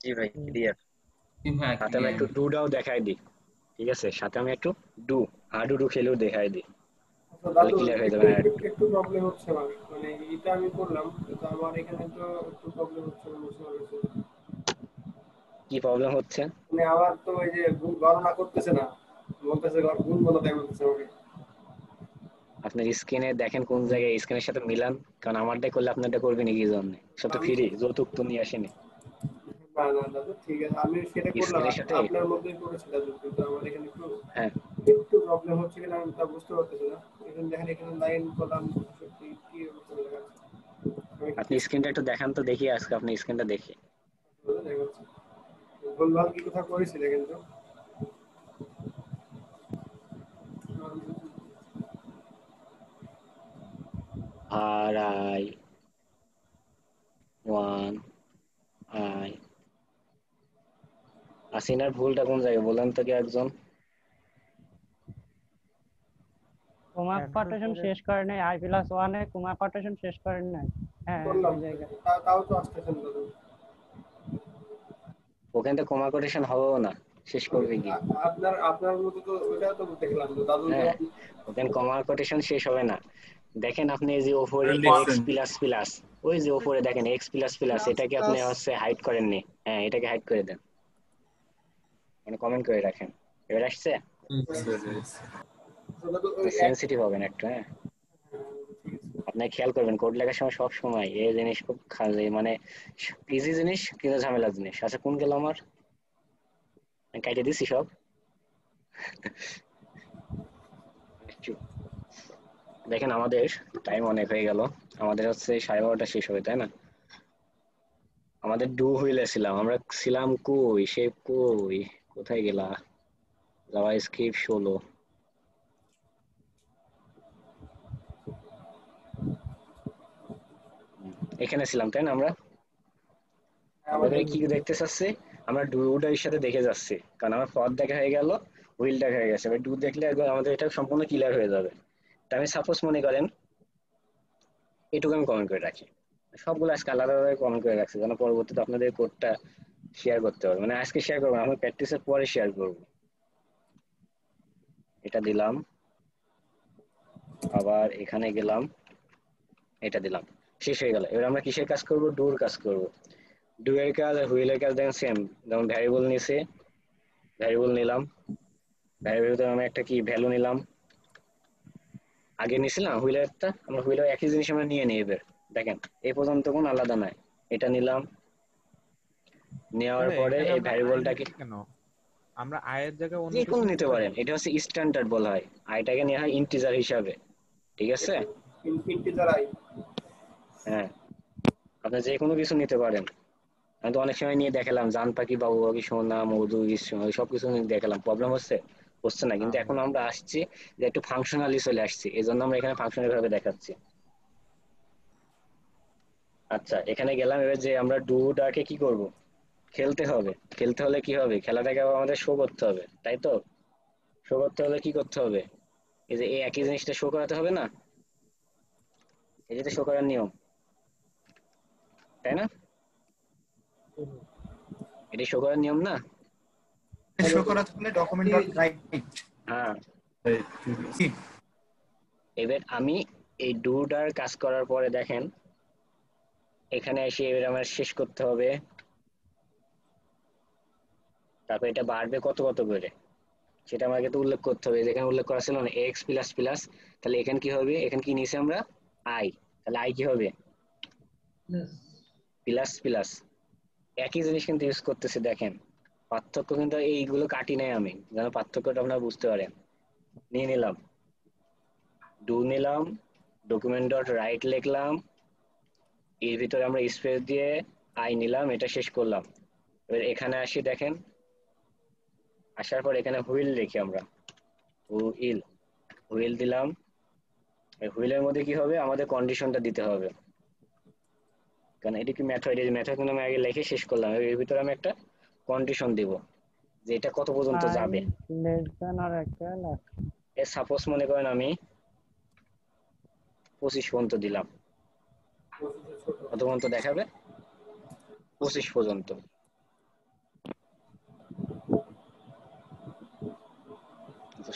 জি ভাই ক্লিয়ার। সাথে আমি একটু ডুটাও দেখাই দিই, ঠিক আছে, সাথে আমি একটু ডু হাডুডু খেলেও দেখাই দিই, তাহলে দাদু ক্লিয়ার হয়ে যাবে। একটু প্রবলেম হচ্ছে আমার, মানে এটা আমি করলাম কিন্তু আমার এখানে তো একটু প্রবলেম হচ্ছে, বুঝতে পারছি কি প্রবলেম হচ্ছে? মানে আমার তো এই যে গুণ গণনা করতেছে না, বলতেছে গুণ বলতে বলতেছে আমাকে। আপনার স্ক্রিনে দেখেন কোন জায়গায়, স্ক্রিনের সাথে মিলান, কারণ আমারটা করলে আপনারটা করবে নাকি জন্য, সব তো ফ্রি, যৌতুক তো নিয়ে আসেনি। না না দাদু ঠিক আছে, আমি সেটা করলাম, স্ক্রিনের সাথে আপনার মধ্যেই করেছি দাদু, কিন্তু আমার এখানে একটু হ্যাঁ একটু প্রবলেম হচ্ছে কিনা আমি তা বুঝতে পারতেছি না। এখানে দেখেন এখানে লাইন কলাম সত্যি কি অবস্থা দেখাচ্ছে। আপনি স্ক্রিনটা একটু দেখান তো দেখি, আজকে আপনি স্ক্রিনটা দেখি। ভুলভাল কি কোথাও করেছি দেখেন তো। আর আই 1 আই আসিনার ভুলটা কোন জায়গায় বলেন তো কি একজন? কোমা কোটেশন শেষ করে নাই, i + 1 এ কোমা কোটেশন শেষ করেন নাই। হ্যাঁ এই জায়গা তাও তো আসতেছেন দাদু। ওখানে তো কোমা কোটেশন হবেও না, শেষ করবে কি? আপনার মতো তো ওইটা তো দেখলাম তো দাদু। হ্যাঁ, ওখানে কমা কোটেশন শেষ হবে না। দেখেন আপনি এই যে উপরে এক্স প্লাস প্লাস, ওই যে উপরে দেখেন এক্স প্লাস প্লাস, এটাকে আপনি হচ্ছে হাইড করেননি। হ্যাঁ, এটাকে হাইড করে দেন, মানে কমেন্ট করে রাখেন। এবার আসছে, সেনসিটিভ হবেন একটু। হ্যাঁ, আপনি খেয়াল করবেন কোড লেখার সময় সব সময় এই জিনিস খুব মানে ইজি জিনিস কিন্তু ঝামেলা জিনিস। আচ্ছা, কোন গেল আমার? কাটে দিছি সব। দেখেন আমাদের টাইম অনেক হয়ে গেল, আমাদের হচ্ছে 12:30 শেষ হবে, তাই না? আমাদের ডু হুইলে ছিলাম আমরা, ছিলাম কই শেপ কই, কোথায় গেলা? জাভাস্ক্রিপ্ট 16 এখানে ছিলাম, তাই না? আমরা আমাদের কি দেখতে চাচ্ছি? আমরা ডুটার সাথে দেখে যাচ্ছি, কারণ আমার পথ দেখা হয়ে গেল, হুইল দেখা হয়ে গেছে। এবার ডু দেখলে একবার আমাদের এটা সম্পূর্ণ ক্লিয়ার হয়ে যাবে। তা আমি সাপোজ মনে করেন এটুকু আমি কমেন্ট করে রাখি, সবগুলো আজকে আলাদাভাবে কমেন্ট করে রাখছি যেন পরবর্তীতে আপনাদের কোডটা শেয়ার করতে পারবো। মানে আজকে শেয়ার করবো, আমি প্র্যাকটিসের পরে শেয়ার করবো। এটা দিলাম, আবার এখানে গেলাম, এটা দিলাম, শেষ হয়ে গেল। এবার আমরা কিসের কাজ করব? ডুর কাজ করব। ডু এর কাজ আর হুইলের কাজ দেখেন সেম। যেমন ভ্যারিয়েবল নিছে, ভ্যারিয়েবল নিলাম, ভ্যারিয়েবলতে আমি একটা কি ভ্যালু নিলাম, আগে নিছিলাম হুইলেরটা, আমরা হুইলের একই জিনিস আমরা নিয়ে নিই। এবার দেখেন এই পর্যন্ত কোনো আলাদা নাই, এটা নিলাম, নেওয়ার পরে এই ভ্যারিয়েবলটাকে কেন আমরা আয়ের জায়গায় অন্য যে কিছু কোনো নিতে পারেন, এটা হচ্ছে স্ট্যান্ডার্ড বলা হয়। আইটাকে নেওয়া হয় ইন্টিজার হিসাবে, ঠিক আছে? ইন্টিজার আই, হ্যাঁ, আপনি যে কোনো কিছু নিতে পারেন। আমি তো অনেক সময় নিয়ে দেখালাম, জান পাখি, বাবু পাখি, সোনা, মধু, সবকিছু নিয়ে দেখালাম, প্রবলেম হচ্ছে না। কিন্তু এখন আমরা আসছি যে একটু ফাংশনালি চলে আসছি, এই জন্য আমরা এখানে ফাংশনাল ভাবে দেখাচ্ছি। আচ্ছা, এখানে গেলাম। এবার যে আমরা ডুটাকে কি করব? খেলতে হবে। খেলতে হলে কি হবে? খেলাটাকে আবার আমাদের শো করতে হবে, তাই তো? শো করতে হলে কি করতে হবে? এই যে এই একই জিনিসটা শো করাতে হবে না? এই যেটা শো করার নিয়ম, তাই না? এটা শো করার নিয়ম না? শো করাতে হলে ডকুমেন্ট ডট রাইট। হ্যাঁ, এবার আমি এই ডুটার কাজ করার পরে দেখেন এখানে এসে এবার আমার শেষ করতে হবে। তারপর এটা বাড়বে কত কত করে সেটা আমাকে তো উল্লেখ করতে হবে। যেখানে উল্লেখ করা ছিল না এক্স প্লাস প্লাস, তাহলে এখানে কি হবে? এখানে কি নিয়েছি আমরা? আই। তাহলে আই কি হবে? Plus plus. একই জিনিস কিন্তু ইউজ করতেছি। দেখেন পার্থক্য কিন্তু এইগুলো কাটি নাই আমি, যেন পার্থক্যটা আপনারা বুঝতে পারেন। নিয়ে নিলাম, ডু নিলাম, ডকুমেন্ট ডট রাইট লিখলাম, এর ভিতরে আমরা স্পেস দিয়ে আই নিলাম, এটা শেষ করলাম। এবার এখানে আসি, দেখেন আসার পর এখানে হুইল লিখি আমরা, হুইল, হুইল দিলাম। হুইলের মধ্যে কি হবে? আমাদের কন্ডিশনটা দিতে হবে, কারণ এটা কি মেথড, এই মেথড কিন্তু আমি আগে লিখে শেষ করলাম। এর ভিতরে আমি একটা কন্ডিশন দিব যে এটা কত পর্যন্ত যাবে। এর সাপোজ মনে করেন আমি 25 পর্যন্ত দিলাম, কত পর্যন্ত দেখাবে? 25 পর্যন্ত।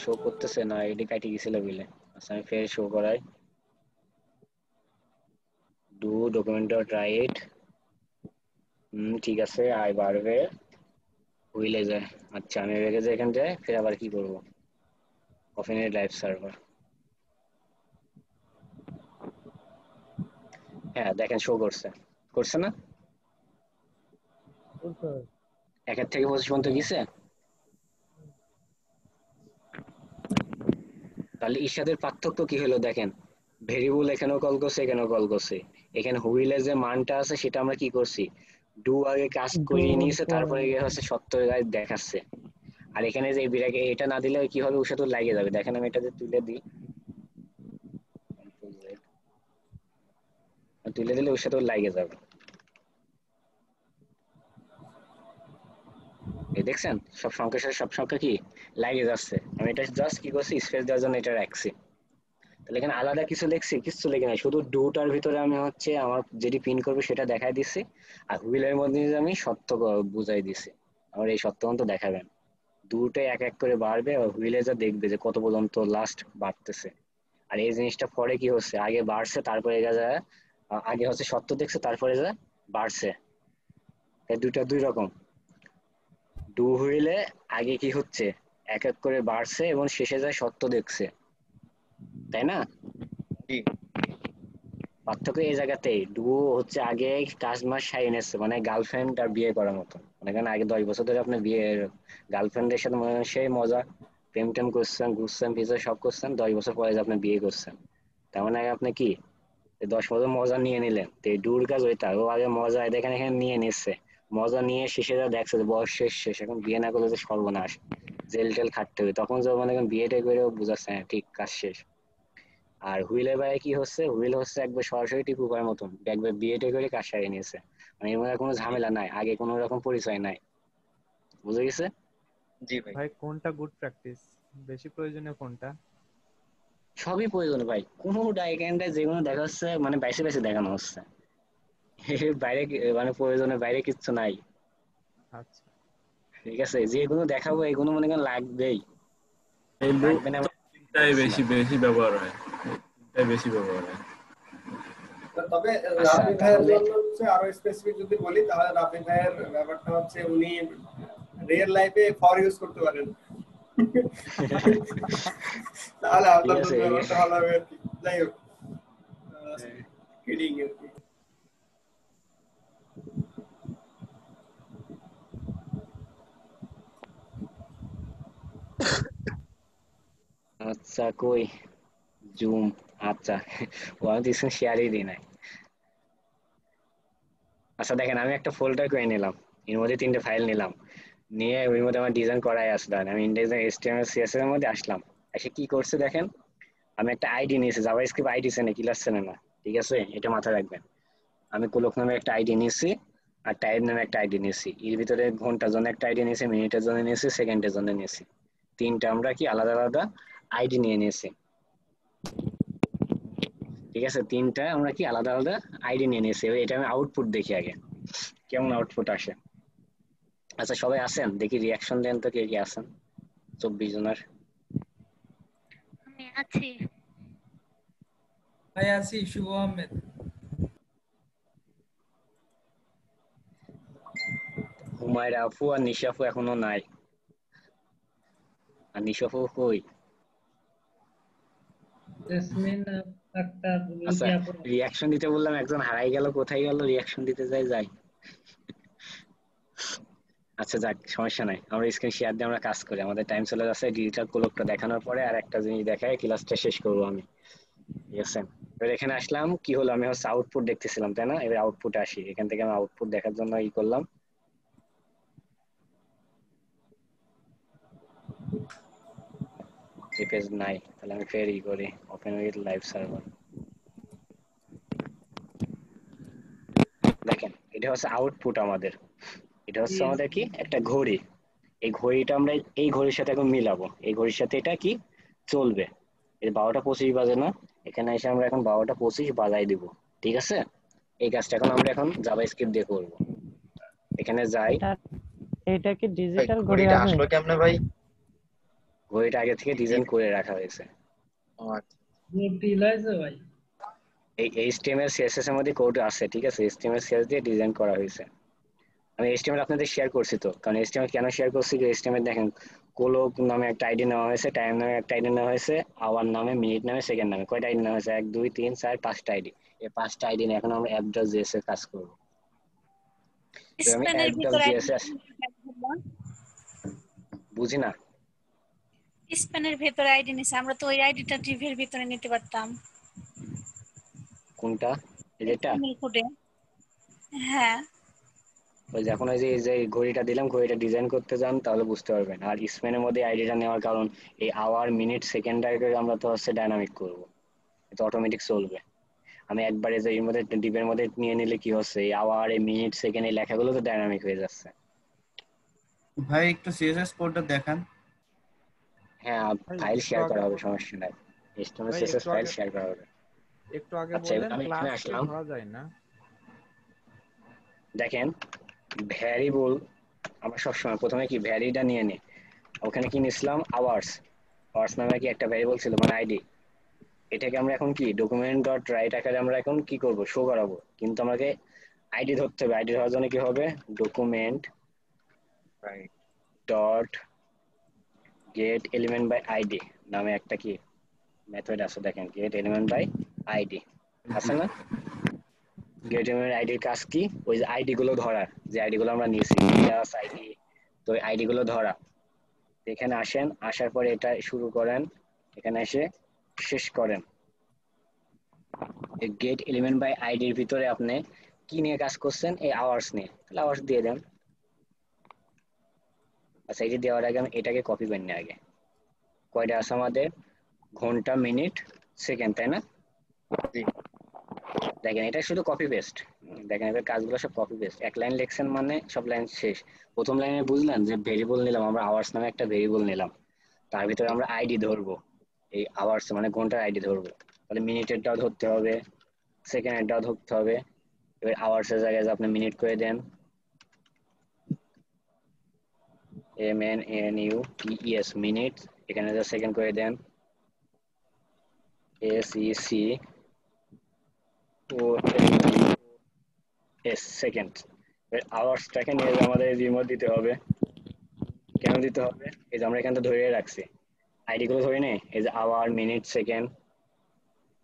শো করতেছে না, এটি কাটি গেছিল বলে। আচ্ছা, আমি ফের শো করাই, ডু ডকুমেন্ট ডট রাইট, ঠিক আছে, আই বাড়বে, হুইলে যায়। আচ্ছা, আমি রেখে যাই, এখান থেকে ফের আবার কি করবো? ওপেন এ লাইভ সার্ভার। হ্যাঁ, দেখেন শো করছে, করছে না? 1 থেকে 25 পর্যন্ত গেছে। তাহলে ঈর্ষাদের পার্থক্য কি হলো? দেখেন ভেরিয়েবল এখানেও কল করছে, এখানেও কল করছে। এখানে হুইলের যে মানটা আছে সেটা আমরা কি করছি? ডু আগে কাজ করিয়ে নিয়েছে, তারপরে গিয়ে হচ্ছে সত্তর গায়ে দেখাচ্ছে। আর এখানে যে বিরাগে এটা না দিলে কি হবে? ওর সাথে লাগে যাবে। দেখেন আমি এটা তুলে দিই, তুলে দিলে ওর সাথে লাগে যাবে। এই দেখছেন সব সংখ্যার সাথে সব সংখ্যা কি লাগে যাচ্ছে। আমি এটা জাস্ট কি করছি? স্পেস দেওয়ার জন্য এটা রাখছি। তাহলে এখানে আলাদা কিছু লিখছি? কিছু লিখি নাই, শুধু ডুটার ভিতরে আমি হচ্ছে আমার যেটি পিন করবে সেটা দেখাই দিচ্ছি, আর হুইলের মধ্যে আমি সত্য বুঝাই দিচ্ছি। আমার এই সত্য পর্যন্ত দেখাবেন। দুটোই এক এক করে বাড়বে, আর হুইলে যা দেখবে যে কত পর্যন্ত লাস্ট বাড়তেছে। আর এই জিনিসটা পরে কি হচ্ছে, আগে বাড়ছে তারপরে আগে হচ্ছে সত্য দেখছে তারপরে যা বাড়ছে, তাই দুইটা দুই রকম। ডু হুইলে আগে কি হচ্ছে এক এক করে বাড়ছে এবং শেষে যায় সত্য দেখছে, তাই না? পার্থক্য এই জায়গাতেই, ডু হচ্ছে আগে কাস্টমার সাইন এসছে, মানে গার্লফ্রেন্ড আর বিয়ে করার মতো, মানে এখানে আগে 10 বছর ধরে আপনি বিয়ে গার্লফ্রেন্ডের সাথে মনে হয় সেই মজা, প্রেম টেম করছেন, ঘুরছেন ফিরছেন সব করছেন, 10 বছর পরে আপনি বিয়ে করছেন, তার মানে আগে আপনি কি 10 বছর মজা নিয়ে নিলেন। তো এই ডুর কাজ ওইটা, ও আগে মজা দেখেন এখানে নিয়ে নিচ্ছে, মজা নিয়ে শেষে যা দেখছে যে বয়স শেষ, এখন বিয়ে না করলে যে সর্বনাশ, জেল টেল খাটতে হবে, তখন যখন এখন বিয়েটা করে বুঝাচ্ছে হ্যাঁ ঠিক কাজ শেষ। আর হুইলের বাইরে কি হচ্ছে, হুইল হচ্ছে একবার সরাসরি টিপু করার মতন, একবার বিয়েটা করে কাজ সারিয়ে নিয়েছে, মানে এর মধ্যে কোনো ঝামেলা নাই, আগে কোনো রকম পরিচয় নাই, বুঝে গেছে? জি ভাই। ভাই কোনটা গুড প্র্যাকটিস, বেশি প্রয়োজনীয় কোনটা? সবই প্রয়োজন ভাই, কোনো ডাইগ্রামটা যেগুলো দেখা হচ্ছে মানে বাইসে বাইসে দেখানো হচ্ছে, বাইরে মানে প্রয়োজনের বাইরে কিচ্ছু নাই। আচ্ছা ঠিক আছে, যেগুলো দেখাবো এগুলো মনে করেন লাগবেই, এই লাগবে না তিনটাই বেশি ব্যবহার হয়, তিনটাই বেশি ব্যবহার হয়। তবে রাফি ভাইয়ের জন্য হচ্ছে আরো স্পেসিফিক যদি বলি, তাহলে রাফি ভাইয়ের ব্যাপারটা হচ্ছে উনি রিয়েল লাইফে ফর ইউজ করতে পারেন, তাহলে আপনার জন্য ব্যাপারটা ভালো হবে আর কি। যাই হোক, কিডিং আর কি। আচ্ছা কই জুম, আচ্ছা ও আমি কিছু শেয়ারই দিই নাই। আচ্ছা দেখেন, আমি একটা ফোল্ডার করে নিলাম, এর মধ্যে 3টে ফাইল নিলাম, নিয়ে ওই মধ্যে আমার ডিজাইন করাই আসলে আমি ইন্ডেক্স HTML CSS এর মধ্যে আসলাম, এসে কি করছে দেখেন, আমি একটা আইডি নিয়েছি, জাভাস্ক্রিপ্ট আইডি চেনে কি লাগছে না, ঠিক আছে এটা মাথায় রাখবেন। আমি কোলক নামে একটা আইডি নিয়েছি আর টাইম নামে একটা আইডি নিয়েছি, এর ভিতরে ঘন্টার জন্য একটা আইডি নিয়েছি, মিনিটের জন্য নিয়েছি, সেকেন্ডের জন্য নিয়েছি, 3টা আমরা কি আলাদা আলাদা আইডি নিয়ে নিয়েছি, ঠিক আছে 3টা আমরা কি আলাদা আলাদা আইডি নিয়ে নিয়েছি। এটা আমি আউটপুট দেখি আগে কেমন আউটপুট আসে। আচ্ছা সবাই আছেন, দেখি রিয়াকশন দেন তো কে কে আছেন 24 জনের। আমি আছি ভাই, আছি শুভ আহমেদ। হুমায়রা আপু আর নিশা আপু এখনো নাই, আর নিশা আপু কই? জেসমিন আক্তার, আচ্ছা রুবি আপু। রিয়াকশন দিতে বললাম, একজন হারাই গেল, কোথায় গেল? রিয়াকশন দিতে যাই। আচ্ছা যাক সমস্যা নাই, আমরা স্ক্রিন শেয়ার দিয়ে আমরা কাজ করি, আমাদের টাইম চলে যাচ্ছে, ডিজিটাল ক্লকটা দেখানোর পরে আর একটা জিনিস দেখায় ক্লাসটা শেষ করবো আমি, ঠিক আছে? এবার এখানে আসলাম, কি হলো, আমি হচ্ছে আউটপুট দেখতেছিলাম তাই না, এবার আউটপুট আসি, এখান থেকে আমি আউটপুট দেখার জন্য ই করলাম, এই পেজ নাই, তাহলে আমি ফের ই করি, ওপেন উইথ লাইভ সার্ভার। দেখেন এটা হচ্ছে আউটপুট আমাদের, এটা হচ্ছে আমাদের কি একটা ঘড়ি, এই ঘড়িটা আমরা এই ঘড়ির সাথে এখন মিলাবো, এই ঘড়ির সাথে এটা কি চলবে, এই 12:25 বাজে না, এখানে এসে আমরা এখন 12:25 বাজাই দিব, ঠিক আছে? এই কাজটা আমরা এখন জাভাস্ক্রিপ্ট দিয়ে করব। এখানে যাই, এটা কি ডিজিটাল ঘড়ি ঘড়িটা হবে? আসলো কেমনে ভাই? ঘড়িটা আগে থেকে ডিজাইন করে রাখা হয়েছে। ভাই এই HTML CSS এর মধ্যে কোড আছে, ঠিক আছে, HTML CSS দিয়ে ডিজাইন করা হয়েছে। আমি HTML আপনাদের শেয়ার করছি তো, কারণ HTML কেন শেয়ার করছি, HTML দেখেন কোলক নামে একটা আইডি নেওয়া হয়েছে, টাইম নামে একটা আইডি নেওয়া হয়েছে, আওয়ার নামে, মিনিট নামে, সেকেন্ড নামে, কয়টা আইডি নেওয়া হয়েছে? 1 2 3 4 5টা আইডি। এই 5টা আইডি নিয়ে এখন আমরা app.js এর কাজ করব। আমি app.js বুঝি না, স্প্যানের ভেতরে আইডি নিছে, আমরা তো ওই আইডিটা ডিভির ভিতরে নিতে পারতাম। কোনটা? এটা কোডে? হ্যাঁ ওই যখন ওই যে ঘড়িটা দিলাম, ঘড়িটা ডিজাইন করতে যান তাহলে বুঝতে পারবেন। আর স্পেনের মধ্যে আইডিটা নেওয়ার কারণ এই আওয়ার, মিনিট, সেকেন্ড আমরা তো হচ্ছে ডাইনামিক করব, এটা অটোমেটিক চলবে। আমি একবারে যে এর মধ্যে ডিপের মধ্যে নিয়ে নিলে কি হচ্ছে, এই আওয়ার, এই মিনিট, সেকেন্ড, এই লেখাগুলো তো ডাইনামিক হয়ে যাচ্ছে। ভাই একটু সিএসএস কোডটা দেখান। হ্যাঁ ফাইল শেয়ার করা হবে, সমস্যা নাই, HTML CSS ফাইল শেয়ার করা হবে। একটু আগে বললেন আমি এখানে ক্লাস আসলাম, ধরা যায় না। দেখেন ভ্যারিয়েবল আমরা সবসময় প্রথমে কি ভ্যারিটা নিয়ে নিই, ওখানে কি নিছিলাম আওয়ার্স নামে কি একটা ভ্যারিয়েবল ছিল মানে আইডি, এটাকে আমরা এখন কি ডকুমেন্ট ডট রাইট আকারে আমরা এখন কি করব শো করাবো, কিন্তু আমাকে আইডি ধরতে হবে। আইডি ধরার জন্য কি হবে document right dot get element by ID নামে একটা কি মেথড আছে, দেখেন গেট এলিমেন্ট বাই আইডি আছে না। গেট এলিমেন্ট আইডির কাজ কি ওই যে আইডি গুলো ধরা, যে আইডি গুলো আমরা নিয়েছি ক্লাস আইডি, তো ওই আইডি গুলো ধরা। এখানে আসেন, আসার পরে এটা শুরু করেন, এখানে এসে শেষ করেন। গেট এলিমেন্ট বাই আইডির ভিতরে আপনি কি নিয়ে কাজ করছেন এই আওয়ার্স নিয়ে, তাহলে আওয়ার্স দিয়ে দেন। আচ্ছা এই যে দেওয়ার আগে আমি এটাকে কপি করে নিই আগে, কয়টা আছে আমাদের ঘন্টা মিনিট সেকেন্ড তাই না। দেখেন এটা শুধু কপি পেস্ট, দেখেন এবার কাজগুলো সব কপি পেস্ট। এক লাইন লিখছেন মানে সব লাইন শেষ। প্রথম লাইনে বুঝলেন যে ভেরিয়েবল নিলাম আমরা আওয়ার্স নামে একটা ভেরিয়েবল নিলাম, তার ভিতরে আমরা আইডি ধরবো, এই আওয়ার্স মানে ঘন্টার আইডি ধরবো, তাহলে মিনিটেরটাও ধরতে হবে সেকেন্ডেরটাও ধরতে হবে। এবার আওয়ার্সের জায়গায় আপনি মিনিট করে দেন MNUTES মিনিট, এখানে যা সেকেন্ড করে দেন SECOS সেকেন্ড। আওয়ার্সটাকে নিয়ে আমাদের রিমোট দিতে হবে। কেন দিতে হবে, এই যে আমরা এখানে ধরে রাখছি আইডি গুলো ধরে নে, এই যে আওয়ার মিনিট সেকেন্ড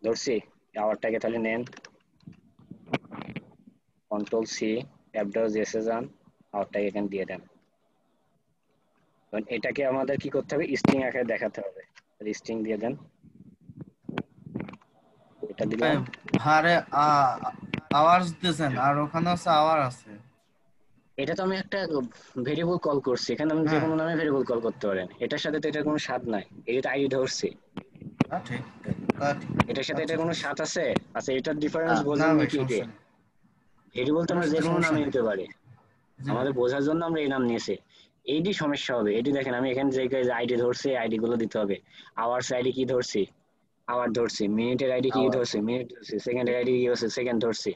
ধরছি, আওয়ারটাকে তাহলে নেন কন্ট্রোল সি f.js যান, আওয়ারটাকে এখানে দিয়ে দেন। এটাকে আমাদের কি করতে হবে স্ট্রিং আকারে দেখাতে হবে, স্ট্রিং দিয়ে দেন। এটা দিলাম আরে আওয়ার্স দিবেন আর ওখানে আছে আওয়ার আছে, এটা তো আমি একটা ভেরিয়েবল কল করছি, এখানে আমি যে কোনো নামে ভেরিয়েবল কল করতে পারেন, এটার সাথে তো এটার কোনো স্বাদ নাই, এটা আইডি ধরছি ঠিক এটার সাথে এটা কোনো স্বাদ আছে? আচ্ছা এটার ডিফারেন্স বোঝার কি কি ভেরিয়েবল তো আমরা যে কোনো নামে নিতে পারি, আমাদের বোঝার জন্য আমরা এই নাম নিয়েছি। এইটি সমস্যা হবে, এটি দেখেন আমি এখানে যে আইডি ধরছি আইডি গুলো দিতে হবে। আওয়ার্স আইডি কি ধরছি আওয়ার ধরছি, মিনিটের আইডি কি ধরছি মিনিট ধরছি, সেকেন্ডের আইডি কি হচ্ছে সেকেন্ড ধরছি,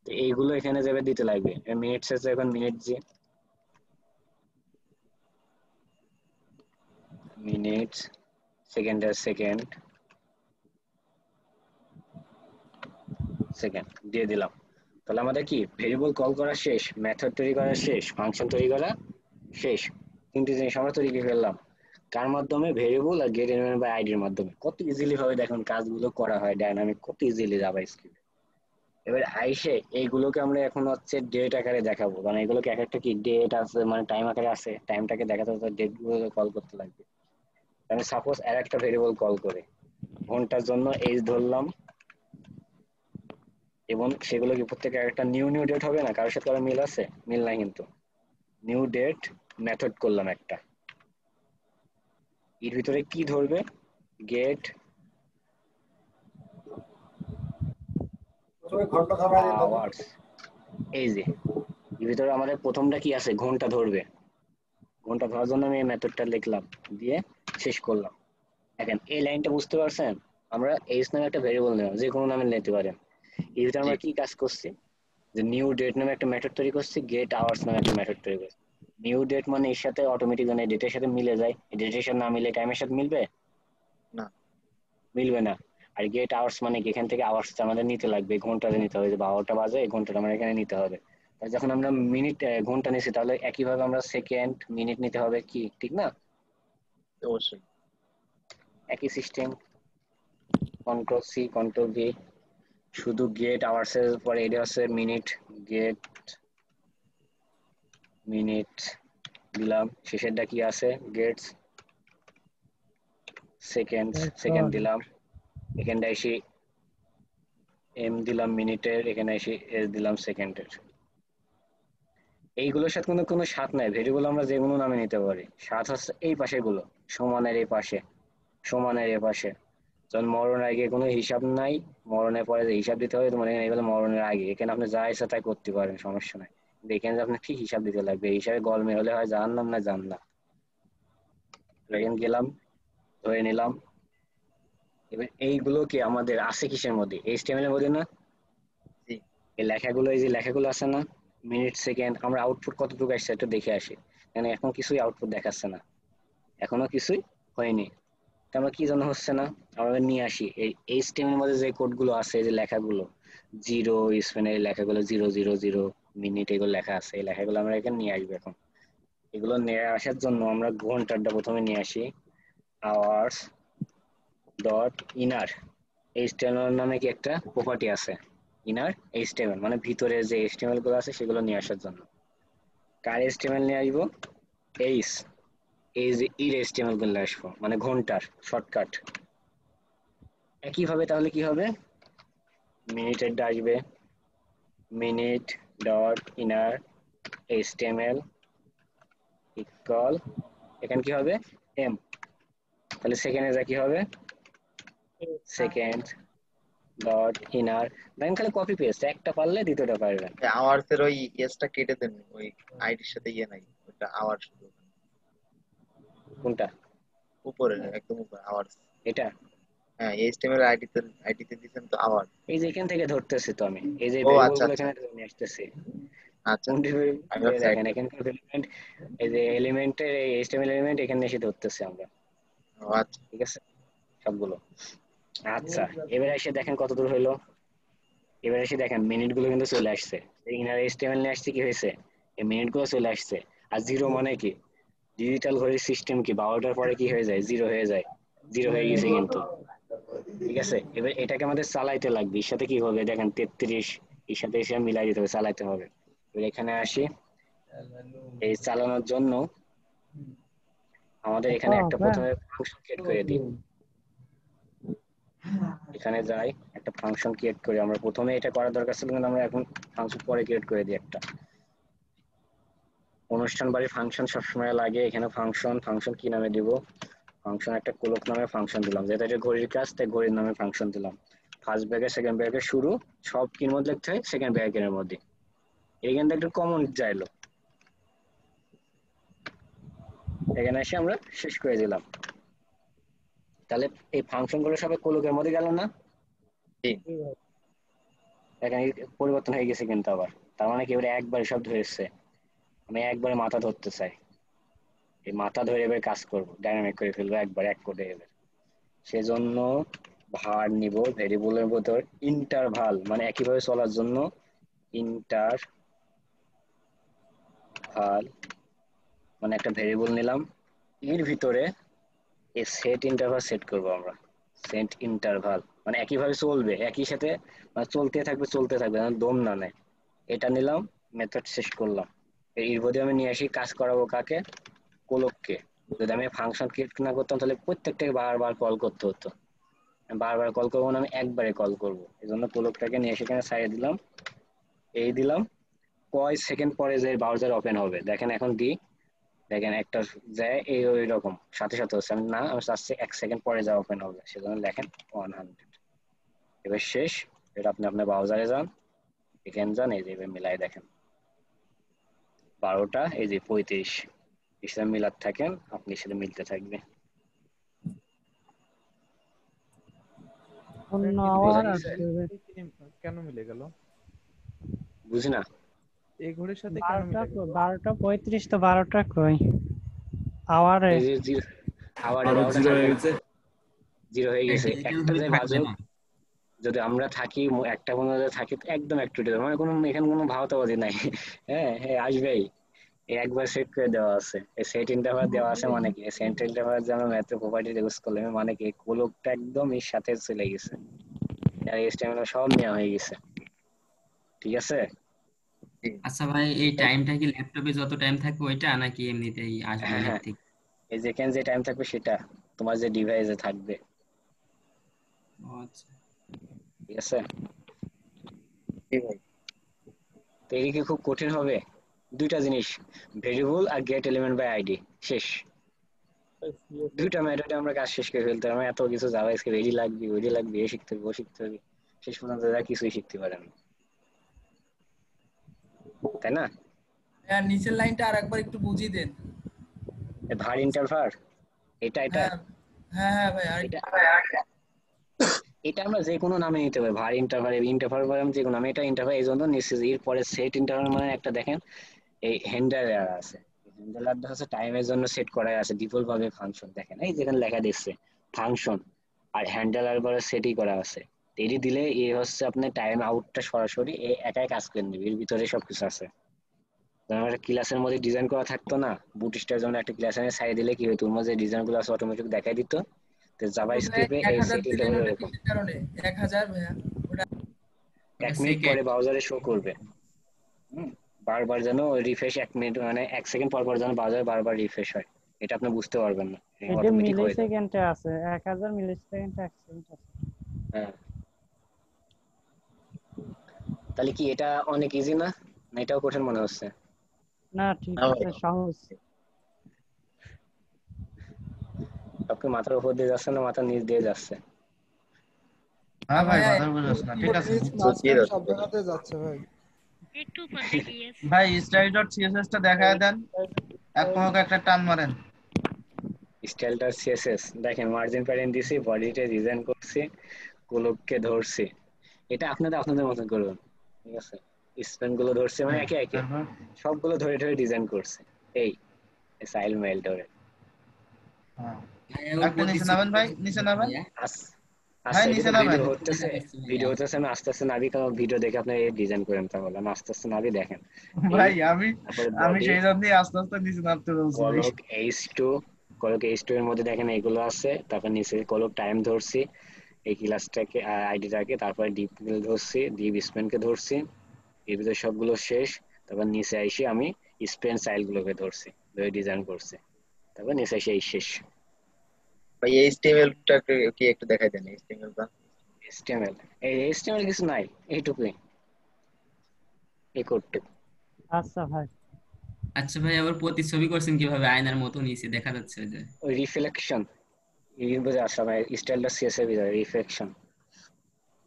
তো এইগুলো এখানে যাবে দিতে লাগবে। মিনিট শেষে এখন মিনিট যে মিনিট সেকেন্ডের সেকেন্ড সেকেন্ড দিয়ে দিলাম। তাহলে আমাদের কি ভেরিয়েবল কল করা শেষ, মেথড তৈরি করা শেষ, ফাংশন তৈরি করা শেষ, তিনটি জিনিস আমরা তৈরি করে ফেললাম। কার মাধ্যমে ভেরিয়েবল আর গেট এলিমেন্ট বাই আইডির মাধ্যমে। কত ইজিলি ভাবে দেখুন কাজগুলো করা হয় ডাইনামিক, কত ইজিলি জাভা স্ক্রিপ্ট। এবার আইসে এইগুলোকে আমরা এখন হচ্ছে ডেট আকারে দেখাবো, কারণ এগুলোকে এক একটা কি ডেট আছে মানে টাইম আকারে আছে, টাইমটাকে দেখাতে হলে ডেট গুলো কল করতে লাগবে। আমি সাপোজ আর একটা ভেরিয়েবল কল করে ঘন্টার জন্য এইজ ধরলাম, এবং সেগুলো কি প্রত্যেকে একটা নিউ ডেট হবে না, কারোর সাথে মিল আছে মিল নাই, কিন্তু নিউ ডেট মেথড করলাম একটা, এর ভিতরে কি ধরবে গেট আওয়ার্স, এই যে এর ভিতরে আমাদের প্রথমটা কি আছে ঘন্টা ধরবে, ঘন্টা ধরার জন্য আমি এই মেথডটা লিখলাম দিয়ে শেষ করলাম। এখন এই লাইনটা বুঝতে পারছেন, আমরা এইচ নামে একটা ভেরিয়েবল নিলাম, যে কোনো নামে নিতে পারেন। এর ভিতরে আমরা কি কাজ করছি যে নিউ ডেট নামে একটা মেথড তৈরি করছি, গেট আওয়ার্স নামে একটা মেথড তৈরি করছি। নিউ ডেট মানে এর সাথে অটোমেটিক মানে ডেটের সাথে মিলে যায়, ডেটের সাথে না মিলে টাইমের সাথে মিলবে না, মিলবে না। আর গেট আওয়ার্স মানে কি এখান থেকে আওয়ার্সটা আমাদের নিতে লাগবে, ঘন্টাতে নিতে হবে, যে 12টা বাজে এই ঘন্টাটা আমরা এখানে নিতে হবে। তাই যখন আমরা মিনিট ঘন্টা নিছি তাহলে একইভাবে আমরা সেকেন্ড মিনিট নিতে হবে, কি ঠিক না? অবশ্যই একই system, control C control V, শুধু গেট আওয়ার্স এর পরে এটা আছে মিনিট, গেট মিনিট দিলাম, শেষেরটা কি আছে গেটস সেকেন্ড, সেকেন্ড দিলাম, এখানটা এসে এম দিলাম মিনিটের, এখানে এসে এস দিলাম সেকেন্ডের। এইগুলোর সাথে কোনো স্বাদ নাই, ভেরিয়েবল আমরা যে কোনো নামে নিতে পারি। স্বাদ হচ্ছে এই পাশে গুলো, সমানের এই পাশে, সমানের এই পাশে। যখন মরণের আগে কোনো হিসাব নাই, মরণের পরে যে হিসাব দিতে হবে তোমার এখানে এগুলো মরণের আগে, এখানে আপনি যা ইচ্ছা তাই করতে পারেন, সমস্যা নাই। দেখেন যে আপনি ঠিক হিসাব দিতে লাগবে, এই হিসাবে গলমে হলে হয় জানলাম না জানলাম। এখানে গেলাম ধরে নিলাম। এবার এইগুলোকে আমাদের আছে কিসের মধ্যে, HTML এর মধ্যে না? এই লেখাগুলো, এই যে লেখাগুলো আছে না মিনিট সেকেন্ড, আমরা আউটপুট কতটুকু আসছে একটু দেখে আসি, কারণ এখন কিছুই আউটপুট দেখাচ্ছে না। এখনো কিছুই হয়নি। আমরা কি জন্য হচ্ছে না, আমরা নিয়ে আসি এই HTML এর মধ্যে যে কোডগুলো আছে, যে লেখাগুলো জিরো স্পেনের লেখাগুলো 000 মিনিট এগুলো লেখা আছে, এই লেখাগুলো আমরা এখানে নিয়ে আসবো। এখন এগুলো নিয়ে আসার জন্য আমরা ঘন্টাটা প্রথমে নিয়ে আসি আওয়ার্স ডট ইনার HTML নামে কি একটা প্রপার্টি আছে, ইনার HTML মানে ভিতরে যে HTML গুলো আছে সেগুলো নিয়ে আসার জন্য কার HTML নিয়ে আসবো, এই যে HTML গুলো আসবো, মানে ঘন্টার শর্টকাট। একইভাবে তাহলে কি হবে, মিনিটের আসবে minute dot inner HTML equal, এখানে কি হবে এম, তাহলে সেকেন্ডে যা কি হবে সেকেন্ড ডট ইনার, দেখেন খালি কপি পেস্ট, একটা পারলে দ্বিতীয়টা পারবেন। আওয়ার্স এর ওই এসটা কেটে দেন, ওই আইডির সাথে নাই, ওটা আওয়ার শুধু। কোনটা উপরে একদম উপরে আওয়ার্স, এটা হ্যাঁ HTML আইডিতে দিবেন তো আওয়ার। এই যে এখান থেকে ধরতেছি তো আমি, এই যে ও ভেরিয়েবল আচ্ছা গুলো আচ্ছা এখানে নিয়ে আসতেছি। আচ্ছা দেখেন এখানকার এলিমেন্ট, এই যে এলিমেন্টের এই HTML এলিমেন্ট এখানে এসে ধরতেছি আমরা। আচ্ছা ঠিক আছে সবগুলো। আচ্ছা এবারে এসে দেখেন কত দূর হইলো, এবারে এসে দেখেন মিনিট গুলো কিন্তু চলে আসছে, ইনার HTML নিয়ে আসছে কি হয়েছে, এই মিনিট গুলো চলে আসছে। আর জিরো মানে কি, ডিজিটাল ঘড়ির সিস্টেম কি 12টার পরে কি হয়ে যায়, জিরো হয়ে যায়, জিরো হয়ে গেছে কিন্তু। ঠিক আছে এবার এটাকে আমাদের চালাইতে লাগবে, এর সাথে কি হবে দেখেন 33, এর সাথে এসে মিলাই দিতে হবে, চালাইতে হবে। এবার এখানে আসি, এই চালানোর জন্য আমাদের এখানে একটা প্রথমে ফাংশন ক্রিয়েট করে দিই, এখানে যাই একটা ফাংশন ক্রিয়েট করি। আমরা প্রথমে এটা করার দরকার ছিল কিন্তু আমরা এখন ফাংশন পরে ক্রিয়েট করে দিই একটা। অনুষ্ঠান বাড়ি ফাংশন সবসময় লাগে, এখানে ফাংশন কি নামে দিব, ফাংশন একটা কোলক নামে ফাংশন দিলাম, যেটা যে ঘড়ির কাজ তাই ঘড়ির নামে ফাংশন দিলাম। ফার্স্ট ব্র্যাকেট সেকেন্ড ব্র্যাকেট শুরু সব কির মধ্যে লিখতে হয় সেকেন্ড ব্র্যাকেটের মধ্যে, এইখানে একটা কমন যাইলো, এখানে এসে আমরা শেষ করে দিলাম। তাহলে এই ফাংশন গুলো সবাই কোলকের মধ্যে গেল না, এখানে পরিবর্তন হয়ে গেছে কিন্তু আবার, তার মানে কি এবারে একবারে সব ধরেছে, আমি একবারে মাথা ধরতে চাই, এই মাথা ধরে এবার কাজ করব, ডাইনামিক করে ফেলবো একবার এক কোডে। এবার সেজন্য ভার নিব ভেরিয়েবলের ভিতর ইন্টারভাল, মানে একইভাবে চলার জন্য ইন্টারভাল মানে একটা ভেরিয়েবল নিলাম, এর ভিতরে এই সেট ইন্টারভাল সেট করব আমরা, সেট ইন্টারভাল মানে একইভাবে চলবে, একই সাথে মানে চলতে থাকবে দম না নেয়। এটা নিলাম, মেথড শেষ করলাম। এর মধ্যে আমি নিয়ে আসি কাজ করাবো কাকে, কোলককে। যদি আমি ফাংশন ক্রিয়েট না করতাম তাহলে প্রত্যেকটাকে বারবার কল করতে হতো, বারবার কল করবো না, আমি একবারে কল করবো। এই জন্য কোলকটাকে নিয়ে এসে এখানে সাইড দিলাম, এই দিলাম, কয় সেকেন্ড পরে যে ব্রাউজার ওপেন হবে দেখেন, এখন দিই দেখেন একটা যায় এই ওই রকম সাথে সাথে হচ্ছে, আমি না আমি চাচ্ছি 1 সেকেন্ড পরে যা ওপেন হবে, সেজন্য লেখেন 100। এবার শেষ, এটা আপনি আপনার ব্রাউজারে যান, এখানে যান, এই যে এবার মিলাই দেখেন 12টা এই যে 35, ইসলাম মিলাদ থাকেন আপনি সেটা মিলতে থাকবে। কেন মিলে গেল বুঝি না, এই ঘড়ির সাথে কেন মিলে গেল? 12:35 তো 12টা কই আওয়ারে জিরো হয়ে গেছে, জিরো হয়ে গেছে। একটা যে বাজে যদি আমরা থাকি একটা পর্যন্ত থাকি একদম একটু মানে কোনো এখানে কোনো ভাওতাবাজি নাই। হ্যাঁ হ্যাঁ আসবেই, একবার সেট করে দেওয়া আছে, এই সেট ইন্টারভাল দেওয়া আছে মানে কি, সেট ইন্টারভাল যে আমরা ম্যাথের প্রপার্টি ইউজ করলাম মানে কি কোলকটা একদম এর সাথে চলে গেছে, আর HTML সব নেওয়া হয়ে গেছে। ঠিক আছে। আচ্ছা ভাই এই টাইমটা কি ল্যাপটপে যত টাইম থাকবে ওইটা নাকি এমনিতেই আসবে হ্যাঁ নেট থেকে? এই যেখানে যে টাইম থাকবে সেটা তোমার যে ডিভাইসে থাকবে। আচ্ছা ঠিক আছে। তো এই কি খুব কঠিন হবে? দুইটা জিনিস, ভেরিয়েবল আর গেট এলিমেন্ট বাই আইডি, শেষ। দুইটা মেথডে আমরা কাজ শেষ করে ফেলতে পারবো। এত কিছু জাভাস্ক্রিপ্ট রেডি লাগবে, ওইডি লাগবে, এ শিখতে হবে ও শিখতে হবে, শেষ পর্যন্ত যা কিছুই শিখতে পারেন, তাই না? হ্যাঁ নিচের লাইনটা আরেকবার একটু বুঝিয়ে দেন। ভার ইন্টারভাল এটা হ্যাঁ ভাই এটা আমরা যে কোনো নামে নিতে পারি, ভার ইন্টারভাল যে কোনো নামে, এটা ইন্টারভাল এই জন্য নিশ্চিত। এরপরে সেট ইন্টারভাল মানে একটা দেখেন এই হ্যান্ডার আছে, হ্যান্ডেলারটা হচ্ছে টাইমের জন্য সেট করা আছে ডিফল্ট ভাবে ফাংশন। দেখেন এই যেখানে লেখা দিচ্ছে ফাংশন, আর হ্যান্ডেলার পরে সেটই করা আছে। এটি দিলে এই হচ্ছে আপনার টাইম আউটটা সরাসরি একাই কাজ করে নেবে, এর ভিতরে সবকিছু আছে। একটা ক্লাসের মধ্যে ডিজাইন করা থাকতো না, বুটস্ট্র্যাপ যেমন একটা ক্লাসের সাইড দিলে কি হতো, ওর মধ্যে ডিজাইনগুলো আছে অটোমেটিক দেখাই দিত। তো জাভা স্ক্রিপ্টে এই 1000 সেটিংটা দিলেন হলো ওটা এরকম, কিসের কারণে? 1000 ভাইয়া ওটা 1 মিনিট পরে ব্রাউজারে শো করবে। বারবার যেন রিফ্রেশ 1 মিনিট মানে 1 সেকেন্ড পর পর যেন ব্রাউজারে বারবার রিফ্রেশ হয়, এটা আপনি বুঝতে পারবেন না, এটা অটোমেটিক মিলি হয়ে যাবে। সেকেন্ডে আছে, 1000 মিলি সেকেন্ডে 1 সেকেন্ড আছে। হ্যাঁ, তাহলে কি এটা অনেক ইজি না, না এটাও কঠিন মনে হচ্ছে? না ঠিক আছে, সহজ। আপনি মাথার উপর দিয়ে যাচ্ছে না মাথার নিচ দিয়ে যাচ্ছে? হ্যাঁ ভাই মাথার উপর যাচ্ছে না, ঠিক আছে। সব জায়গাতে যাচ্ছে ভাই। একটু উপর দিয়ে গিয়েছে। ভাই style.css টা দেখায় দেন, এক পলকে একটা টান মারেন। style.css দেখেন, মার্জিন প্যারেন্ট দিছি, বডিতে ডিজাইন করছি, কোলককে ধরছি। এটা আপনাদের মতন করবেন, ঠিক আছে? স্পেন গুলো ধরছে মানে একে একে সবগুলো ধরে ধরে ডিজাইন করছে। এই স্টাইল মেল ধরে আপনি নিচে নামেন ভাই, নিচে নামেন ভাই, নিচে নামেন। ভিডিও হতেছে, আমি আস্তে আস্তে নাবি, কারণ ভিডিও দেখে আপনি ডিজাইন করেন, তাহলে আমি আস্তে আস্তে নাবি। দেখেন ভাই আমি সেই জন্যই আস্তে আস্তে নিচে নামতে বলছি। কলক H2 এর মধ্যে দেখেন এগুলো আছে, তারপর নিচে কলক টাইম ধরছি এই ক্লাসটাকে আইডিটাকে, তারপর ডিপ ধরছি, ডিপ স্পেনকে ধরছি, এর ভিতরে সবগুলো শেষ। তারপর নিচে এসে আমি স্পেন স্টাইল গুলোকে ধরছি, ধরে ডিজাইন করছি, তারপর নিচে এসে এই শেষ। ভাই HTML টা কি একটু দেখাই দেন? HTML টা HTML কিছু নাই, এইটুকুই এই কোডটুকু। আচ্ছা ভাই। আচ্ছা ভাই, আবার প্রতিছবি করছেন কিভাবে? আয়নার মতো নিচে দেখা যাচ্ছে যে ওই রিফ্লেকশন, এই বুঝে আসা ভাই, স্টাইল.css এর ভিতরে রিফ্লেকশন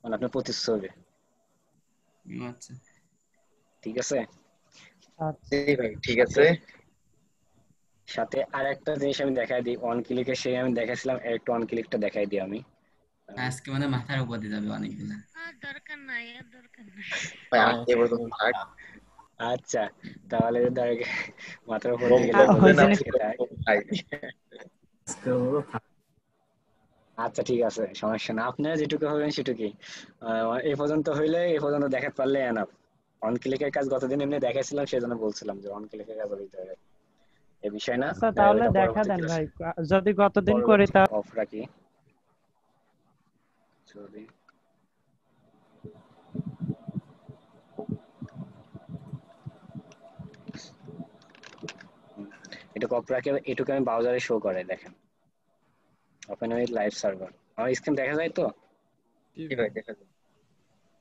মানে আপনার প্রতিছবি। আচ্ছা ঠিক আছে। জি ভাই ঠিক আছে। সাথে আরেকটা জিনিস আমি দেখাই দিই, অন ক্লিকে সেই আমি দেখাইছিলাম, একটু অন ক্লিকটা দেখাই দিই আমি। আজকে মানে মাথার উপর দিয়ে যাবে অনেকগুলা। দরকার নাই, দরকার নাই ভাই আজকে বলুন থাক। আচ্ছা তাহলে মাথার উপর দিয়ে গেলে আচ্ছা ঠিক আছে, সমস্যা না, আপনারা যেটুকু হবেন সেটুকুই। এই পর্যন্ত হইলে এই পর্যন্ত দেখাতে পারলে এনাফ। অন ক্লিকের কাজ গতদিন এমনি দেখাইছিলাম, সেজন্য বলছিলাম যে অন ক্লিকের কাজ দিতে হবে, এই বিষয় না। আচ্ছা তাহলে দেখা দেন ভাই, যদি গতদিন করি তা অফ রাখি। সরি এটা অফ রাখি, এটুকু আমি ব্রাউজারে শো করে। দেখেন ওপেন উইথ লাইভ সার্ভার, আমার স্ক্রিন দেখা যায় তো? জি ভাই দেখা যায়।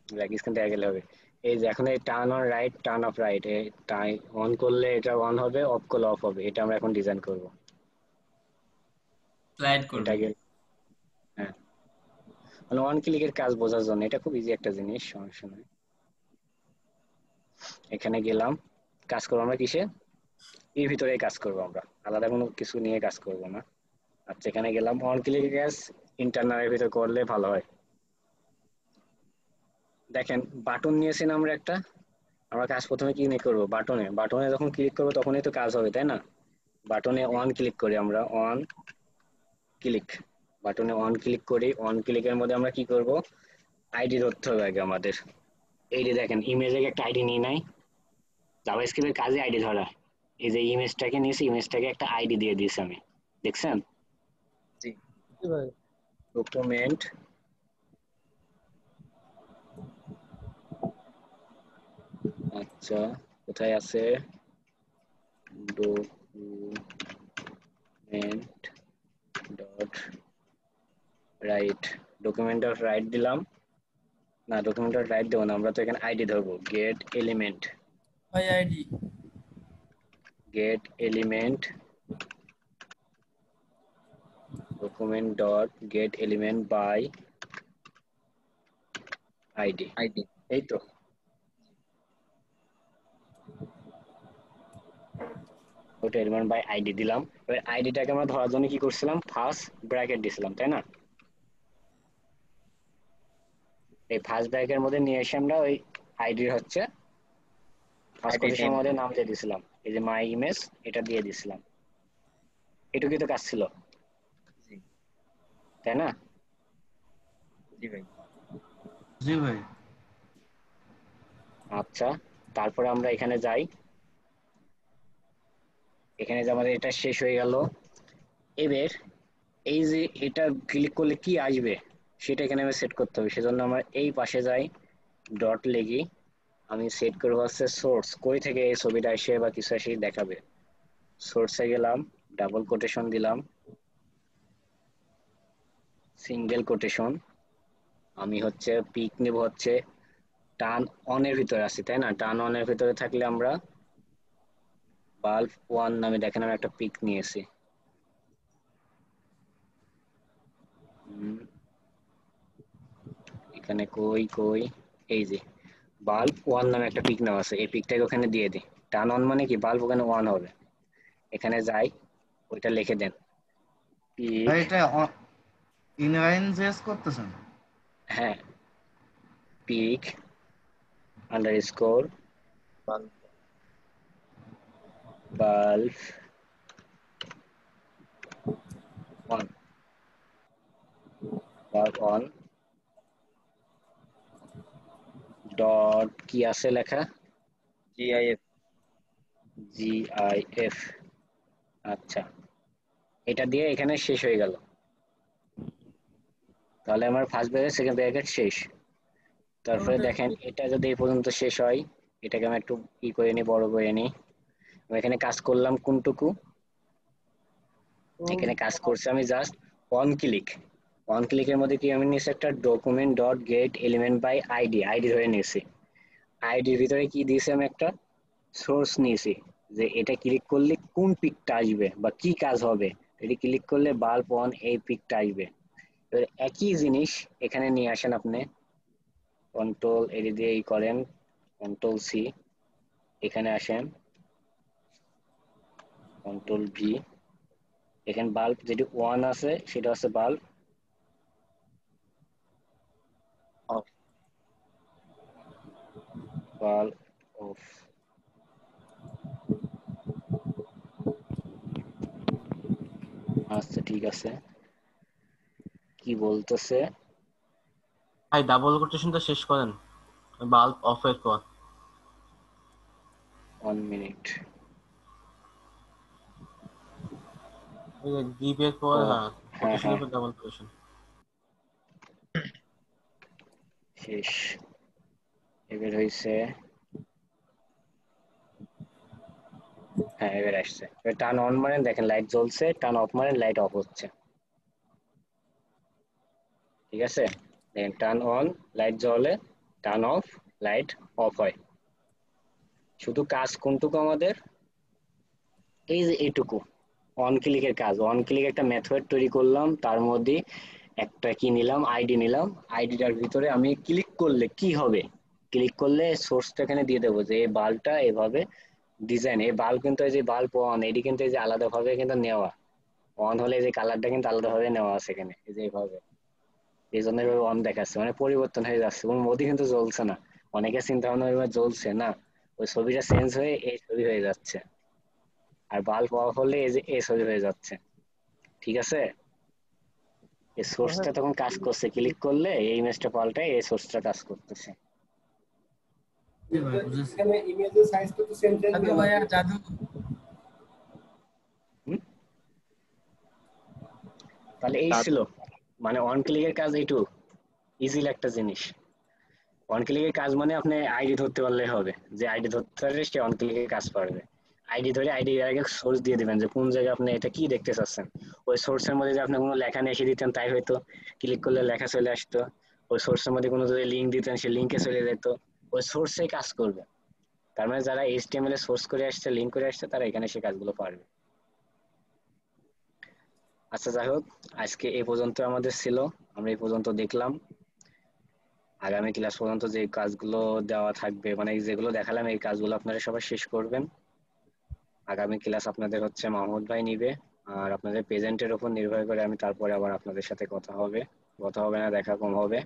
লাইক স্ক্রিন দেখা গেলে হবে। এই যে এখন এই turn on right, turn off right, এই টাই অন করলে এটা অন হবে, অফ করলে অফ হবে। এটা আমরা এখন ডিজাইন করব, স্লাইড করব। হ্যাঁ মানে ওয়ান ক্লিকের কাজ বোঝার জন্য এটা খুব ইজি একটা জিনিস, সমস্যা নাই। এখানে গেলাম, কাজ করবো আমরা কিসে? এর ভিতরেই কাজ করবো আমরা, আলাদা কোনো কিছু নিয়ে কাজ করব না। আচ্ছা এখানে গেলাম, ওয়ান ক্লিকের কাজ ইন্টারনালের ভিতরে করলে ভালো হয়। দেখেন বাটন নিয়েছি না আমরা একটা, আমরা কাজ প্রথমে কি নিয়ে করবো? বাটনে যখন ক্লিক করবো তখনই তো কাজ হবে, তাই না? বাটনে ওয়ান ক্লিক করি আমরা, ওয়ান ক্লিক, বাটনে অন ক্লিক করি। অন ক্লিকের মধ্যে আমরা কি করব? আইডি ধরতে হবে আগে আমাদের। এই যে দেখেন ইমেজে একটা আইডি নিয়ে নাই, জাভাস্ক্রিপ্টের কাজে আইডি ধরা। এই যে ইমেজটাকে নিয়েছি, ইমেজটাকে একটা আইডি দিয়ে দিয়েছি আমি, দেখছেন? জি ভাই ডকুমেন্ট আচ্ছা কোথায় আছে? Document dot right, document dot right দিলাম না, ডকুমেন্ট ডট রাইট দেবো না, আমরা তো এখানে আইডি ধরবো। গেট এলিমেন্ট, ভাই ID gate element document dot get element by id, এই তো। ওটা এলিমেন্ট বাই আইডি দিলাম। এবার আইডিটাকে আমরা ধরার জন্য কি করছিলাম? ফার্স্ট ব্র্যাকেট দিছিলাম, তাই না? এই ফার্স্ট ব্র্যাকেটের মধ্যে নিয়ে এসে আমরা ওই আইডির হচ্ছে ফার্স্ট কোটেশনের মধ্যে নাম দিয়ে দিছিলাম, এই যে মাই ইমেজ এটা দিয়ে দিছিলাম। এটুকুই তো কাজ ছিল, তাই না? জি ভাই। জি ভাই। আচ্ছা, তারপরে আমরা এখানে যাই। এখানে যে আমাদের এটা শেষ হয়ে গেল। এবার এই যে এটা ক্লিক করলে কি আসবে সেটা এখানে আমি সেট করতে হবে। সেজন্য আমরা এই পাশে যাই, ডট লিখি, আমি সেট করবো হচ্ছে সোর্স, কই থেকে এই ছবিটা এসে বা কিছু এসে দেখাবে। সোর্সে গেলাম, ডাবল কোটেশন দিলাম, সিঙ্গেল কোটেশন, আমি হচ্ছে পিক নেব হচ্ছে টার্ন অনের ভিতরে আছি, তাই না? টার্ন অনের ভিতরে থাকলে আমরা বাল্ব 1 নামে দেখেন আমি একটা পিক নিয়েছি। এখানে কই কই এই যে বাল্ব 1 নামে একটা পিক নেওয়া আছে, এই পিকটাকে ওখানে দিয়ে দিই। টার্ন অন মানে কি বাল্ব ওখানে 1 হবে। এখানে যাই, ওইটা লিখে দেন পিক। এটা ইনলাইন জেস করতেছেন? হ্যাঁ, pic underscore bulb 1, bulb 1 dot কি আছে লেখা, জিআইএফ। আচ্ছা, এটা দিয়ে এখানে শেষ হয়ে গেল। তাহলে আমার ফার্স্ট ব্র্যাকেট সেকেন্ড ব্র্যাকেট শেষ। তারপরে দেখেন এটা যদি এই পর্যন্ত শেষ হয়, এটাকে আমি একটু ই করে নিই, বড় করে নিই। আমি এখানে কাজ করলাম কোনটুকু, এখানে কাজ করছি আমি জাস্ট অন ক্লিক। অন ক্লিকের মধ্যে কি আমি নিয়েছি একটা document dot get element by ID, ID ধরে নিয়েছি। আইডির ভিতরে কি দিয়েছি আমি একটা সোর্স নিয়েছি, যে এটা ক্লিক করলে কোন পিকটা আসবে বা কি কাজ হবে। এটি ক্লিক করলে বাল্ব 1 এই পিকটা আসবে। এবার একই জিনিস এখানে নিয়ে আসেন আপনি, কন্ট্রোল এডি দিয়ে ই করেন, কন্ট্রোল সি, এখানে আসেন, কন্ট্রোল ভি, এখানে বাল্ব যেটি 1 আছে সেটা হচ্ছে বাল্ব অফ, বাল্ব অফ। আচ্ছা ঠিক আছে, কি বলতেছে? ভাই ডাবল কোটেশনটা শেষ করেন বাল্ব অফ এর পর। 1 মিনিট। এই যে ডিপ এর পর, হ্যাঁ কোটেশনের পর ডাবল কোটেশন শেষ। এবার হইছে, হ্যাঁ এবার আসছে। টার্ন অন মানে দেখেন লাইট জ্বলছে, টার্ন অফ মানে লাইট অফ হচ্ছে। ঠিক আছে, দেখেন টার্ন অন লাইট জ্বলে, টার্ন অফ লাইট অফ হয়। শুধু কাজ কোনটুকু আমাদের, এই যে এইটুকু অন ক্লিকের কাজ। অন ক্লিক একটা মেথড তৈরি করলাম, তার মধ্যে একটা কি নিলাম, আইডি নিলাম। আইডিটার ভিতরে আমি ক্লিক করলে কি হবে, ক্লিক করলে সোর্সটা এখানে দিয়ে দেবো যে এই বাল্বটা এভাবে ডিজাইন। এই বাল্ব কিন্তু এই যে বাল্ব অন, এটি কিন্তু এই যে আলাদাভাবে কিন্তু নেওয়া, অন হলে যে কালারটা কিন্তু আলাদাভাবে নেওয়া আছে এখানে, এই যে এইভাবে, এই জন্য এভাবে অন দেখাচ্ছে, মানে পরিবর্তন হয়ে যাচ্ছে। কোন মোদি কিন্তু জ্বলছে না, অনেকে চিন্তা ভাবনা এবার জ্বলছে না, ওই ছবিটা চেঞ্জ হয়ে এই ছবি হয়ে যাচ্ছে। আর বাল্ব অফ হলে এই যে এই ছবি হয়ে যাচ্ছে। ঠিক আছে, এই সোর্সটা তখন কাজ করছে, ক্লিক করলে এই ইমেজটা পাল্টায় এই সোর্সটা কাজ করতেছে। এখানে ইমেজের সাইজটা তো সেম চেঞ্জ জাদু ভাইয়া জাদু। তাহলে এই ছিল মানে অন ক্লিকের কাজ, এইটু ইজিলি একটা জিনিস। অন ক্লিকের কাজ মানে আপনি আইডি ধরতে পারলে হবে, যে আইডি ধরতে পারলে সে অন ক্লিকের কাজ পারবে। আইডি ধরে আইডি আগে সোর্স দিয়ে দিবেন, যে কোন জায়গায় আপনি এটা কি দেখতে চাচ্ছেন। ওই সোর্সের মধ্যে যদি আপনি কোনো লেখা নিয়ে এসে দিতেন তাই হয়তো ক্লিক করলে লেখা চলে আসতো। ওই সোর্সের মধ্যে কোনো যদি লিঙ্ক দিতেন সে লিঙ্কে চলে যেত, ওই সোর্সে কাজ করবে। তার মানে যারা HTML এ সোর্স করে আসছে, লিঙ্ক করে আসছে, তারা এখানে সে কাজগুলো পারবে। আচ্ছা যাই হোক, আজকে এই পর্যন্ত আমাদের ছিল, আমরা এই পর্যন্ত দেখলাম। আগামী ক্লাস পর্যন্ত যে কাজগুলো দেওয়া থাকবে, মানে যেগুলো দেখালাম এই কাজগুলো আপনারা সবাই শেষ করবেন। আগামী ক্লাস আপনাদের হচ্ছে মাহমুদ ভাই নিবে, আর আপনাদের প্রেজেন্টের উপর নির্ভর করে আমি তারপরে আবার আপনাদের সাথে কথা হবে না, দেখা কম হবে।